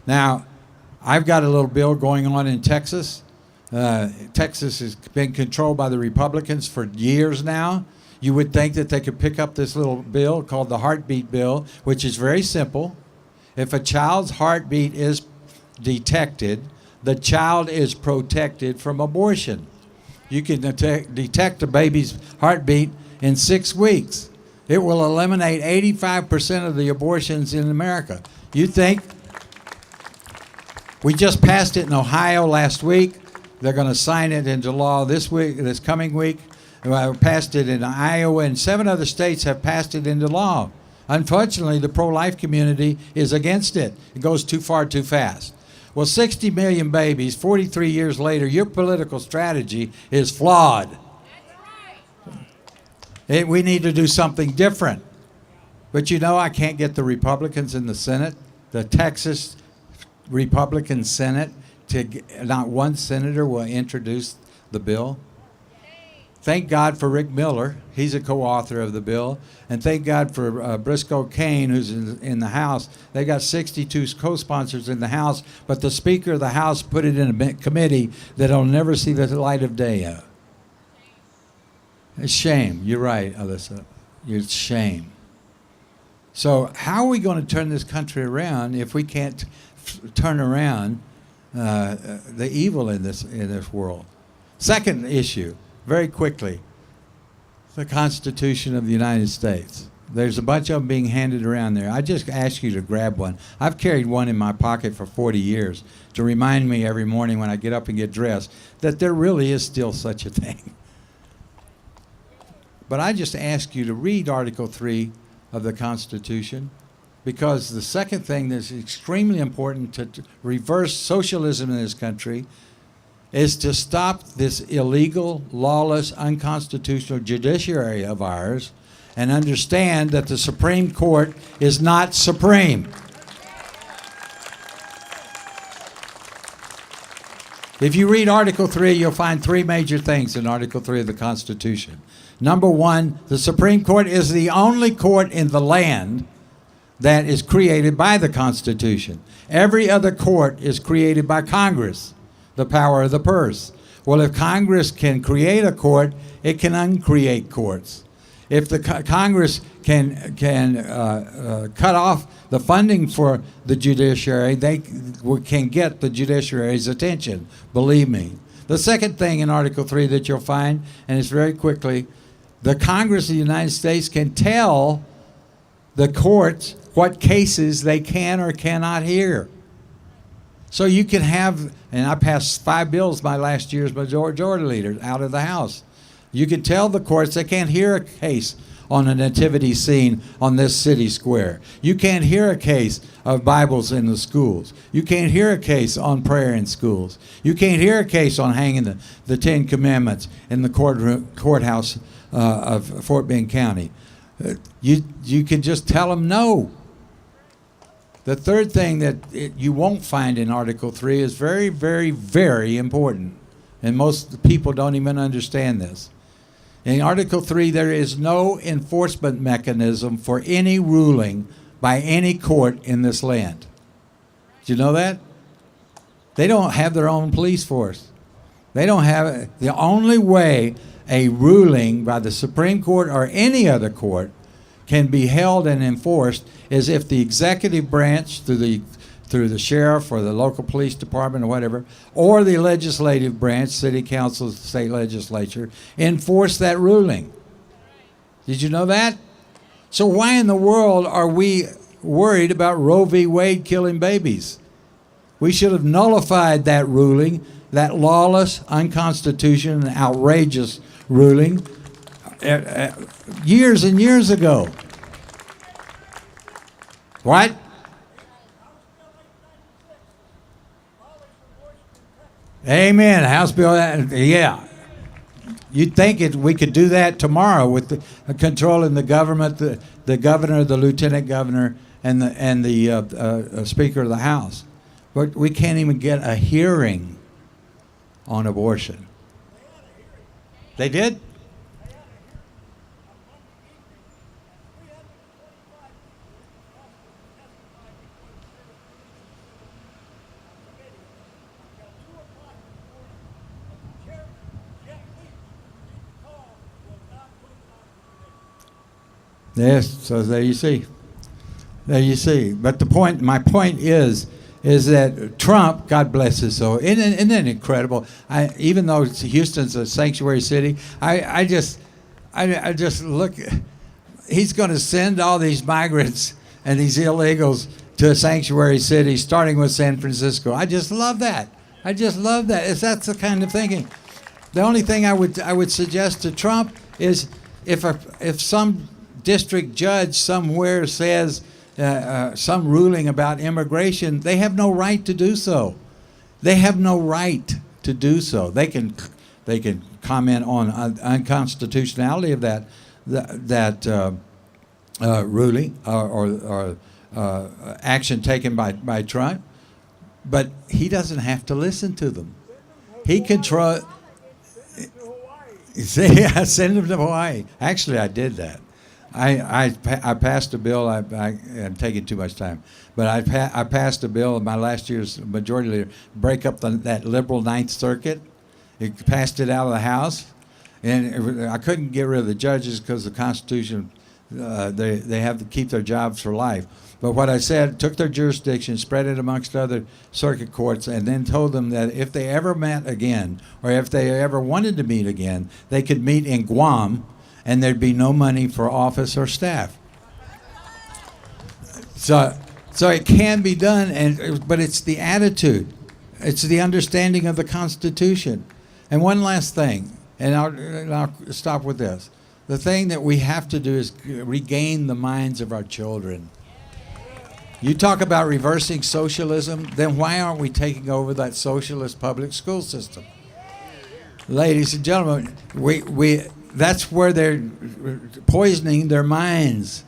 Now, I've got a little bill going on in Texas. Texas has been controlled by the Republicans for years now. You would think that they could pick up this little bill called the Heartbeat Bill, which is very simple. If a child's heartbeat is detected, the child is protected from abortion. You can detect a baby's heartbeat in 6 weeks. It will eliminate 85% of the abortions in America. You think? We just passed it in Ohio last week. They're going to sign it into law this coming week. We passed it in Iowa, and 7 other states have passed it into law. Unfortunately, the pro-life community is against it. It goes too far, too fast. Well, 60 million babies, 43 years later, your political strategy is flawed. We need to do something different. But you know, I can't get the Republicans in the Senate, the Texas Republican Senate, not one senator will introduce the bill. Thank God for Rick Miller. He's a co-author of the bill. And thank God for Briscoe Cain, who's in the House. They got 62 co-sponsors in the House, but the Speaker of the House put it in a committee that'll never see the light of day. It's a shame. You're right, Alyssa. It's shame. So how are we going to turn this country around if we can't turn around the evil in this world? Second issue. Very quickly, the Constitution of the United States. There's a bunch of them being handed around there. I just ask you to grab one. I've carried one in my pocket for 40 years to remind me every morning when I get up and get dressed that there really is still such a thing. But I just ask you to read Article 3 of the Constitution, because the second thing that's extremely important to reverse socialism in this country is to stop this illegal, lawless, unconstitutional judiciary of ours and understand that the Supreme Court is not supreme. If you read Article 3, you'll find 3 major things in Article 3 of the Constitution. Number 1, the Supreme Court is the only court in the land that is created by the Constitution. Every other court is created by Congress, the power of the purse. Well, if Congress can create a court, it can uncreate courts. If the Congress can cut off the funding for the judiciary, they can get the judiciary's attention, believe me. The second thing in Article 3 that you'll find, and it's very quickly, the Congress of the United States can tell the courts what cases they can or cannot hear. So you can have, and I passed 5 bills my last year's majority leader out of the House. You can tell the courts they can't hear a case on a nativity scene on this city square. You can't hear a case of Bibles in the schools. You can't hear a case on prayer in schools. You can't hear a case on hanging the 10 Commandments in the courthouse of Fort Bend County. You can just tell them no. The third thing that you won't find in Article 3 is very, very, very important. And most people don't even understand this. In Article 3, there is no enforcement mechanism for any ruling by any court in this land. Do you know that? They don't have their own police force. They don't have the only way a ruling by the Supreme Court or any other court can be held and enforced is if the executive branch, through the sheriff or the local police department or whatever, or the legislative branch, city council, state legislature, enforce that ruling. Did you know that? So why in the world are we worried about Roe v. Wade killing babies? We should have nullified that ruling, that lawless, unconstitutional, and outrageous ruling years and years ago. What? Amen. House Bill, yeah. You'd think we could do that tomorrow with controlling the government, the governor, the lieutenant governor, and the Speaker of the House. But we can't even get a hearing on abortion. They did? Yes, so there you see. There you see. But my point is is that Trump, God bless his soul, isn't that incredible? Even though Houston's a sanctuary city, I just look. He's going to send all these migrants and these illegals to a sanctuary city, starting with San Francisco. I just love that. That's the kind of thinking. The only thing I would suggest to Trump is if some district judge somewhere says some ruling about immigration, they have no right to do so. They have no right to do so. They can comment on unconstitutionality of that ruling or action taken by Trump, but he doesn't have to listen to them. He control. See, I sent him to Hawaii. Actually, I did that. I passed a bill. I'm taking too much time, but I passed a bill. My last year's majority leader break up that liberal Ninth Circuit. It passed it out of the House, and I couldn't get rid of the judges because the Constitution. They have to keep their jobs for life. But what I said, took their jurisdiction, spread it amongst other circuit courts, and then told them that if they ever met again, or if they ever wanted to meet again, they could meet in Guam, and there'd be no money for office or staff. So it can be done, but it's the attitude. It's the understanding of the Constitution. And one last thing, and I'll stop with this. The thing that we have to do is regain the minds of our children. You talk about reversing socialism, then why aren't we taking over that socialist public school system? Ladies and gentlemen, that's where they're poisoning their minds.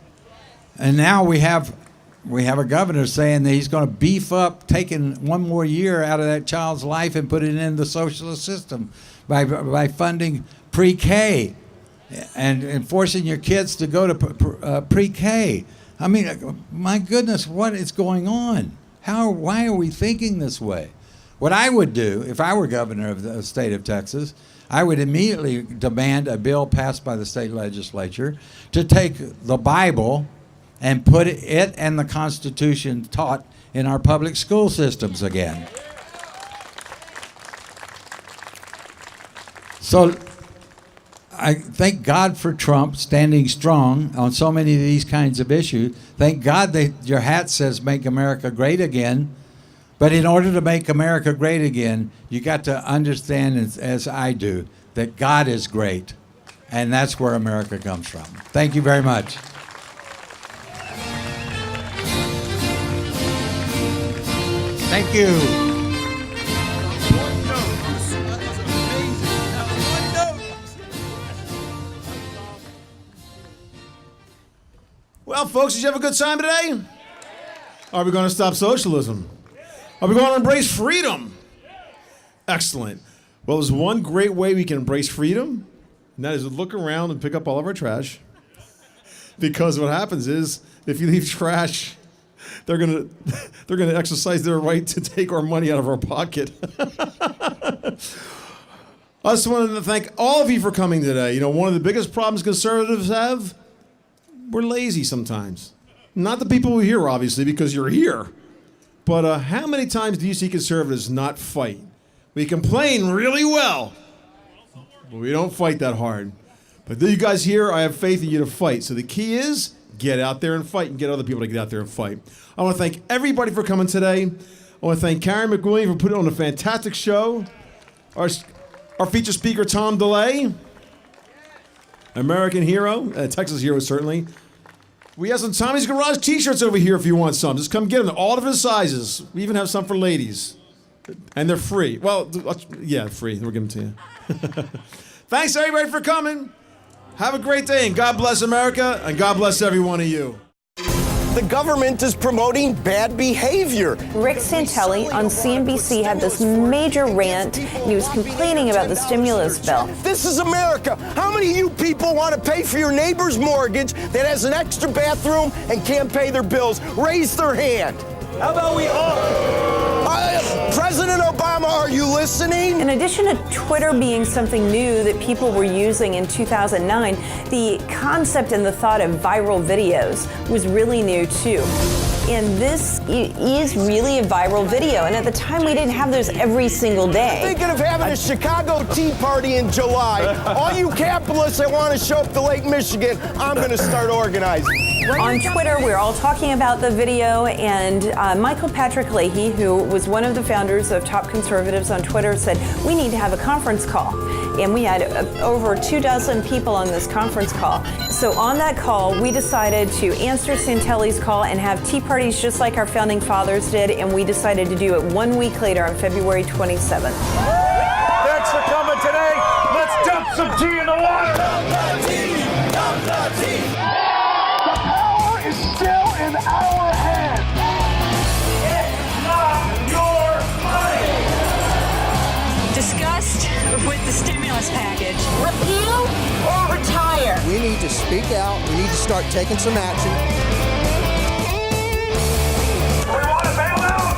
And now we have a governor saying that he's going to beef up taking one more year out of that child's life and put it in the socialist system by funding pre-K and forcing your kids to go to pre-K. I mean, my goodness, what is going on? Why are we thinking this way? What I would do, if I were governor of the state of Texas, I would immediately demand a bill passed by the state legislature to take the Bible and put it and the Constitution taught in our public school systems again. So I thank God for Trump standing strong on so many of these kinds of issues. Thank God that your hat says "Make America Great Again." But in order to make America great again, you got to understand, as I do, that God is great. And that's where America comes from. Thank you very much. Thank you. Well, folks, did you have a good time today? Are we going to stop socialism? Are we going to embrace freedom? Excellent. Well, there's one great way we can embrace freedom, and that is to look around and pick up all of our trash. Because what happens is, if you leave trash, they're gonna exercise their right to take our money out of our pocket. I just wanted to thank all of you for coming today. You know, one of the biggest problems conservatives have, we're lazy sometimes. Not the people who are here, obviously, because you're here. But how many times do you see conservatives not fight? We complain really well, but we don't fight that hard. But you guys here, I have faith in you to fight. So the key is get out there and fight and get other people to get out there and fight. I want to thank everybody for coming today. I want to thank Karen McWilliam for putting on a fantastic show. Our feature speaker, Tom DeLay. American hero, Texas hero, certainly. We have some Tommy's Garage t-shirts over here if you want some. Just come get them. They're all different sizes. We even have some for ladies. And they're free. Well, yeah, free. We'll give them to you. Thanks, everybody, for coming. Have a great day, and God bless America, and God bless every one of you. The government is promoting bad behavior. Rick Santelli on CNBC had this major rant, and he was complaining about the stimulus bill. This is America. How many of you people want to pay for your neighbor's mortgage that has an extra bathroom and can't pay their bills? Raise their hand. How about we all? President Obama, are you listening? In addition to Twitter being something new that people were using in 2009, the concept and the thought of viral videos was really new too. And this is really a viral video. And at the time, we didn't have those every single day. Thinking of having a Chicago Tea Party in July. All you capitalists that want to show up to Lake Michigan, I'm going to start organizing. On Twitter, we're all talking about the video, and Michael Patrick Leahy, who was one of the founders of Top Conservatives on Twitter, said, we need to have a conference call. And we had over 24 people on this conference call. So on that call, we decided to answer Santelli's call and have tea parties just like our founding fathers did, and we decided to do it 1 week later on February 27th. Thanks for coming today. Let's dump some tea in the water. Dump the tea. Dump the tea. The power is still in our hands. It's not your money. Disgust with the stimulus package. Repeal or retire. We need to speak out. We need to start taking some action. We want to bail out.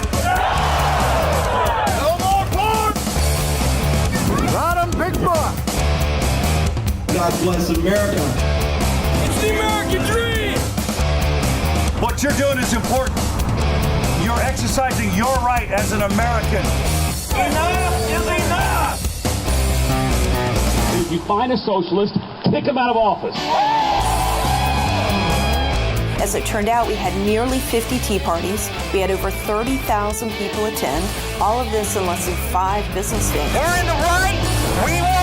No more pork. Ride 'em, big buck. God bless America. It's the American dream. What you're doing is important. You're exercising your right as an American. Enough is enough. If you find a socialist, kick him out of office. As it turned out, we had nearly 50 tea parties. We had over 30,000 people attend. All of this in less than 5 business days. We're in the right. We want